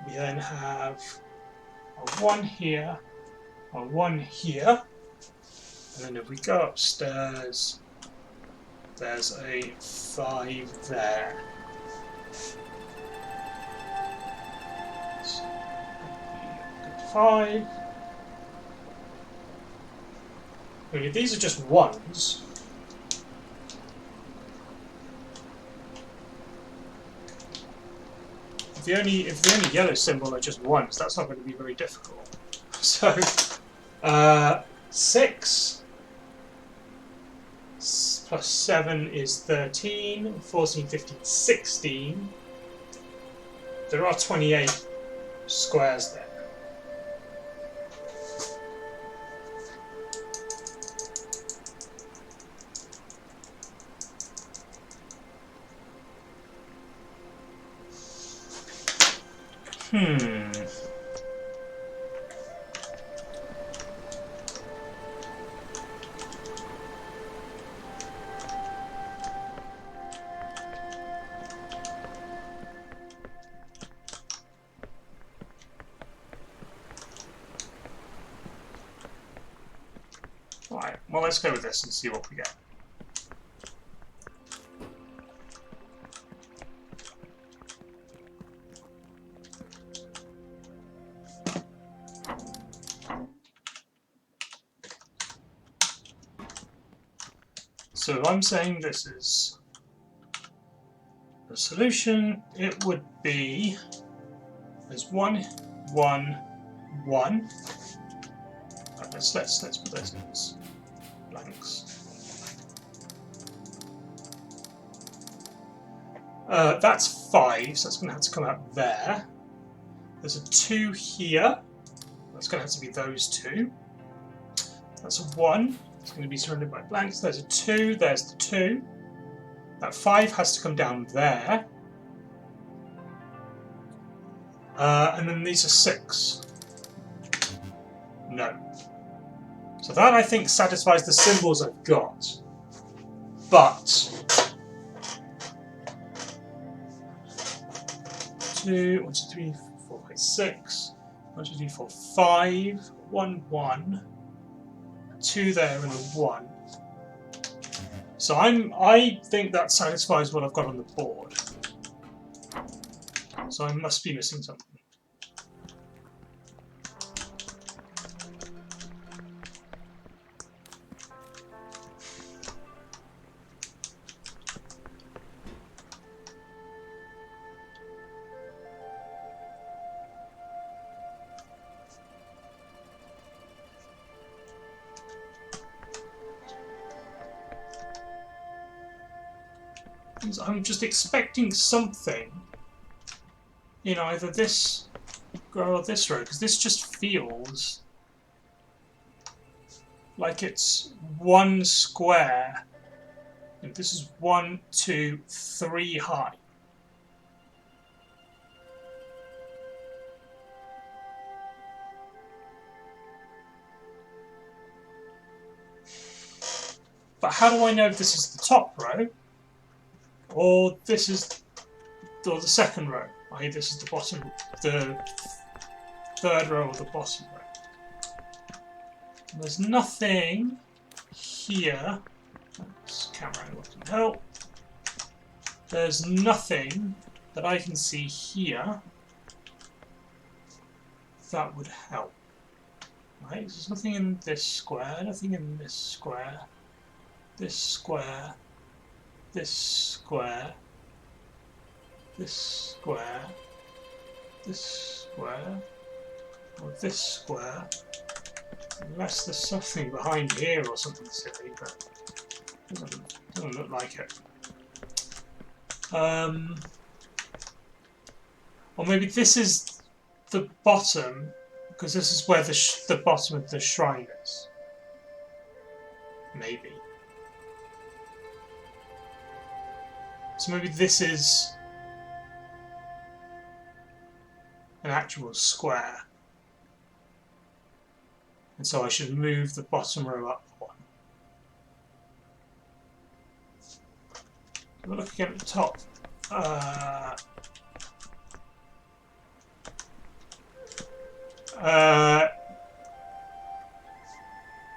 We then have a 1 here, a 1 here, and then if we go upstairs, there's a 5 there. So, 5. I mean, if these are just 1s, if the only yellow symbol are just 1s, that's not going to be very difficult. So, 6 plus 7 is 13, 14, 15, 16. There are 28 squares there. Right, well, let's go with this and see what we get. So I'm saying this is the solution. It would be there's 1, 1, 1. Let's put those as blanks. That's 5, so that's going to have to come out there. There's a 2 here. That's going to have to be those 2. That's a 1. It's going to be surrounded by blanks. There's a 2. There's the 2. That 5 has to come down there. And then these are 6. No. So that, I think, satisfies the symbols I've got. But 2, 1, 2, 3, 4, 5, 6. 1, 2, 3, 4, 5. 1, 1. 2 there and a 1. So I think that satisfies what I've got on the board. So I must be missing something. I'm just expecting something in either this row or this row, because this just feels like it's one square. And this is 1, 2, 3 high. But how do I know if this is the top row or this is the second row? I.e. this is the bottom, the third row or the bottom row. There's nothing here. This camera angle doesn't help. There's nothing that I can see here that would help. Right? There's nothing in this square, nothing in this square, this square, this square, this square, this square, or this square. Unless there's something behind here or something silly, but doesn't look like it. Or maybe this is the bottom, because this is where the bottom of the shrine is. Maybe. So maybe this is an actual square. And so I should move the bottom row up one. We'll look again at the top.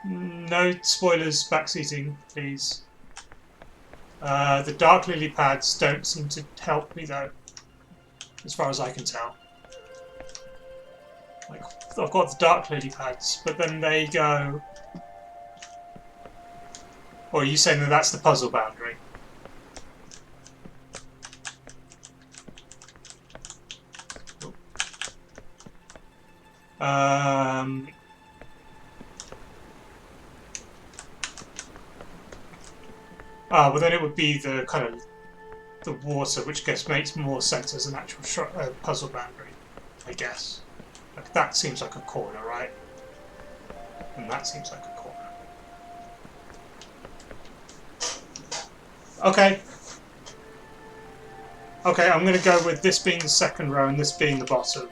No spoilers backseating, please. The dark lily pads don't seem to help me though, as far as I can tell. Like, I've got the dark lily pads, but then they go... Or are you saying that that's the puzzle boundary? Well then it would be the kind of the water, which I guess makes more sense as an actual puzzle boundary, I guess. Like that seems like a corner, right? And that seems like a corner. Okay. Okay, I'm going to go with this being the second row and this being the bottom.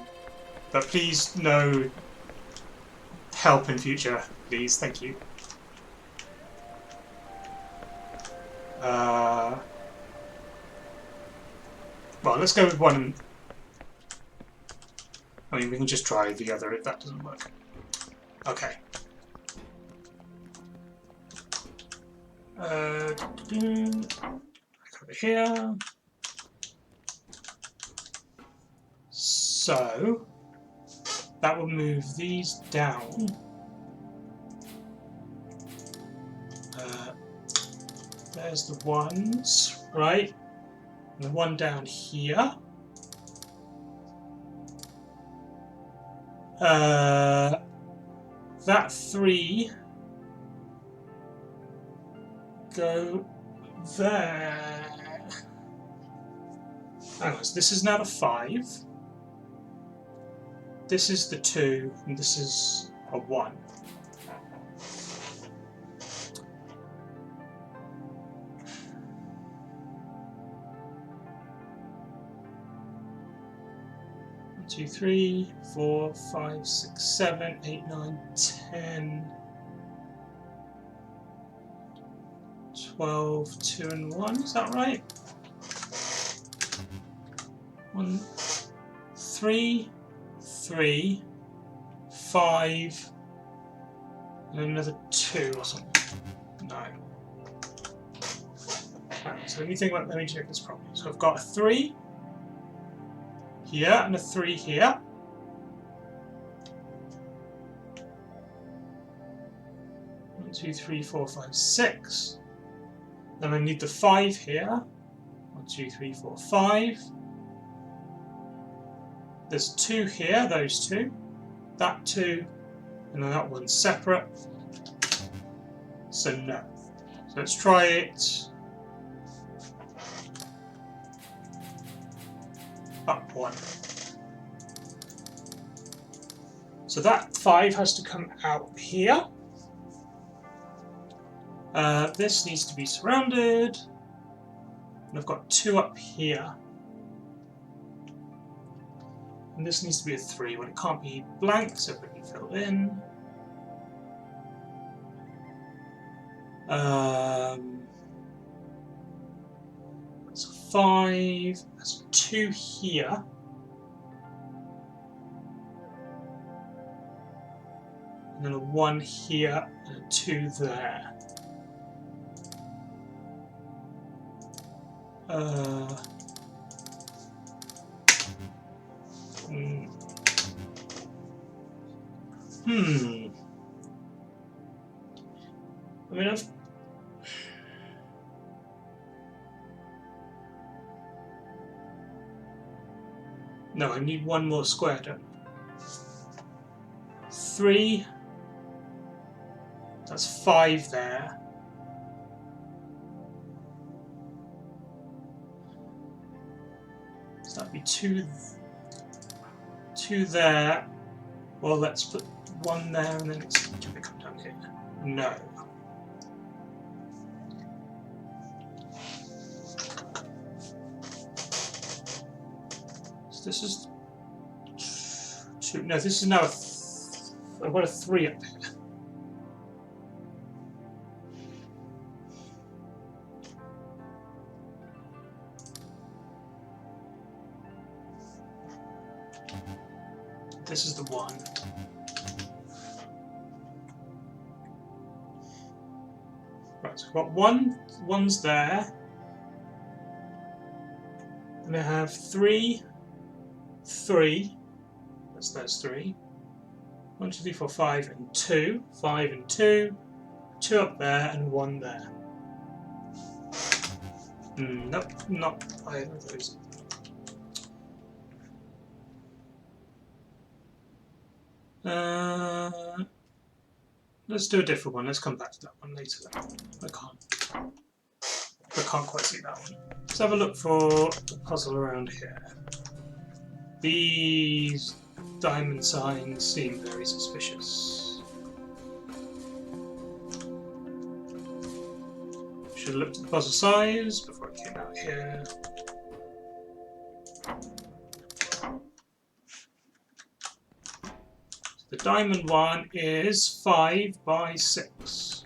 But please no help in future, please. Thank you. Well, let's go with one. I mean, we can just try the other if that doesn't work. Okay. Back over here. So that will move these down. There's the ones, right? And the one down here. That three go there. Hang on, so this is now the 5. This is the 2, and this is a 1. Two, 3, 4, 5, 6, 7, 8, 9, 10, 12, 2 and 1, is that right? 1, 3, 3, 5, and another 2 or something. No. Right, so let me check this properly. So I've got a 3 here and a 3 here. One, 2, 3, 4, 5, 6. Then I need the 5 here. 1, 2, 3, 4, 5. There's 2 here, those 2. That 2, and then that one's separate. So no. So let's try it up 1. So that 5 has to come out here. This needs to be surrounded. And I've got 2 up here. And this needs to be a 3 when it can't be blank, so it can be filled in. That's a 5. That's a 2 here. And then a 1 here and a 2 there. I mean, no, I need one more square, don't I? 3. That's 5 there. So that'd be 2 there. Well, let's put 1 there and then it's going to come down here. No. So this is 2. No, this is now I've got a 3 up here. This is the 1. Right, so I've got 1's there. And I have 3, 3. That's those 3. 1, 2, 3, 4, 5, and 2. 5 and 2. 2 up there and 1 there. Nope, not either of those. Let's do a different one. Let's come back to that one later. I can't quite see that one. Let's have a look for the puzzle around here. These diamond signs seem very suspicious. Should have looked at the puzzle size before I came out here. The diamond one is 5 by 6.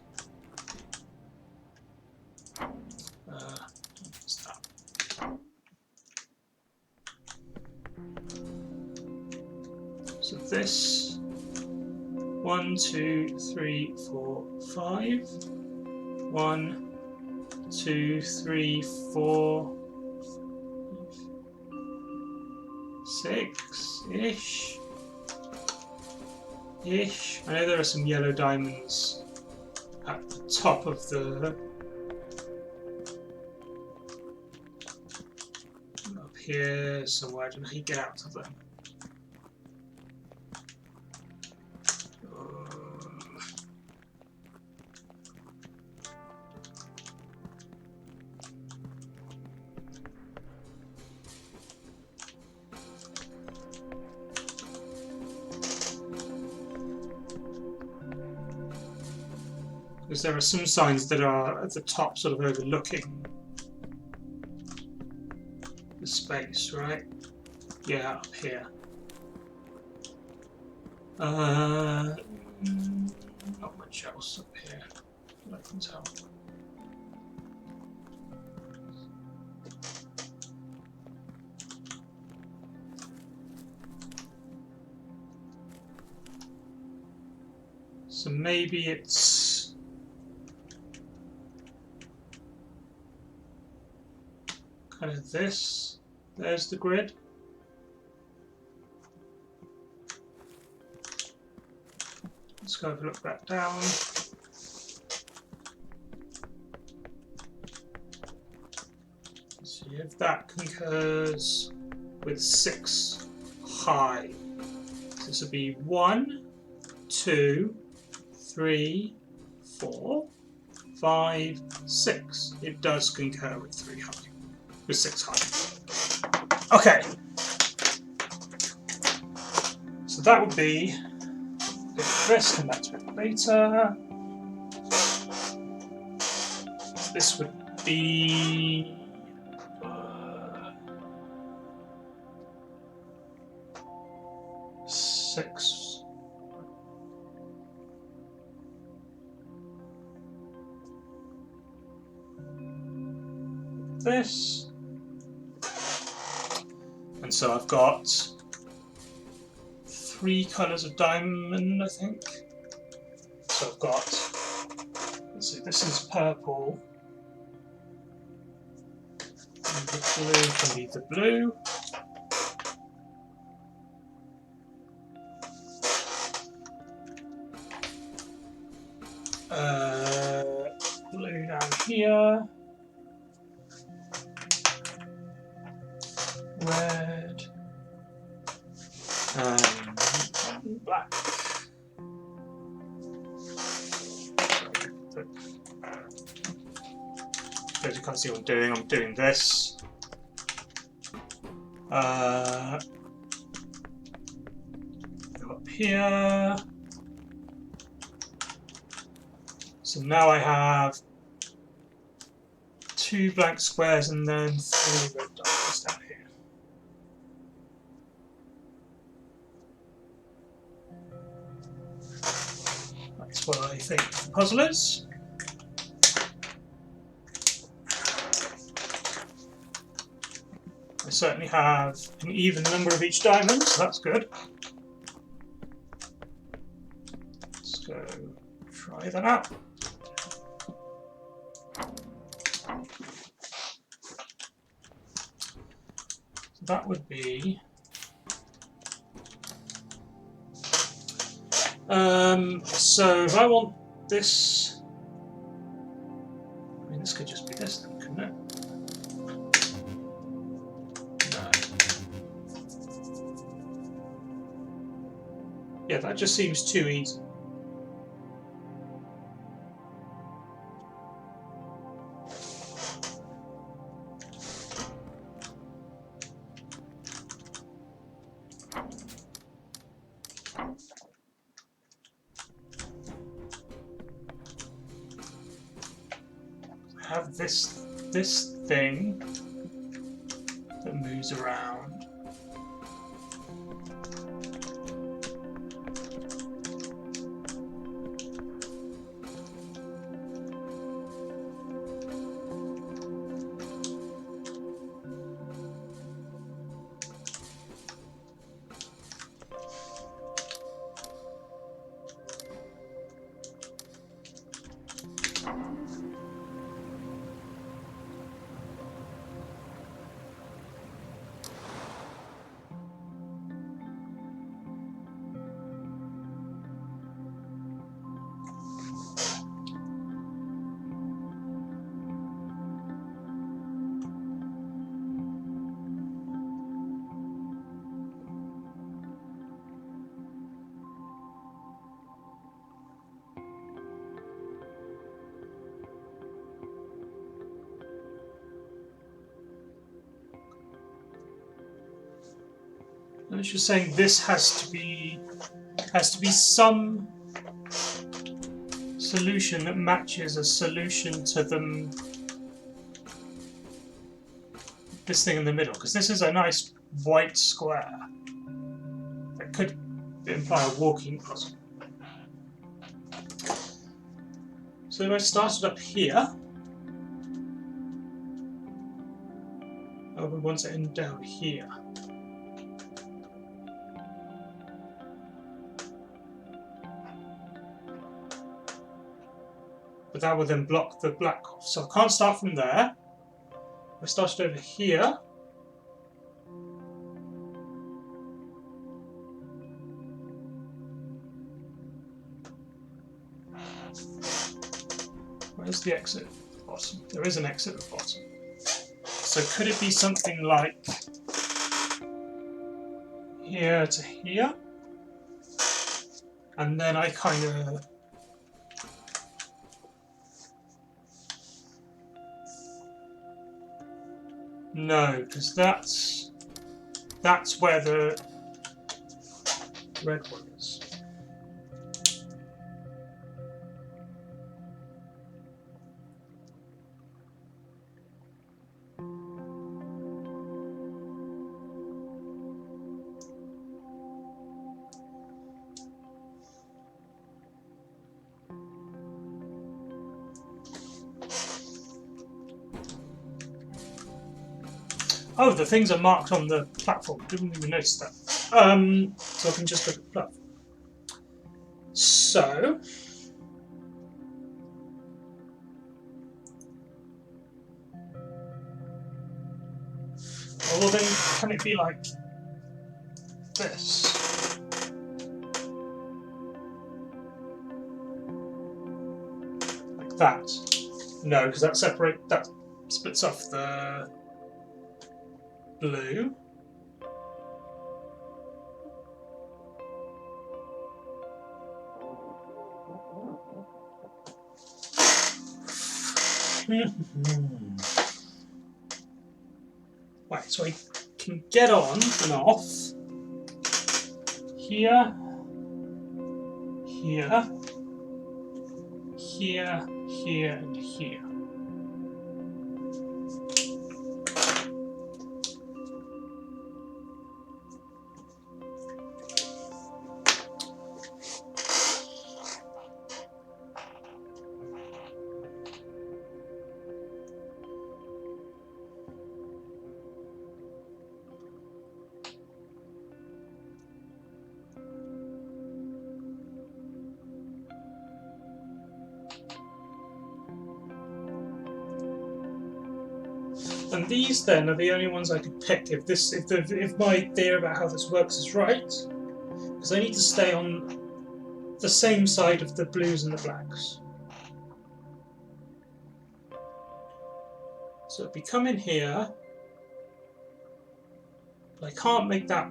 What's that? So this 1, 2, 3, 4, 5. 1, 2, 3, 4, 6-ish. I know there are some yellow diamonds at the top of the up here somewhere. I don't know how you get out of them. Because there are some signs that are at the top, sort of overlooking the space, right? Yeah, up here. Not much else up here that I can tell. So maybe it's kind of this. There's the grid. Let's go have a look back down. See if that concurs with 6 high. So this would be 1, 2, 3, 4, 5, 6. It does concur with 3 high. With 6 high. Okay. So that would be this, come back to it later. This would be 6. this. And so I've got 3 colours of diamond, I think. So I've got, let's see, this is purple. And the blue can be the blue. Blue down here. Red. And black. As you can't see what I'm doing this. Go up here. So now I have 2 blank squares and then 3 red dots down here. That's what I think the puzzle is. I certainly have an even number of each diamond, so that's good. Let's go try that out. So that would be so if I want this, I mean this could just be this then, couldn't it? Yeah, that just seems too easy. I have this thing that moves around. I was just saying this has to be some solution that matches a solution to them. This thing in the middle, because this is a nice white square that could imply a walking puzzle. So if I started up here, I would want to end down here. But that would then block the black off. So I can't start from there. I started over here. Where's the exit at the bottom? There is an exit at the bottom. So could it be something like here to here? And then I kind of no, because that's where the red one is. Oh, the things are marked on the platform. Didn't even notice that. So I can just look at the platform. So. Well, then, can it be like this? Like that? No, because that splits off the blue. Right, so I can get on and off here, here, here, here, and here. And these then are the only ones I could pick if my theory about how this works is right, because I need to stay on the same side of the blues and the blacks. So it'd be coming here, but I can't make that.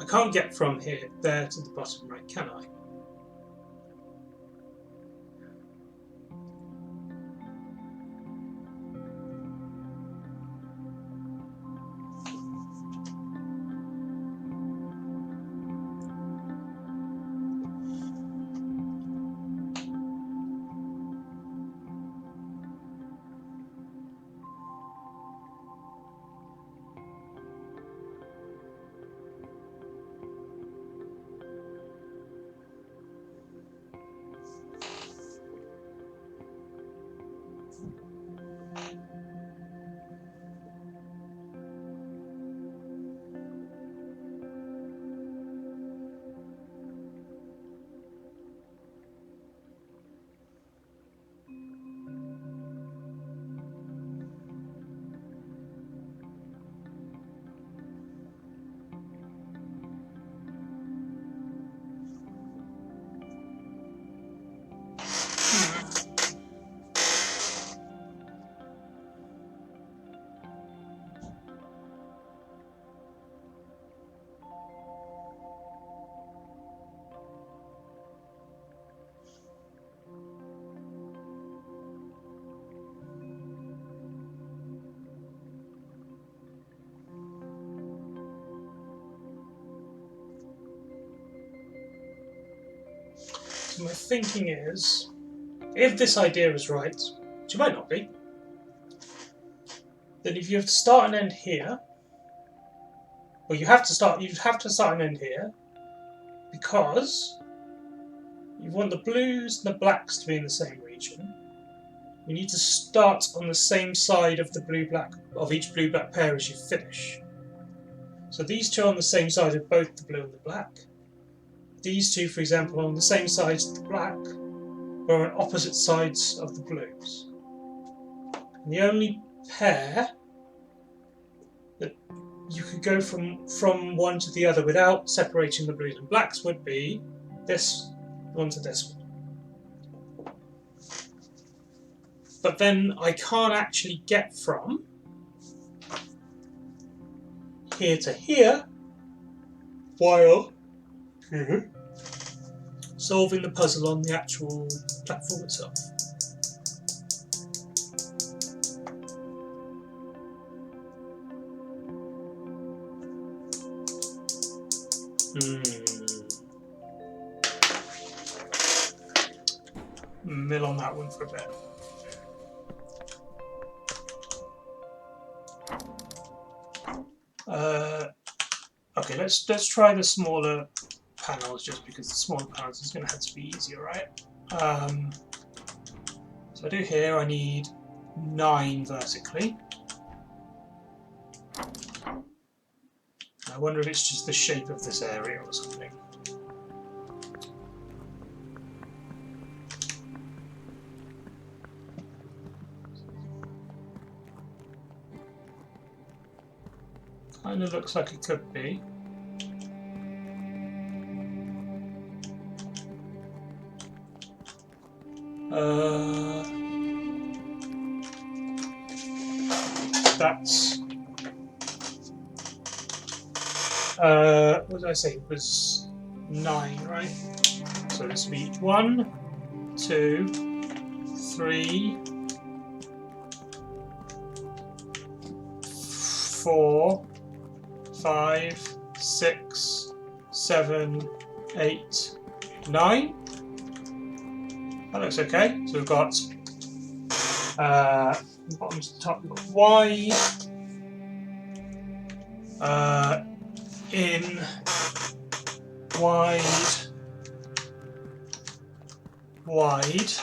I can't get from there to the bottom right, can I? So my thinking is, if this idea is right, which it might not be, then if you have to start and end here, well, you'd have to start and end here, because you want the blues and the blacks to be in the same region. You need to start on the same side of the blue-black of each blue-black pair as you finish. So these two are on the same side of both the blue and the black. These two, for example, are on the same side as the black, but are on opposite sides of the blues. And the only pair that you could go from one to the other without separating the blues and blacks would be this one to this one. But then I can't actually get from here to here while solving the puzzle on the actual platform itself. Mill on that one for a bit. Okay, let's try the smaller panels, just because the smaller panels is going to have to be easier, right? So I do here, I need 9 vertically. wonder if it's just the shape of this area or something. Kind of looks like it could be. That's what did I say? It was 9, right? So this would be 1, 2, 3, 4, 5, 6, 7, 8, 9. That looks okay. So we've got bottom to top, we've got Y, in, wide, wide,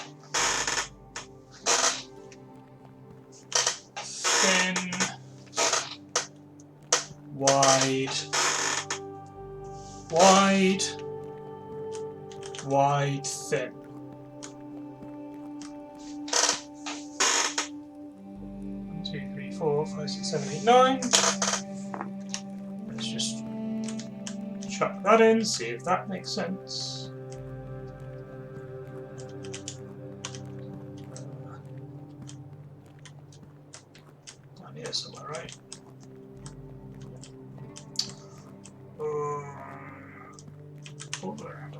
thin, wide, wide, wide, thin. One, 2, 3, 4, 5, 6, 7, 8, 9. Let's just chuck that in, see if that makes sense. Down here somewhere, right? Over.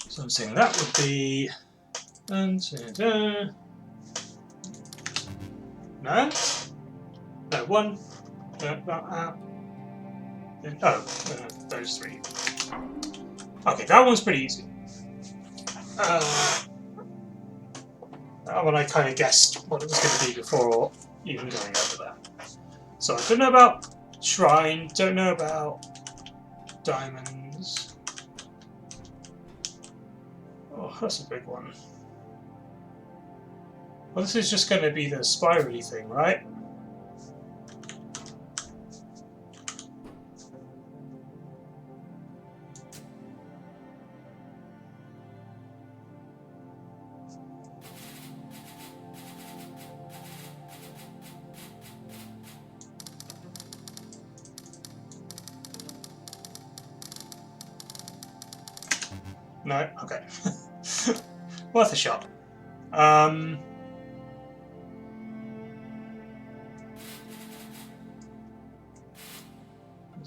So I'm saying that would be no, one, those 3. Okay, that one's pretty easy. That one I kind of guessed what it was going to be before even going over there. So I don't know about shrine, don't know about diamonds. Oh, that's a big one. Well, this is just going to be the spirally thing, right? No? Okay. Worth a shot.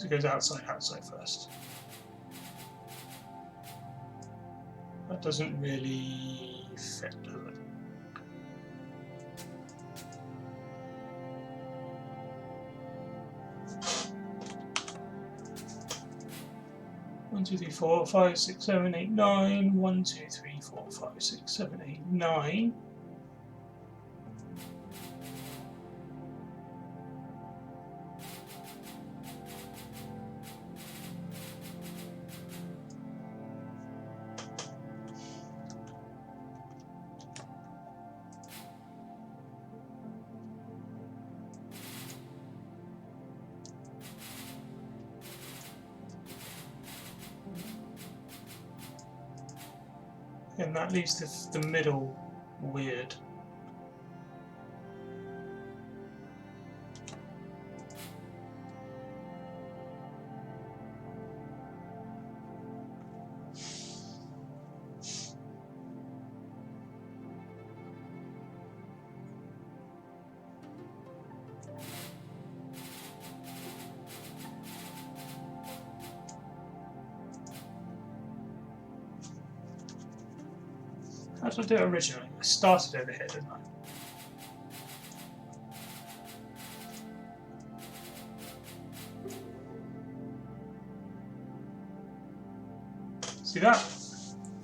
It goes outside first. That doesn't really fit, does it? One, 2, 3, 4, 5, 6, 7, 8, 9. 1, 2, 3, 4, 5, 6, 7, 8, 9. And that leaves the middle weird. How did I do it originally? I started over here, didn't I? See that?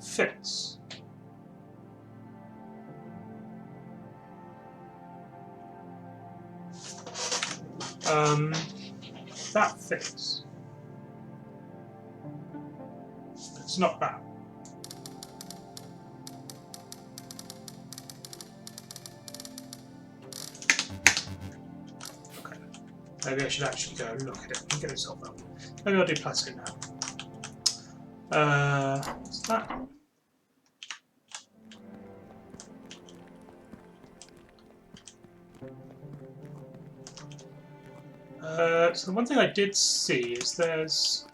Fits. That fits. It's not that. Maybe I should actually go look at it and get it solved up. Maybe I'll do plastic now. What's that? So the one thing I did see is there's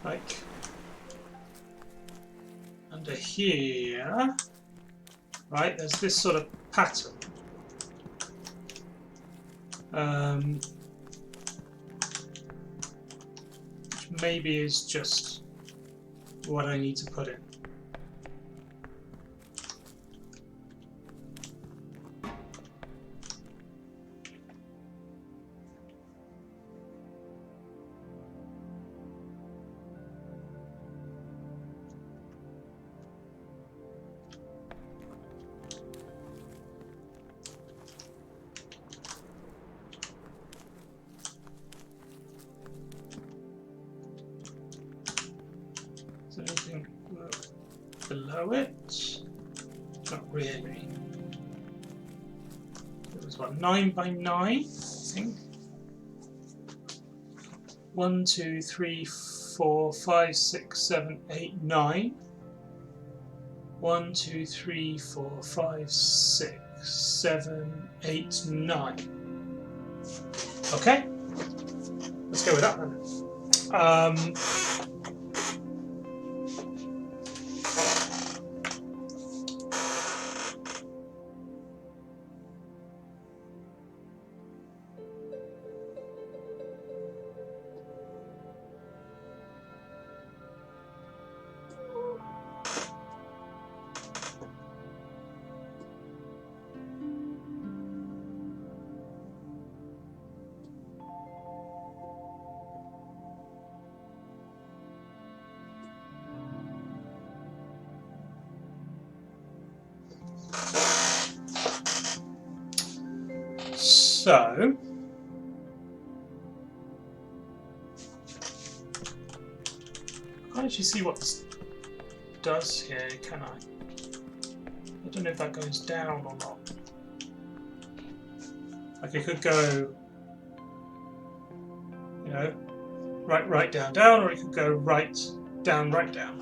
like under here, right? There's this sort of pattern. Which maybe is just what I need to put in. Is there anything below it? Not really. It was what, 9 by 9, I think. 1, 2, 3, 4, 5, 6, 7, 8, 9. 1, 2, 3, 4, 5, 6, 7, 8, 9. Okay, let's go with that then. So, I can't actually see what this does here, can I? I don't know if that goes down or not. Like it could go, you know, right, down, down, or it could go right, down, right, down.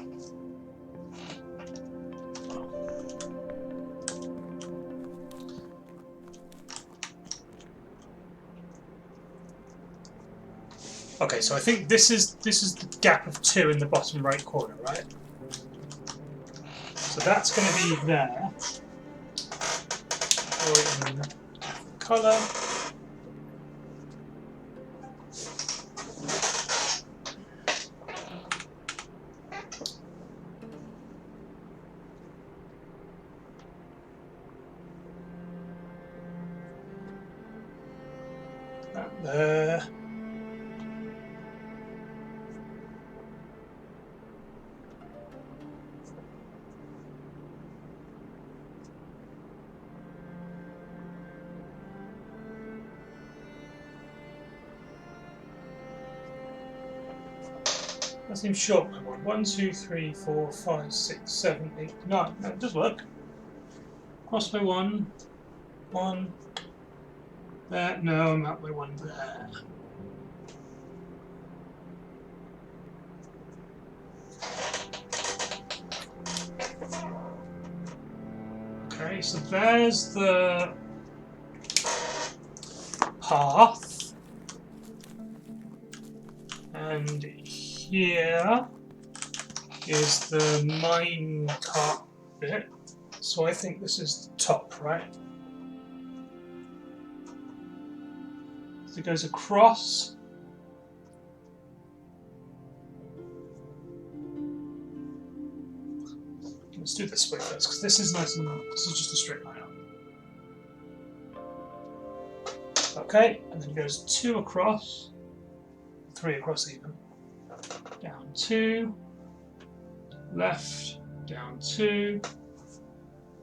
Okay, so I think this is the gap of 2 in the bottom right corner, right? So that's going to be there. Or in colour. That there. That seems short, my one. 1, 2, 3, 4, 5, 6, 7, 8, 9. No, it does work. Cross by 1. 1. There. No, I'm out by 1 there. Okay, so there's the path. And here is the mine cart bit. So I think this is the top, right? So it goes across. Let's do this way first, because this is nice and this is just a straight line up. Okay, and then it goes 2 across, 3 across even. Down 2, left, down 2,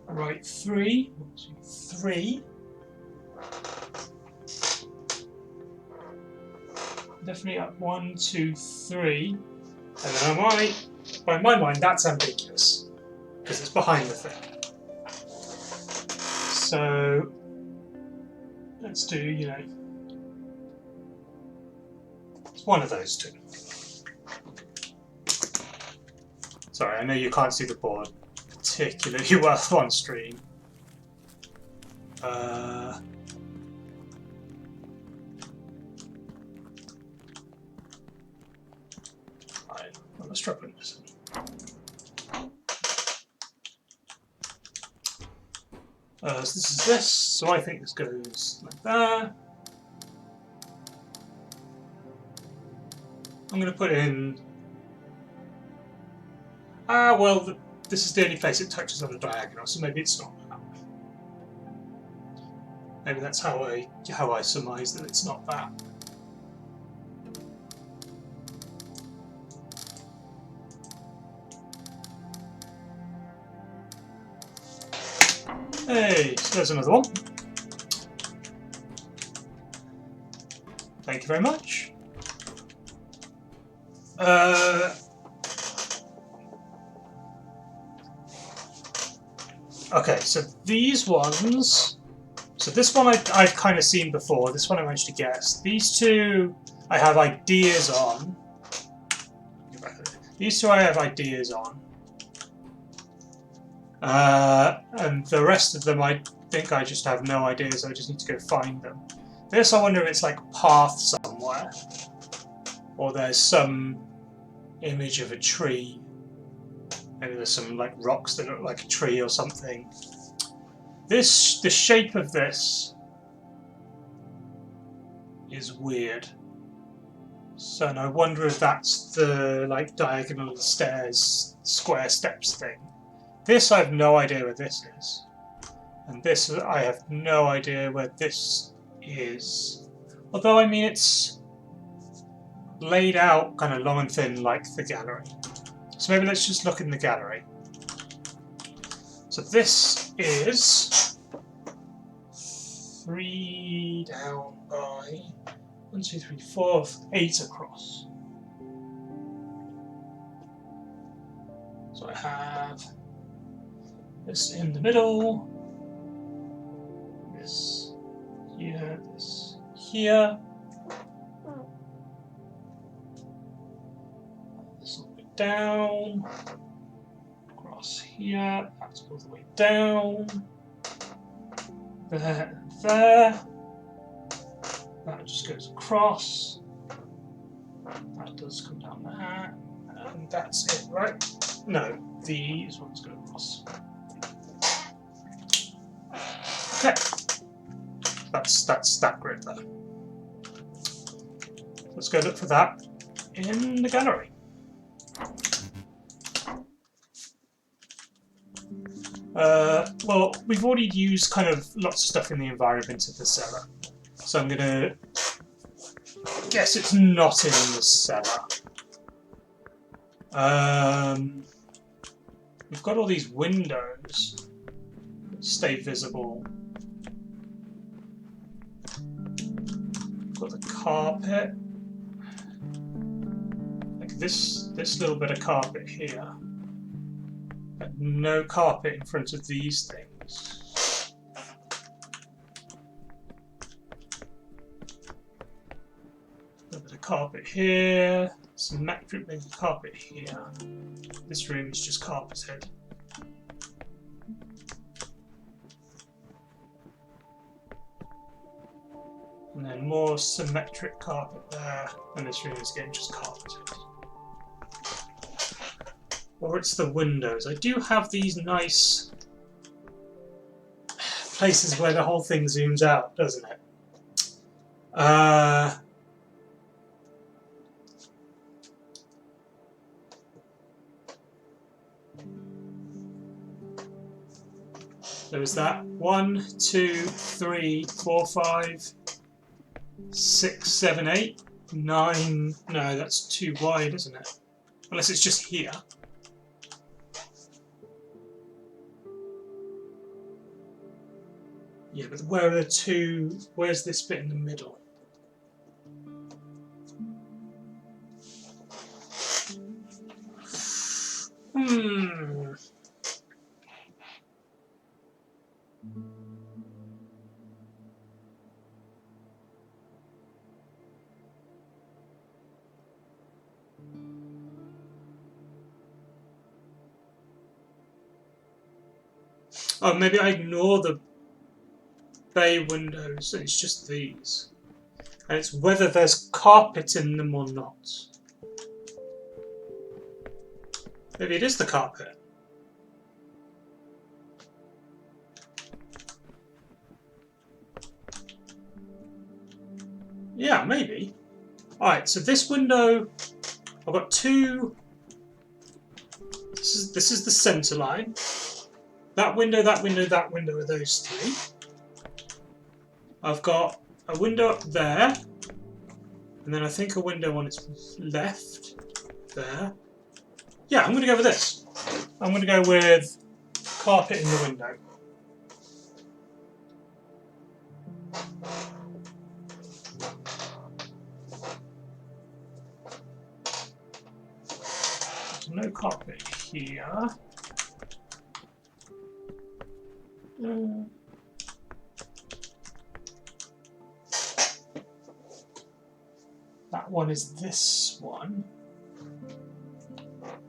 right 3, 1, 2, 3. Definitely up 1, 2, 3. And then by my mind, that's ambiguous. Because it's behind the thing. So, Let's do, you know, it's one of those two. Sorry, I know you can't see the board particularly well on stream. I'm struggling with this. So this is this, so I think this goes like that. I'm going to put in... well, this is the only place it touches on the diagonal, so maybe it's not that. Maybe that's how I surmise that it's not that. Hey, so there's another one. Thank you very much. Okay, so these ones... So this one I've kind of seen before, this one I managed to guess. These two I have ideas on. These two I have ideas on. And the rest of them I think I just have no ideas, I just need to go find them. This I wonder if it's like a path somewhere. Or there's some image of a tree. Maybe there's some like rocks that look like a tree or something. The shape of this is weird. So and I wonder if that's the like diagonal stairs, square steps thing. This I have no idea where this is. And this I have no idea where this is. Although I mean it's laid out kind of long and thin like the gallery. So maybe let's just look in the gallery. So this is 3 down by 1, 2, 3, 4, 8 across. So I have this in the middle, this here, this here. This all the way down, across here, that's all the way down, there and there. That just goes across. That does come down there, and that's it, right? No, these ones go across. Okay, that's that grid there. Let's go look for that in the gallery. Well, we've already used kind of lots of stuff in the environment of the cellar, so I'm gonna guess it's not in the cellar. We've got all these windows that stay visible. We've got the carpet, like this little bit of carpet here. But no carpet in front of these things. A little bit of carpet here, symmetric maybe carpet here. This room is just carpeted. And then more symmetric carpet there, and this room is again just carpeted. Or it's the windows. I do have these nice places where the whole thing zooms out, doesn't it? There was that 1, 2, 3, 4, 5, 6, 7, 8, 9. No, that's too wide, isn't it? Unless it's just here. Yeah, but where are the two? Where's this bit in the middle? Oh, maybe I ignore the bay windows and it's just these. And it's whether there's carpet in them or not. Maybe it is the carpet. Yeah, maybe. Alright, so this window, I've got two. This is the centre line. That window, that window, that window are those three. I've got a window up there, and then I think a window on its left there. Yeah, I'm going to go with this. I'm going to go with carpet in the window. There's no carpet here. That one is this one.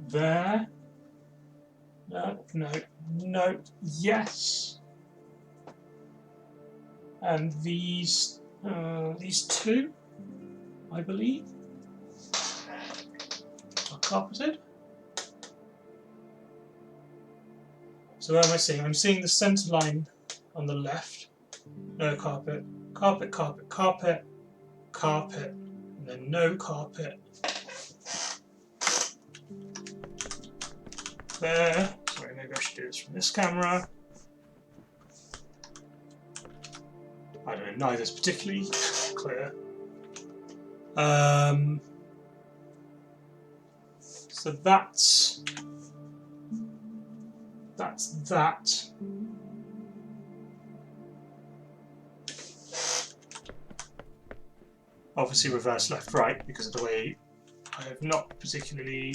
There. No, no, no, yes. And these two, I believe, are carpeted. So where am I seeing? I'm seeing the centre line on the left. No carpet. Carpet, carpet, carpet, carpet, and then no carpet. There. Sorry, maybe I should do this from this camera. I don't know, neither's particularly clear. So that's that. Obviously reverse left right because of the way I have not particularly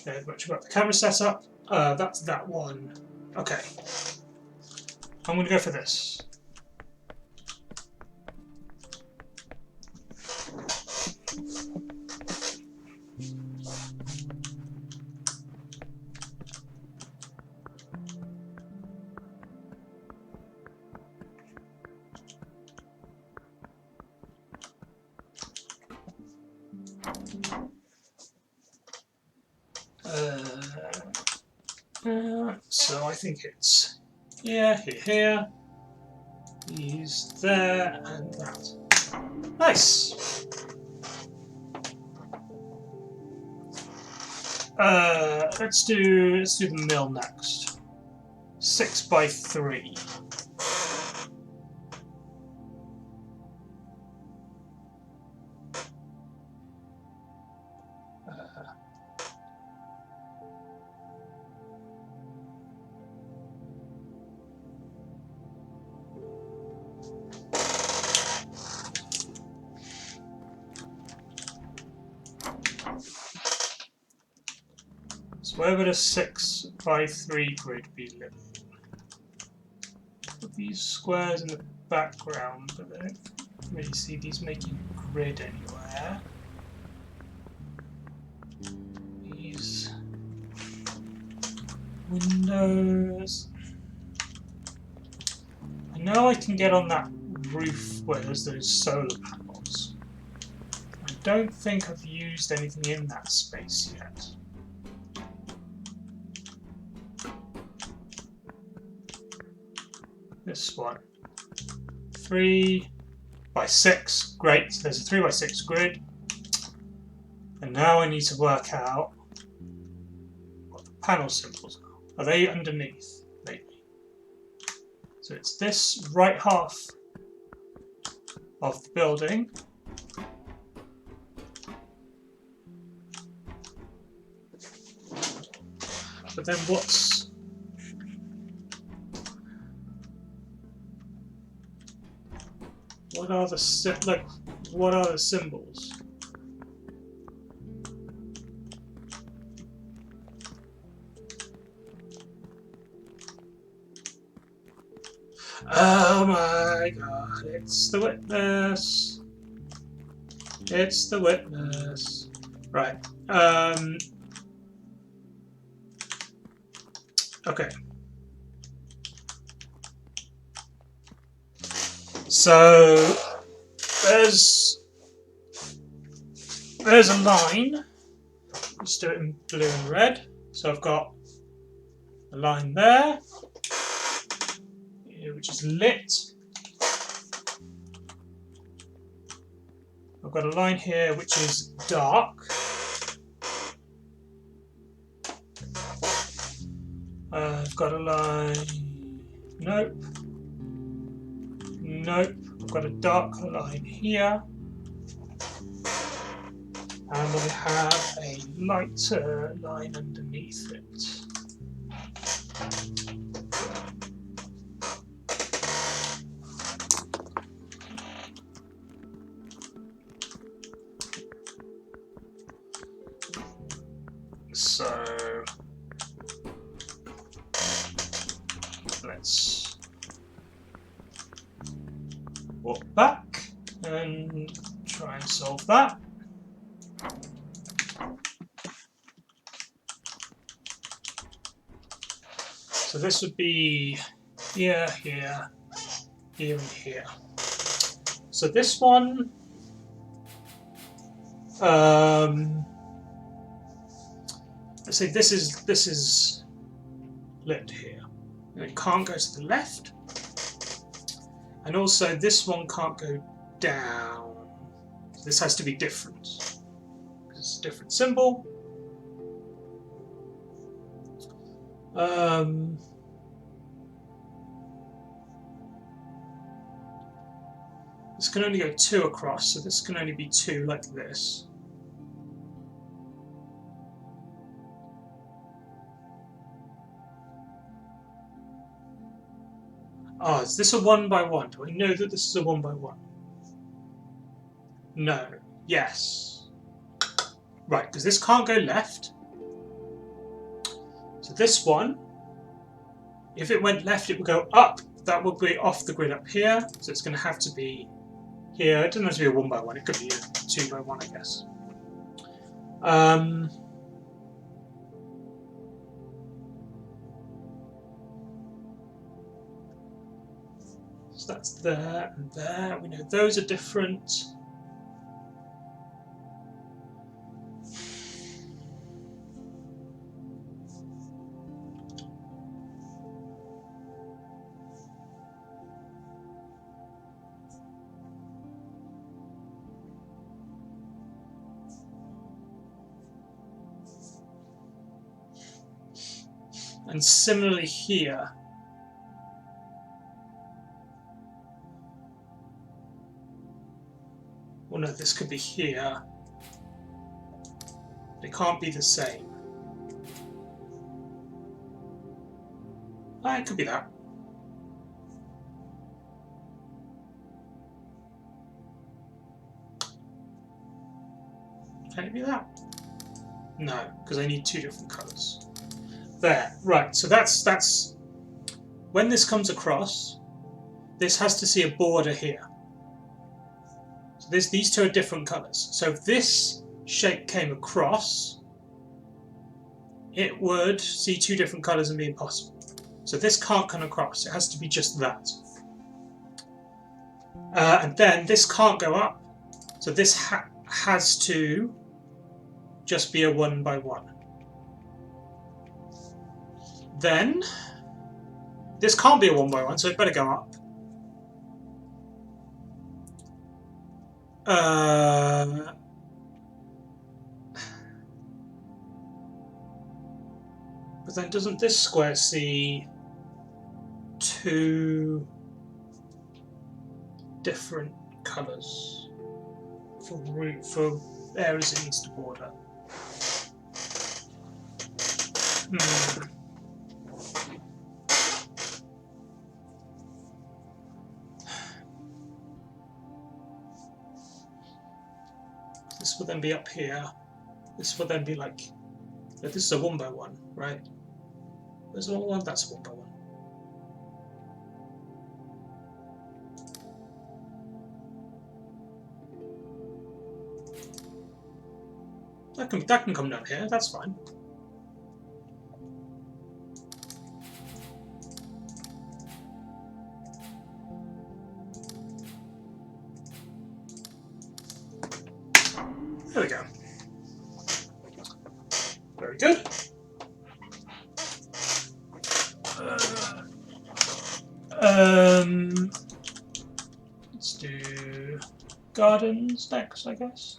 cared much about the camera setup. That's that one. Okay. I'm going to go for this. So I think it's here, here, here. He's there, and that. Nice. Let's do the mill next. 6 by 3. So where would a 6 by 3 grid be living? Put these squares in the background, but I don't really see these making a grid anywhere. These windows. I know I can get on that roof where there's those solar panels. I don't think I've used anything in that space yet. This one. 3 by 6. Great, so there's a 3 by 6 grid. And now I need to work out what the panel symbols are. Are they underneath? Maybe. So it's this right half of the building. But then what are the symbols? Oh my god, it's the witness. It's the witness. Right. Okay. So there's a line. Let's do it in blue and red. So I've got a line there, which is lit. I've got a line here which is dark. I've got a line. Nope. Nope. I've got a dark line here. And I have a lighter line underneath it. So let's walk back and try and solve that. So this would be here, here, here, and here. So this one, let's say this is lit here, and it can't go to the left, and also this one can't go down. This has to be different. It's a different symbol. This can only go 2 across, so this can only be 2 like this. Oh, is this a 1 by 1? Do I know that this is a 1 by 1? No. Yes. Right, because this can't go left. So this one, if it went left, it would go up. That would be off the grid up here. So it's going to have to be here. It doesn't have to be a 1 by 1. It could be a 2 by 1, I guess. So that's there and there. We know those are different. And similarly here. Well, no, this could be here. They can't be the same. Ah, it could be that. Can it be that? No, because I need 2 different colours. There, right, so that's when this comes across, this has to see a border here. So these 2 are different colours. So if this shape came across, it would see 2 different colours and be impossible. So this can't come across, it has to be just that. And then this can't go up, so this has to just be a 1 by 1. Then this can't be a 1 by 1, so it better go up. But then doesn't this square see 2 different colours for areas it needs to border? This will then be up here. This will then be like, this is a 1 by 1, right? There's a 1 by 1, that's a 1 by 1. That can come down here, that's fine. There we go. Very good. Let's do gardens next, I guess.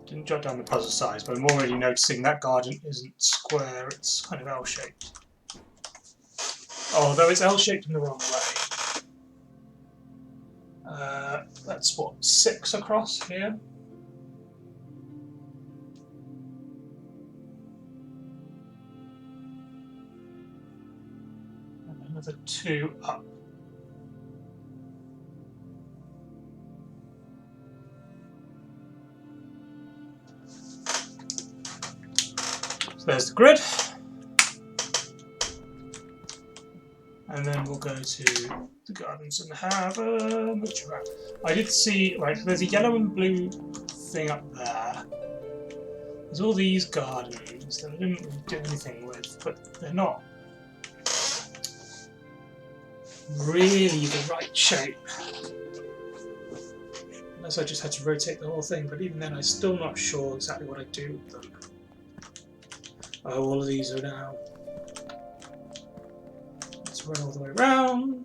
Didn't jot down the puzzle size, but I'm already noticing that garden isn't square, it's kind of L-shaped. Although it's L-shaped in the wrong way. That's what, 6 across here? And another 2 up. So there's the grid. And then we'll go to the gardens and have a look around. I did see, right, there's a yellow and blue thing up there. There's all these gardens that I didn't really do anything with, but they're not really the right shape. Unless I just had to rotate the whole thing, but even then I'm still not sure exactly what I do with them. Oh, all of these are now. Let's run all the way around.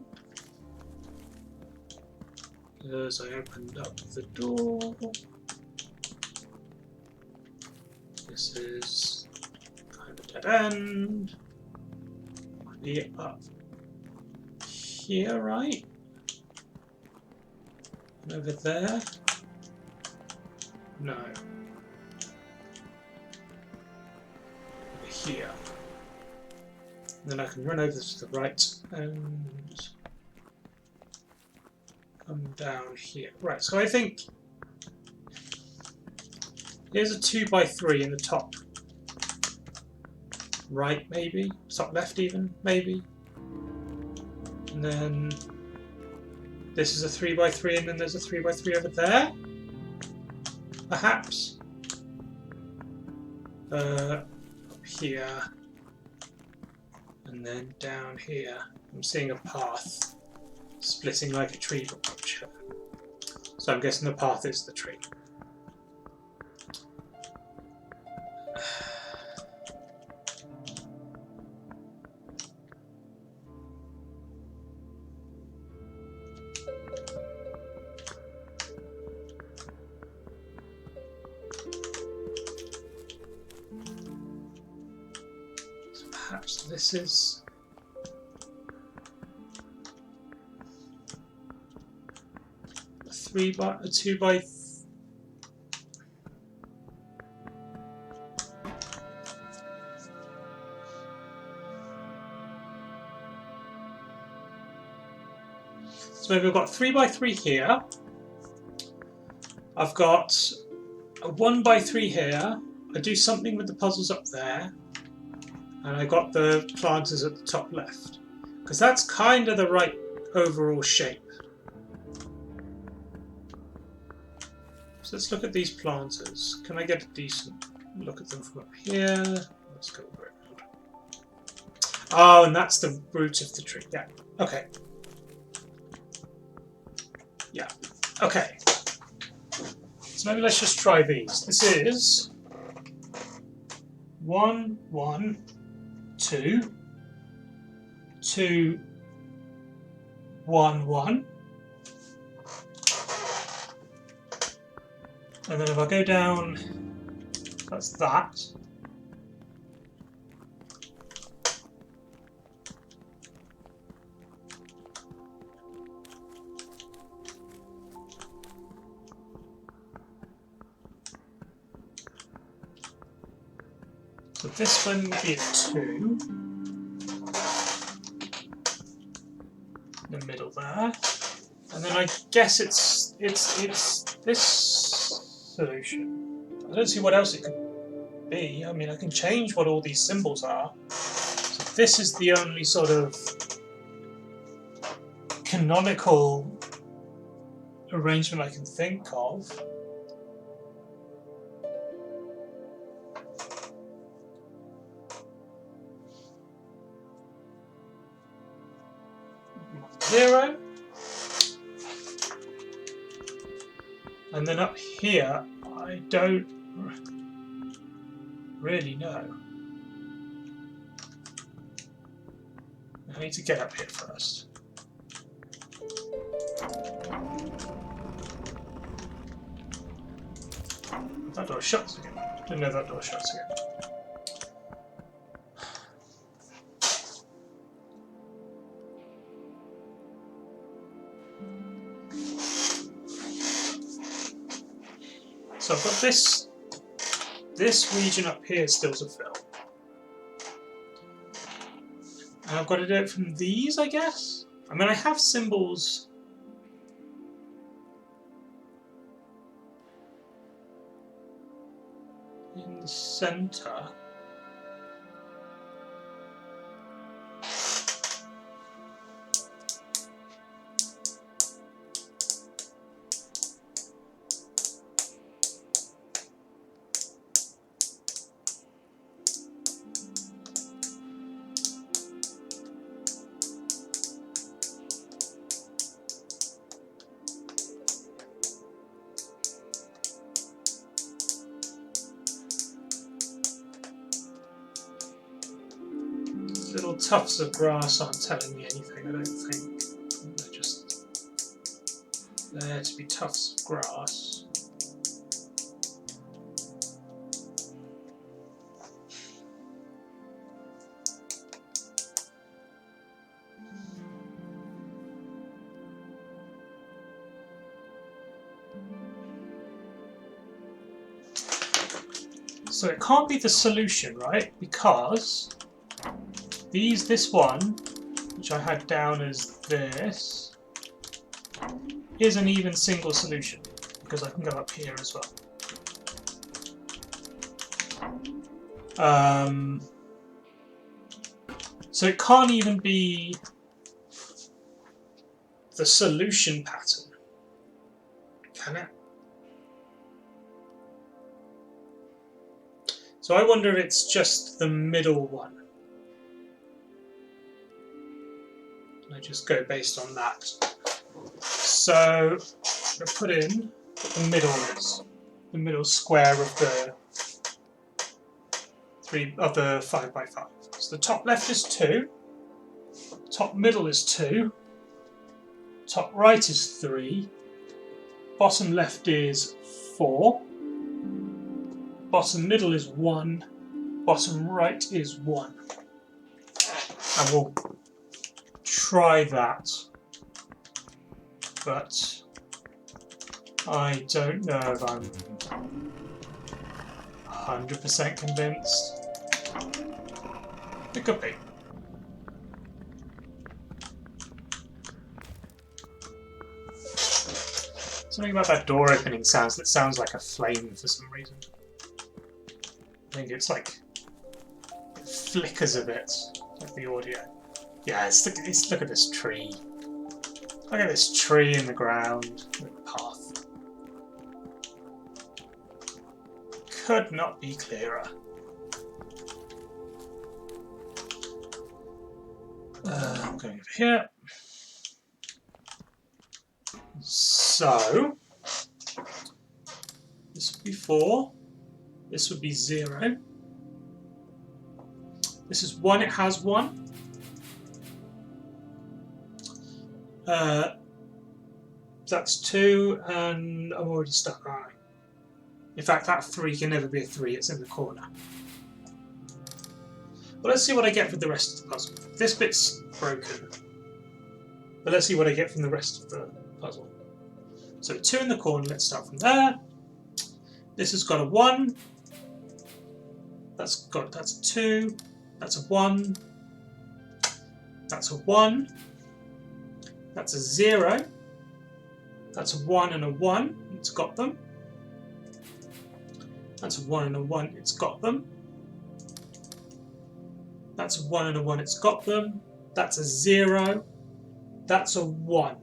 As I opened up the door. This is kind of a dead end. Might be up here, right? And over there? No. Over here. And then I can run over to the right and come down here. Right, so I think here's a 2x3 in the top right, maybe? Top left even, maybe? And then this is a 3x3 and then there's a 3x3 over there? Perhaps? Up here. And then down here. I'm seeing a path splitting like a tree branch. So I'm guessing the path is the tree. So perhaps this is a 2x. So maybe I've got 3x3 here. I've got a 1x3 here. I do something with the puzzles up there. And I got the planters at the top left. Because that's kind of the right overall shape. So let's look at these planters. Can I get a decent look at them from up here? Let's go around. Oh, and that's the root of the tree. Yeah. Okay. Yeah. Okay. So maybe let's just try these. This is 1, 1, 2, 2, 1, 1. And then if I go down, that's that. So this one would be a 2. In the middle there. And then I guess it's this solution. I don't see what else it could be. I mean, I can change what all these symbols are. So this is the only sort of canonical arrangement I can think of. 0. And then up here, I don't really know. I need to get up here first. That door shuts again. Didn't know that door shuts again. So I've got this region up here still to fill. And I've got to do it from these, I guess? I mean, I have symbols. In the center. Little tufts of grass aren't telling me anything, I don't think. They're just there to be tufts of grass. So it can't be the solution, right? Because this one, which I had down as this, is an even single solution, because I can go up here as well. So it can't even be the solution pattern, can it? So I wonder if it's just the middle one. I just go based on that. So I'm going to put in what the middle is, the middle square of the 5x5. So the top left is 2, top middle is 2, top right is 3, bottom left is 4, bottom middle is 1, bottom right is 1. And we'll try that, but I don't know if I'm 100% convinced. It could be. Something about that door opening sounds like a flame for some reason. I think it's like flickers a bit, like the audio. Yeah, look at this tree. Look at this tree in the ground, the path. Could not be clearer. I'm going over here. So, this would be 4. This would be 0. This is 1, it has 1. That's 2, and I'm already stuck, aren't I? In fact, that 3 can never be a 3, it's in the corner. Well, let's see what I get for the rest of the puzzle. This bit's broken. But let's see what I get from the rest of the puzzle. So 2 in the corner, let's start from there. This has got a 1. That's a 2. That's a 1. That's a 1. That's a 0. That's a 1 and a 1. It's got them. That's a 1 and a 1. It's got them. That's a 1 and a 1. It's got them. That's a 0. That's a 1.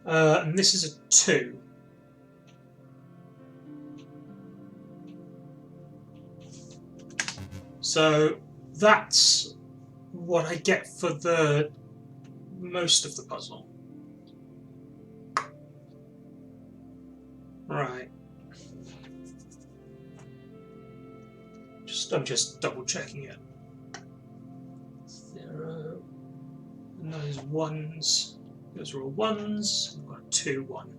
And this is a 2. So that's what I get for the most of the puzzle. Right. I'm just double checking it. 0. And those ones. Those are all ones. We've got 2, 1.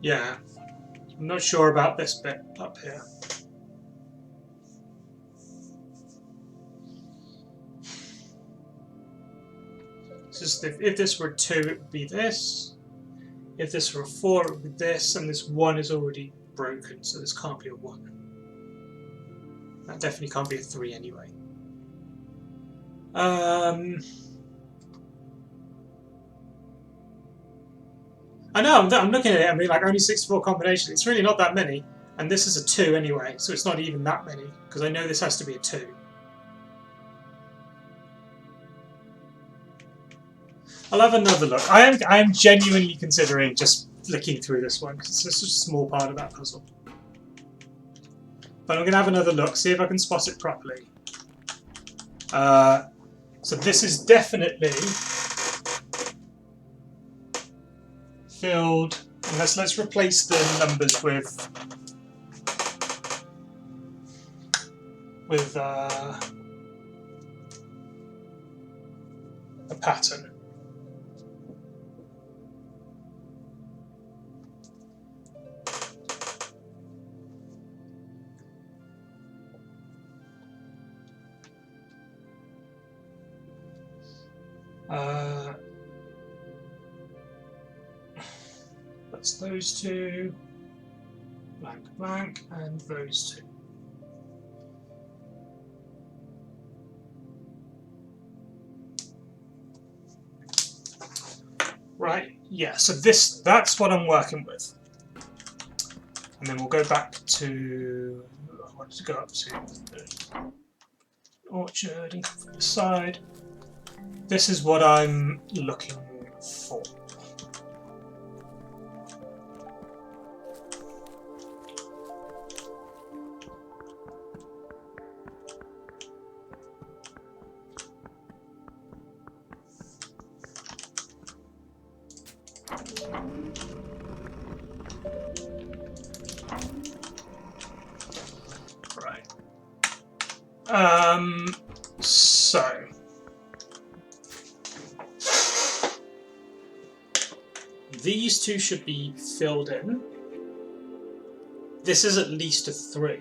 Yeah, I'm not sure about this bit up here. If this were 2, it would be this. If this were a 4, it would be this, and this 1 is already broken, so this can't be a 1. That definitely can't be a 3 anyway. I know, I'm looking at it, I mean, like, only 64 combinations. It's really not that many. And this is a 2 anyway, so it's not even that many, because I know this has to be a 2. I'll have another look. I am genuinely considering just flicking through this one, because it's just a small part of that puzzle. But I'm going to have another look, see if I can spot it properly. So this is definitely filled. Let's replace the numbers with a pattern. That's those 2, blank, blank, and those 2. Right, yeah, so that's what I'm working with. And then we'll go back to, I wanted to go up to the orchard and come from the side. This is what I'm looking for. Right. So these 2 should be filled in. This is at least a 3.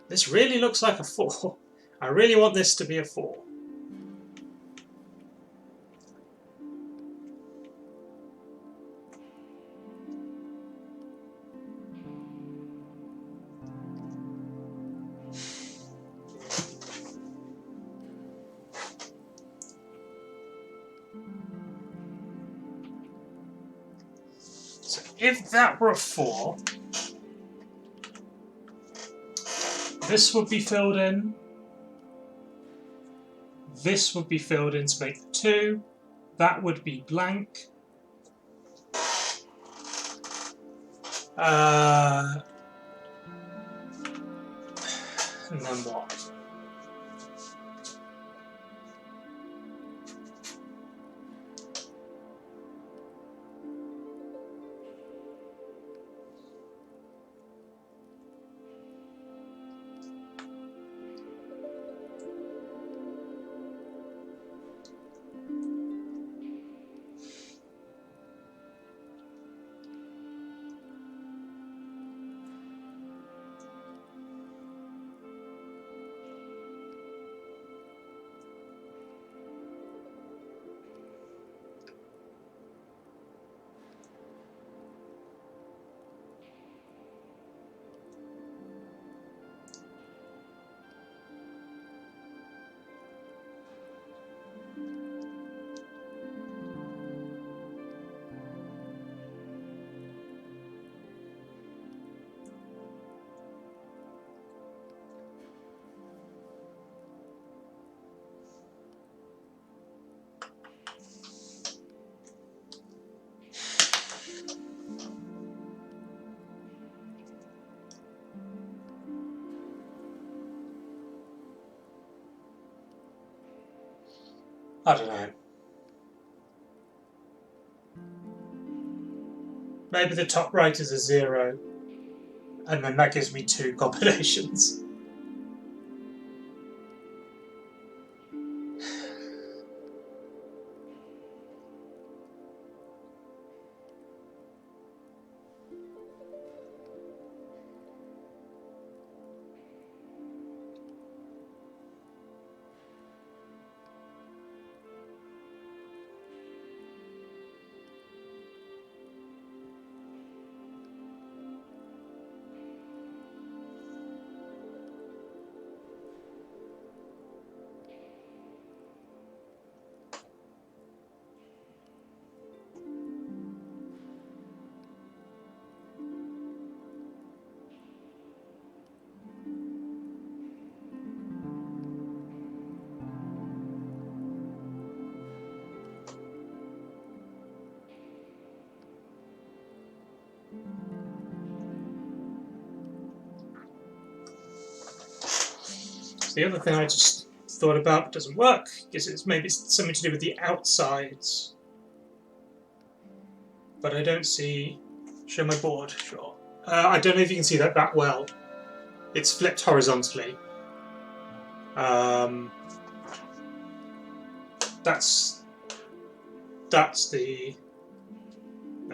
This really looks like a 4. I really want this to be a 4. So if that were a 4, this would be filled in. This would be filled in to make the 2. That would be blank. And then what? I don't know. Maybe the top right is a 0, and then that gives me 2 combinations. The other thing I just thought about doesn't work is it's maybe something to do with the outsides, but I don't see. Show my board, sure. I don't know if you can see that well. It's flipped horizontally. That's the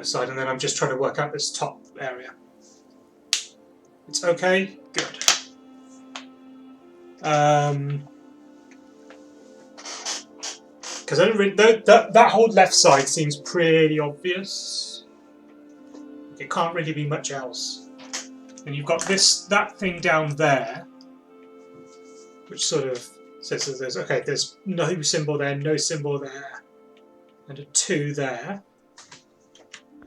side, and then I'm just trying to work out this top area. It's okay, good. Because I don't really, that whole left side seems pretty obvious. It can't really be much else. And you've got that thing down there, which sort of says that there's no symbol there, no symbol there, and a 2 there.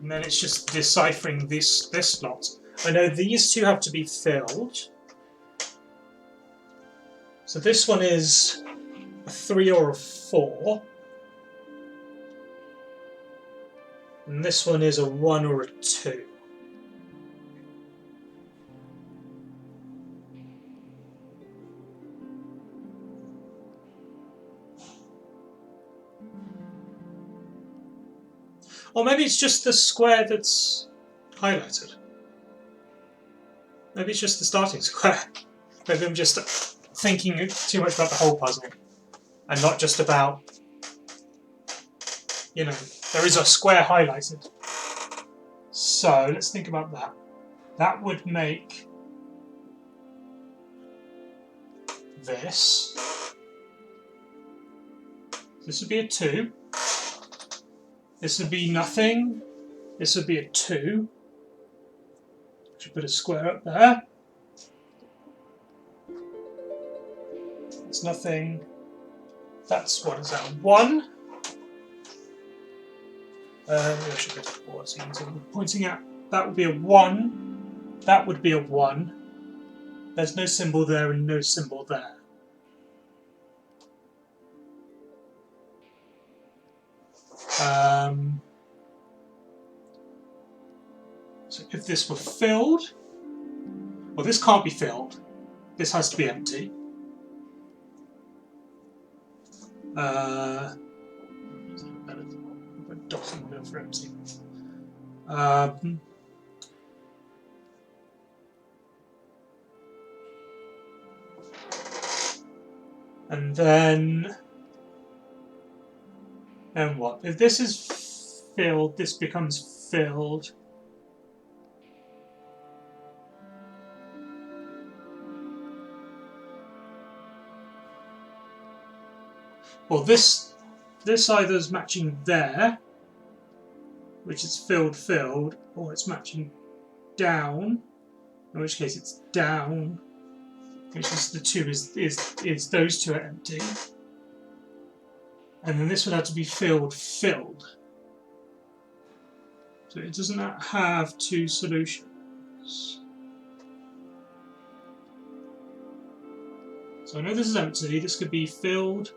And then it's just deciphering this slot. I know these 2 have to be filled. So this one is a 3 or a 4. And this one is a 1 or a 2. Or maybe it's just the square that's highlighted. Maybe it's just the starting square. Maybe I'm just thinking too much about the whole puzzle and not just about, there is a square highlighted. So let's think about that. That would make this. This would be a 2. This would be nothing. This would be a 2. Should put a square up there. It's nothing. That's what is that? 1. I should go to the board so you can see what I'm pointing at. That would be a 1. That would be a 1. There's no symbol there and no symbol there. So if this were filled, well, this can't be filled. This has to be empty. Document for empty. And then what? If this is filled, this becomes filled. Well, this either is matching there, which is filled, or it's matching down, in which case it's down, which is the 2 is those 2 are empty. And then this would have to be filled. So it doesn't have 2 solutions. So I know this is empty, this could be filled.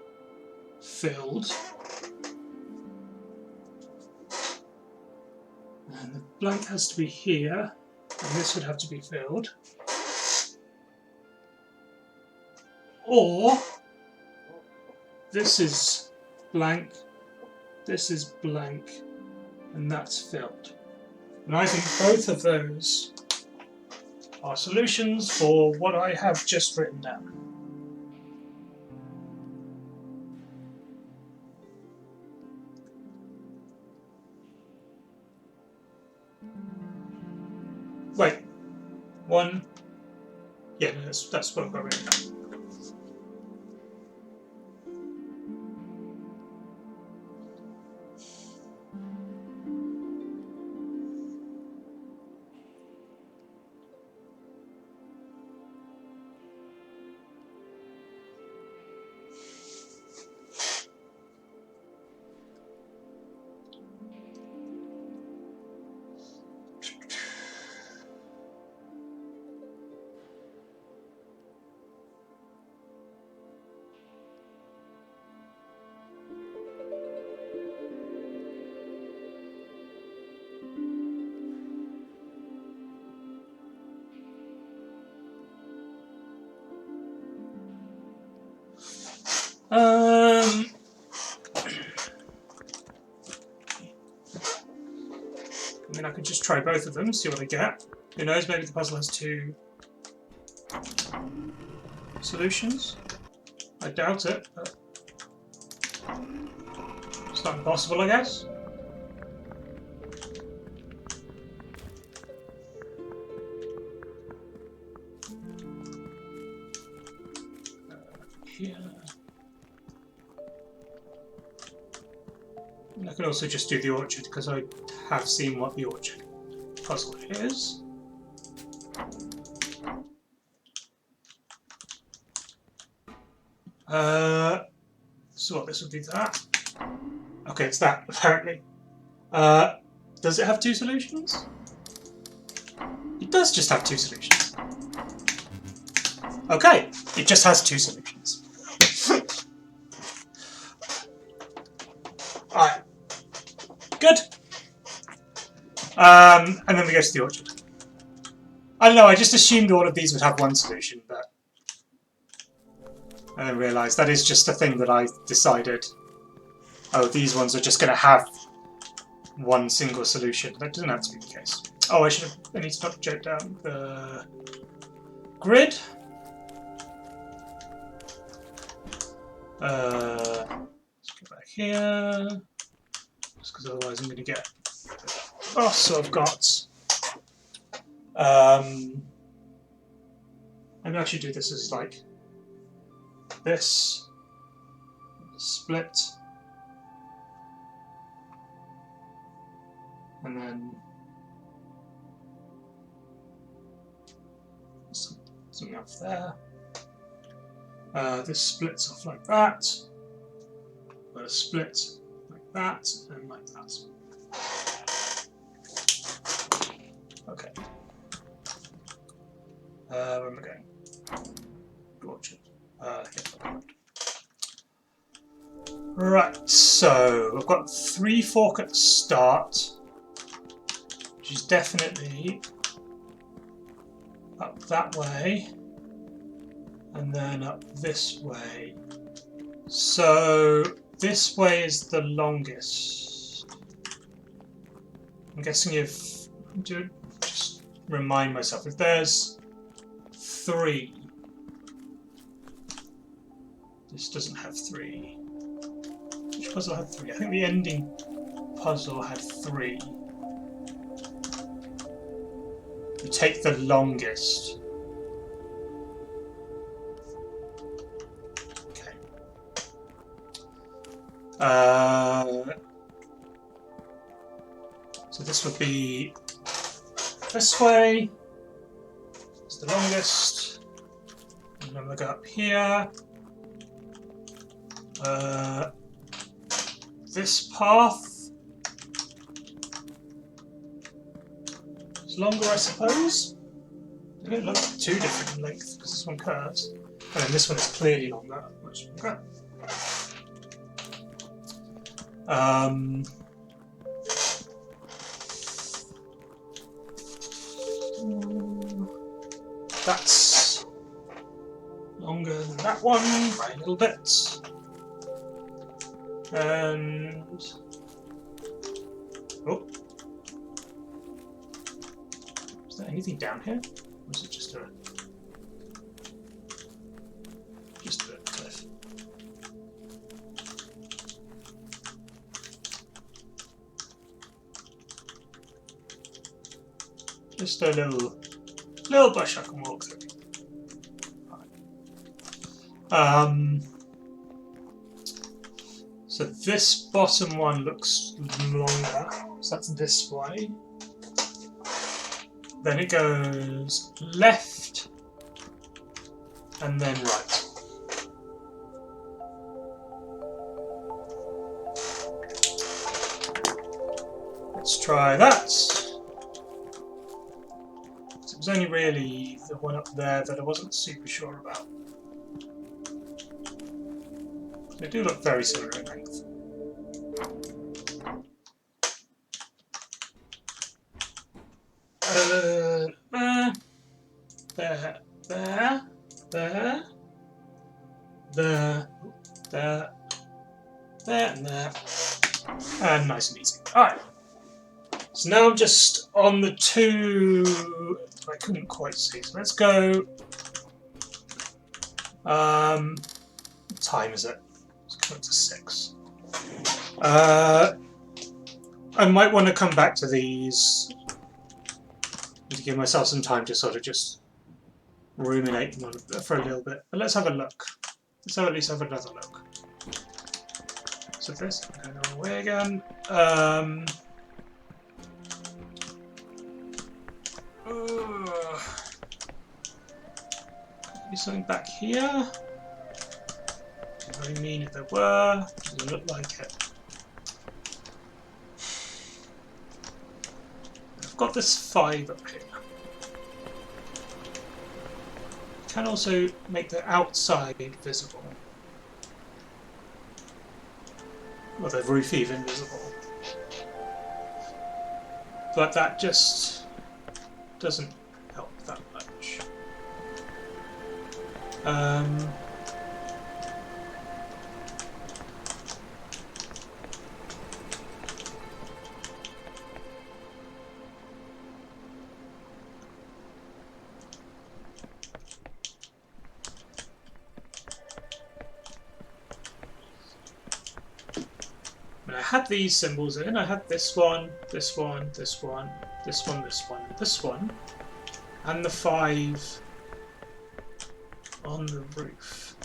And the blank has to be here, and this would have to be filled. Or this is blank, this is blank, and that's filled. And I think both of those are solutions for what I have just written down. Wait, one. Yeah, no, that's what I've got written down. I mean, I could just try both of them, see what I get. Who knows, maybe the puzzle has two solutions. I doubt it, but it's not impossible, I guess. Here. And I could also just do the orchard, because I have seen what the orchard puzzle is. So what, this would be that. Okay, it's that, apparently. Does it have two solutions? It does just have two solutions. Okay, it just has two solutions. Alright. Good. And then we go to the orchard. I don't know, I just assumed all of these would have one solution, but I then realised that is just a thing that I decided. Oh, these ones are just going to have one single solution. That doesn't have to be the case. Oh, I need to jot down the grid. Let's go back here. Just because otherwise I'm going to get... Oh, so I've got... maybe I should do this as like this. Split. And then something up there. This splits off like that. But a split like that and like that. Okay. Where am I going? Orchard. Right, so I've got 3 fork at the start, which is definitely up that way, and then up this way. So this way is the longest. I'm guessing if just remind myself, if there's 3, this doesn't have 3. Which puzzle had 3? I think the ending puzzle had 3. You take the longest. Okay. So this would be this way. It's the longest. And then we'll go up here. This path is longer, I suppose. They don't look too different in length because this one curves, and then this one is clearly longer, much longer. That's longer than that one by a little bit. And oh, is there anything down here? Or is it just a cliff? Just a little bush I can walk through. So this bottom one looks longer, so that's this way. Then it goes left and then right. Let's try that. So it was only really the one up there that I wasn't super sure about. They do look very similar in length. There, and there. And nice and easy. Alright. So now I'm just on the two I couldn't quite see. So let's go. What time is it? It's coming to 6. I might want to come back to these to give myself some time to sort of just ruminate them on for a little bit. But let's have a look. Let's at least have another look. So this, I'm going away again. Maybe something back here. I mean, if there were, doesn't look like it. I've got this 5 up here. Can also make the outside visible. Or the roof even visible. But that just doesn't help that much. I had these symbols in. I had this one, this one, this one, this one, this one, this one, and the 5 on the roof,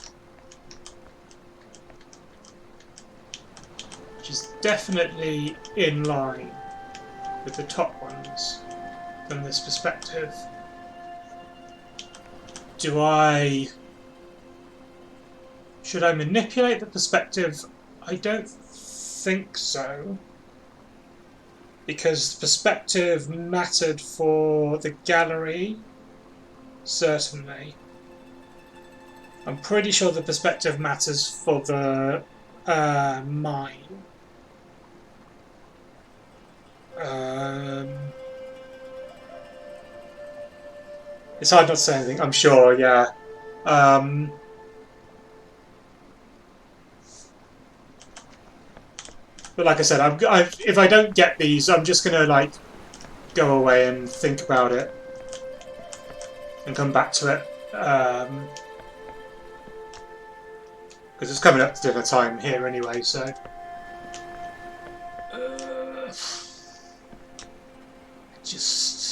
which is definitely in line with the top ones from this perspective. Should I manipulate the perspective? I don't think so, because perspective mattered for the gallery, certainly. I'm pretty sure the perspective matters for the mine. It's hard not to say anything, I'm sure, yeah. But like I said, if I don't get these, I'm just gonna like go away and think about it and come back to it, because it's coming up to dinner time here anyway. So just.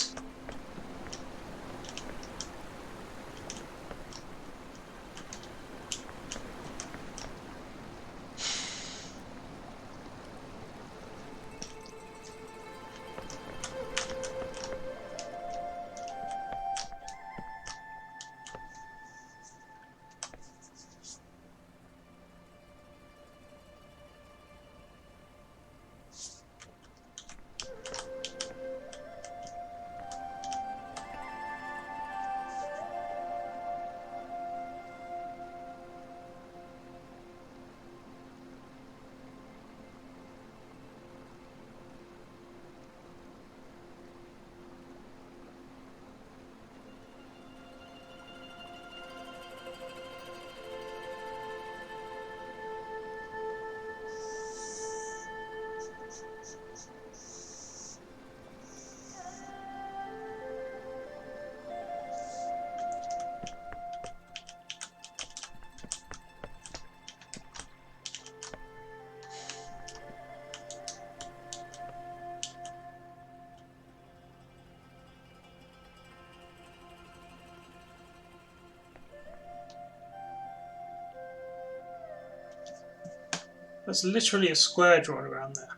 That's literally a square drawn around there.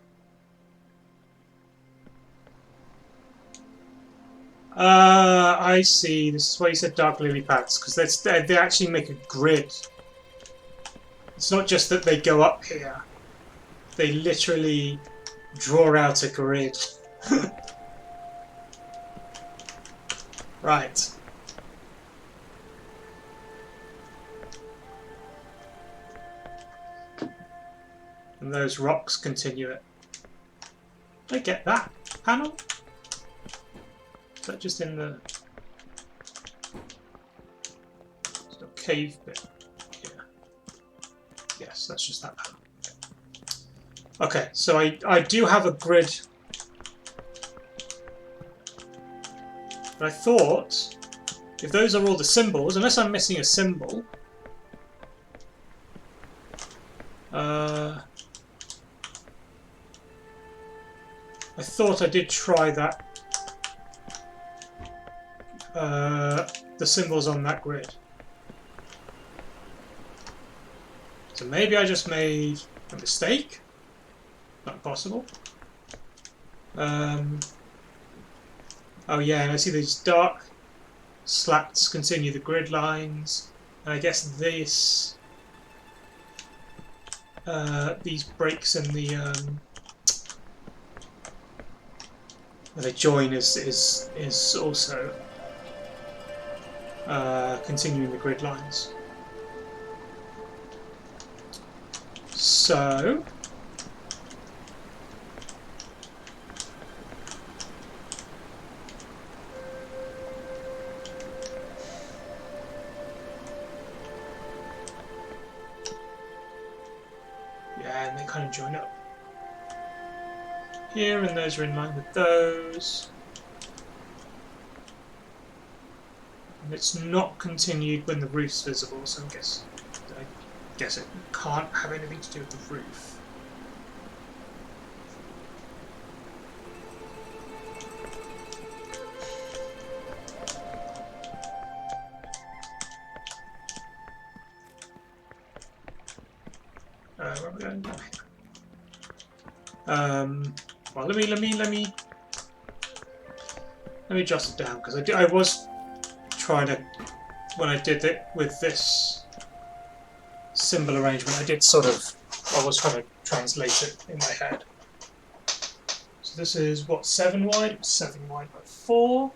I see. This is why you said dark lily pads, because they actually make a grid. It's not just that they go up here. They literally draw out a grid. Right. And those rocks continue it. I get that panel. Is that just in the cave bit here? Yes, that's just that panel. Okay, so I do have a grid. But I thought, if those are all the symbols, unless I'm missing a symbol, I thought I did try that. The symbols on that grid. So maybe I just made a mistake. Not possible. Oh yeah, and I see these dark slats continue the grid lines. And I guess this, these breaks in the where they join is also continuing the grid lines. So yeah, and they kind of join up here, and those are in line with those. And it's not continued when the roof's visible, so I guess it can't have anything to do with the roof. Where are we going? Well, let me adjust it down, because I was trying to, when I did it with this symbol arrangement, I was trying to translate it in my head. So this is what, 7 wide? 7 wide by 4.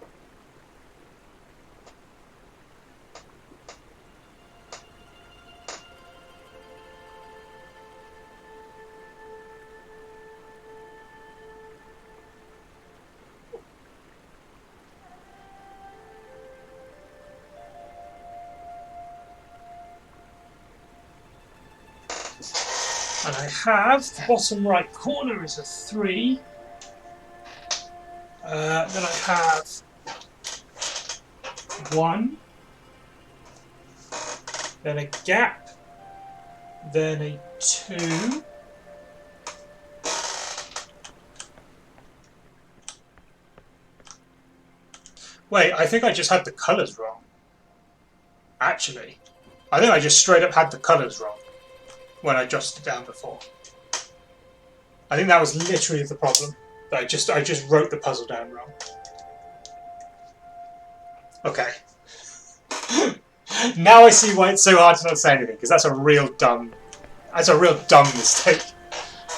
And I have, the bottom right corner is a 3. Then I have 1. Then a gap. Then a 2. Wait, I think I just had the colours wrong. Actually, I think I just straight up had the colours wrong when I adjusted it down before. I think that was literally the problem. That I just wrote the puzzle down wrong. Okay. Now I see why it's so hard to not say anything, because that's a real dumb mistake.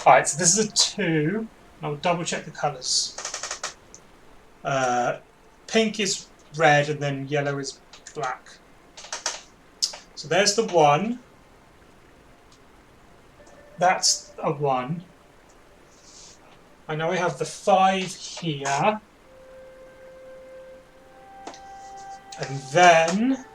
Alright, so this is a 2. I'll double check the colours. Pink is red and then yellow is black. So there's the 1. That's a 1. I know I have the 5 here. And then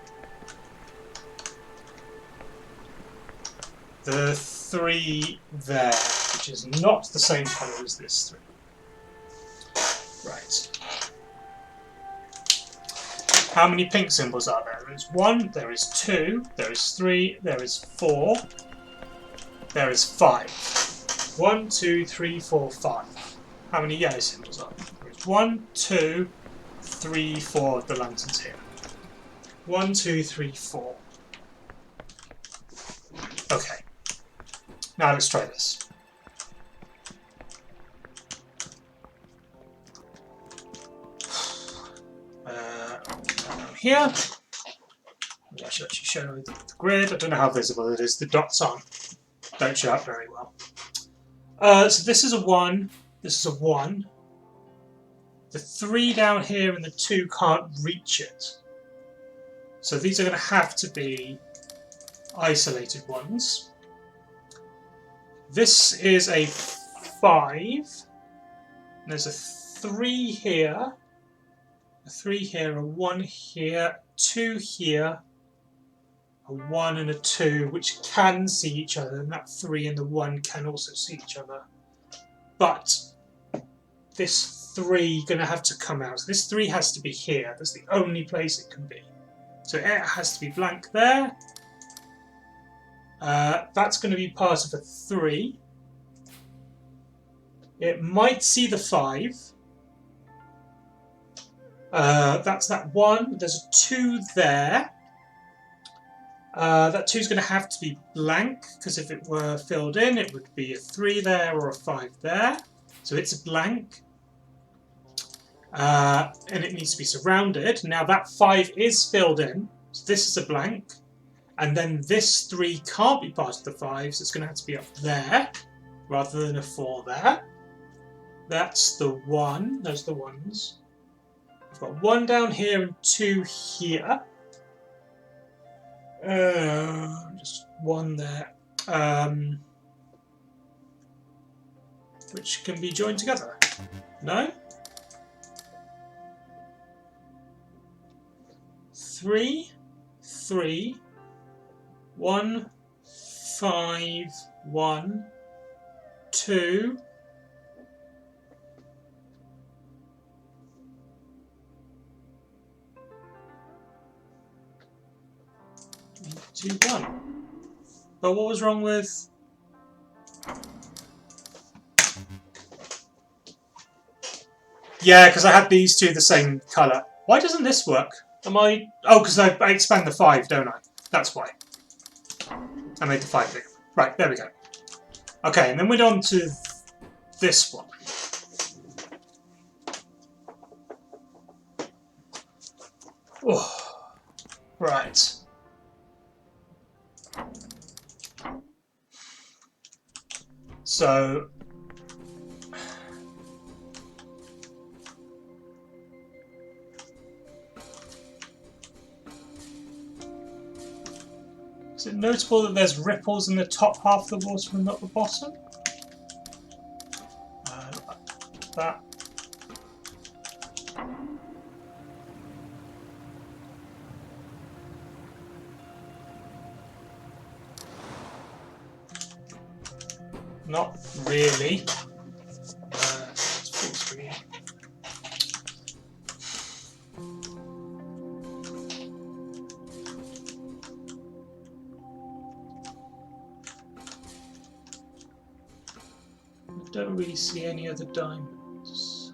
the 3 there, which is not the same colour as this 3. Right. How many pink symbols are there? There is 1, there is 2, there is 3, there is 4, there is 5. 1, 2, 3, 4, 5. How many yellow symbols are there? There is 1, 2, 3, 4 of the lanterns here. 1, 2, 3, 4. Okay. Now let's try this. Here. I should actually show the grid. I don't know how visible it is. The dots don't show up very well. So this is a 1. This is a 1. The 3 down here and the 2 can't reach it. So these are going to have to be isolated ones. This is a 5. And there's a 3 here. A 3 here, a 1 here, 2 here, a 1 and a 2, which can see each other, and that 3 and the 1 can also see each other. But this 3 going to have to come out. So this 3 has to be here. That's the only place it can be. So it has to be blank there. That's going to be part of a 3. It might see the 5. That's that 1. There's a 2 there. That 2 is going to have to be blank, because if it were filled in, it would be a 3 there or a 5 there. So it's a blank. And it needs to be surrounded. Now that 5 is filled in, so this is a blank. And then this 3 can't be part of the 5, so it's going to have to be up there, rather than a 4 there. That's the 1. Those are the 1s. I've got 1 down here and 2 here. Just 1 there. Which can be joined together. No? 3, 3, 1, 5, 1, 2. 2, 1. But what was wrong with... Yeah, because I had these two the same colour. Why doesn't this work? Am I... Oh, because I expand the 5, don't I? That's why. I made the 5 big. Right, there we go. Okay, and then we're on to this one. Oh, right. So... Is it notable that there's ripples in the top half of the water and not the bottom? That. Not really. It's full screen. I don't really see any other diamonds.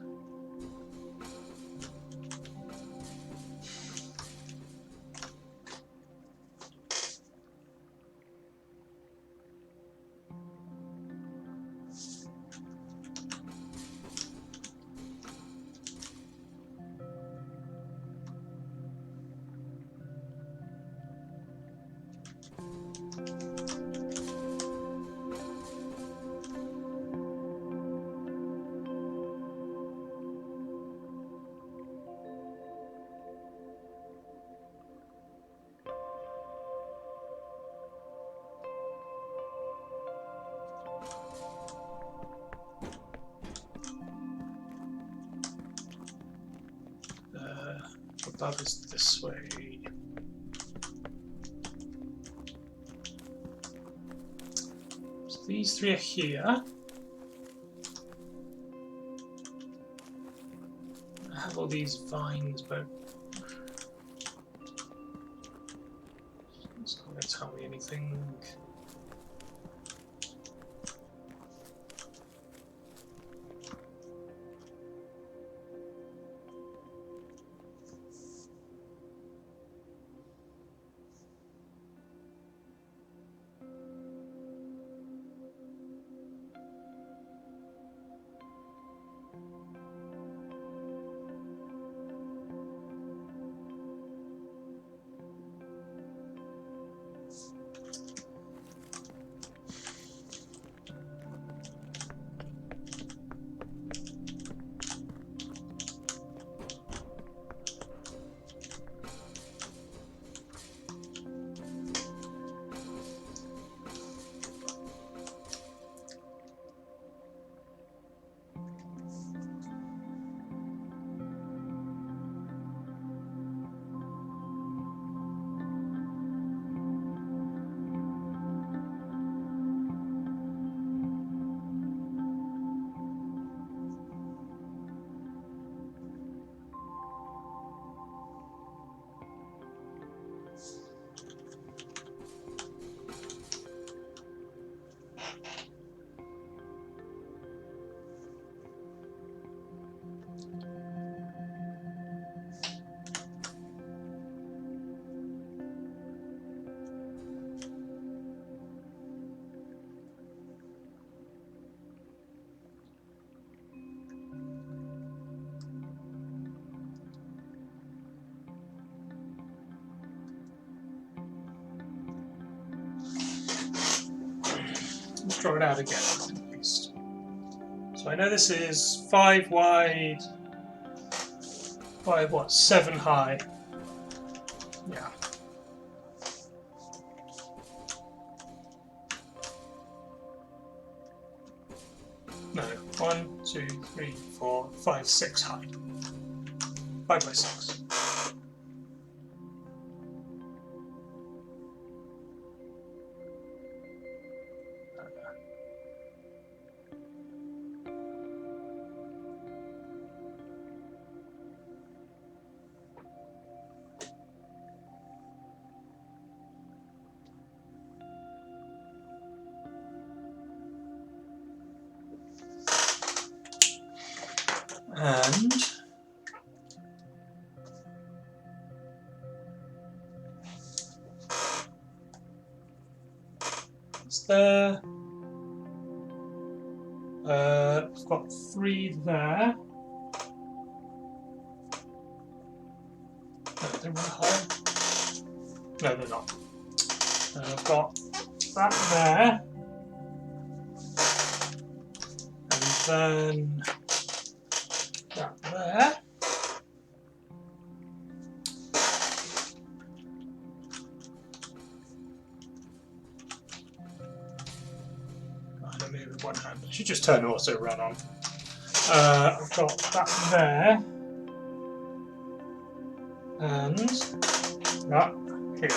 Above is this way. So these 3 are here. I have all these vines, but it's not going to tell me anything. let's draw it out again at least. So I know this is 5 wide, 7 high. Yeah. No, 1, 2, 3, 4, 5, 6 high. 5 by 6. And it's there. I've got 3 there. No, they're really high. No, they're not. And I've got that there. And then that there. Let me with one hand. I should just turn auto run on. I've got that there. And that here.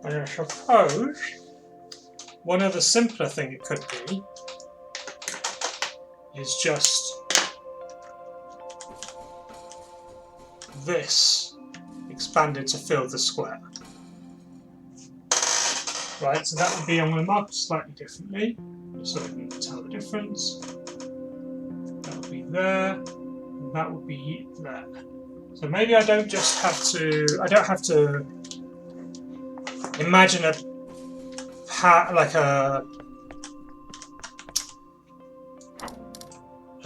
And I suppose one other simpler thing it could be is just this expanded to fill the square. Right, so that would be, I'm going to mark it slightly differently, just so I can tell the difference. That would be there, and that would be there. So maybe I don't just have to, I don't have to imagine a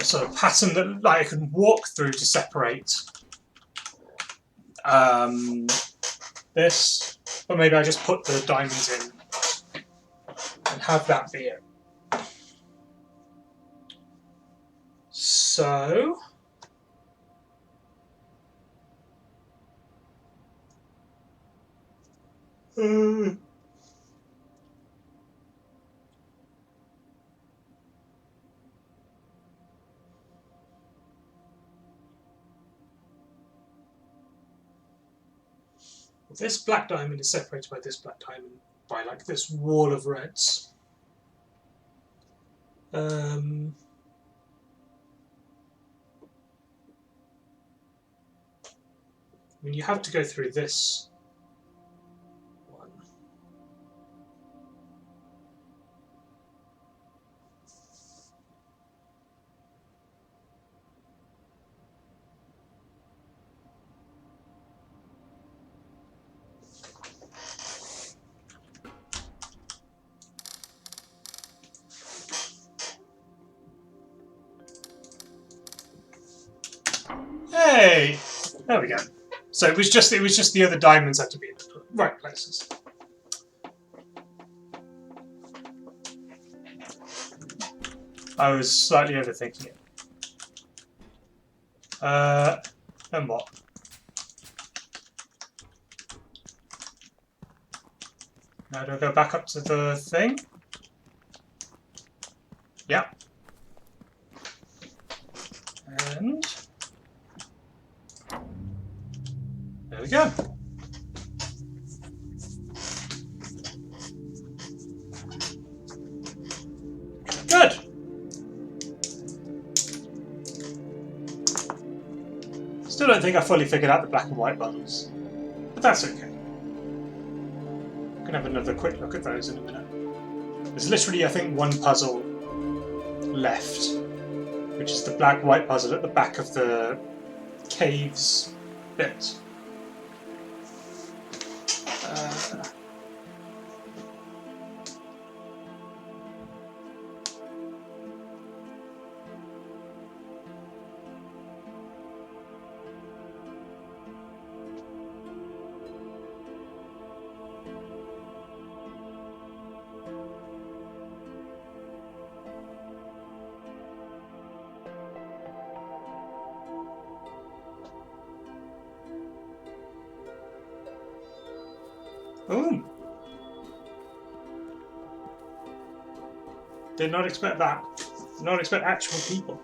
sort of pattern that I can walk through to separate this, but maybe I just put the diamonds in and have that be it. So this black diamond is separated by this black diamond by like this wall of reds. I mean, you have to go through this one. Hey, there we go. So it was just the other diamonds had to be in the right places. I was slightly overthinking it. And what? Now do I go back up to the thing? Yeah. And there we go. Good. Still don't think I fully figured out the black and white bundles, but that's okay. I'm gonna have another quick look at those in a minute. There's literally, I think, one puzzle left, which is the black-white puzzle at the back of the caves bit. Boom. Did not expect that. Did not expect actual people.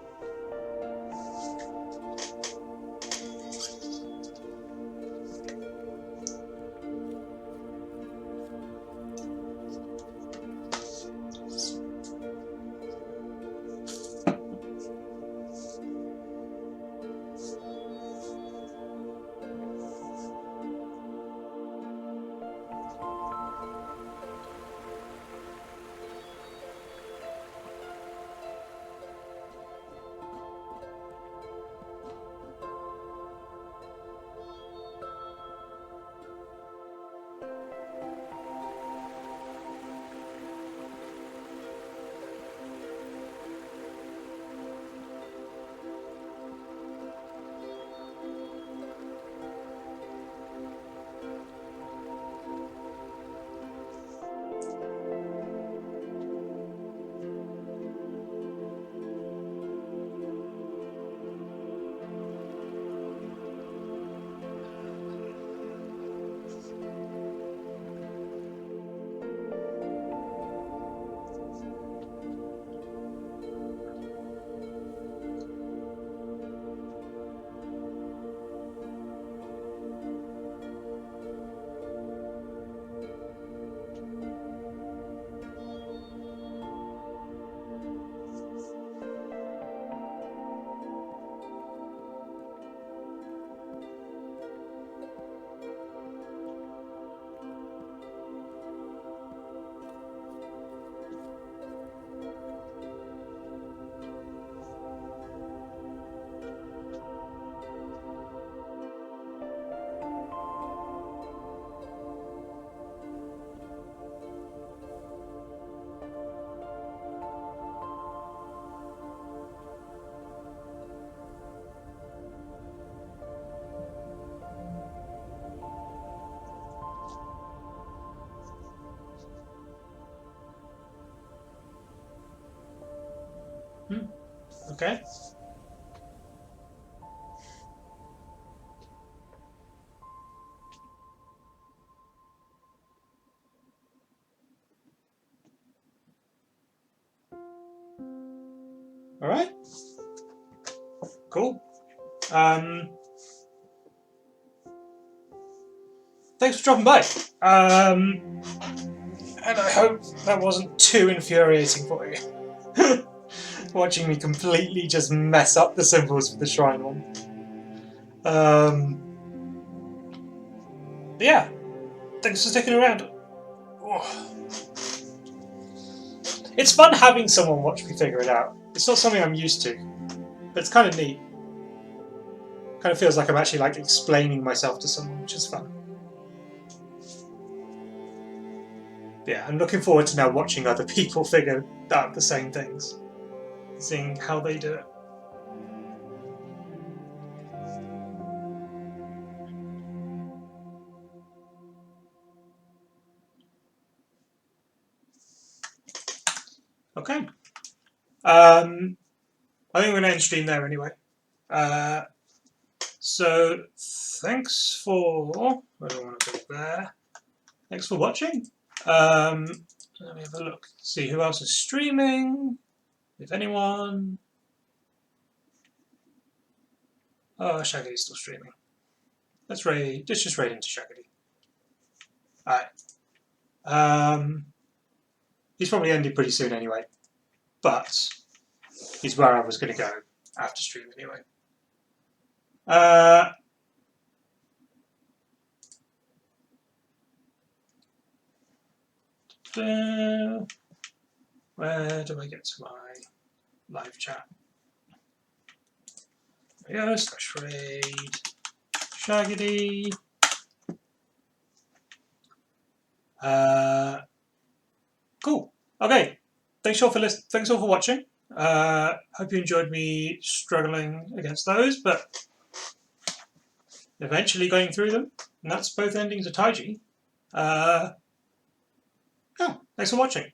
Okay. All right. Cool. Thanks for dropping by. And I hope that wasn't too infuriating for you. Watching me completely just mess up the symbols for the shrine one. Yeah, thanks for sticking around. Oh. It's fun having someone watch me figure it out. It's not something I'm used to, but it's kind of neat. Kind of feels like I'm actually like explaining myself to someone, which is fun. Yeah, I'm looking forward to now watching other people figure out the same things, seeing how they do it. Okay. I think we're going to end stream there anyway. So thanks for. I don't want to put it there. Thanks for watching. Let me have a look. See who else is streaming. If anyone. Oh, Shaggy's still streaming. Let's raid. Let's just raid into Shaggy. Alright. He's probably ending pretty soon anyway. But he's where I was going to go after stream anyway. Where do I get to my live chat? There we go, /raid Shaggy. Cool. Okay. Thanks all for watching. Hope you enjoyed me struggling against those, but eventually going through them. And that's both endings of Taiji. Yeah, thanks for watching.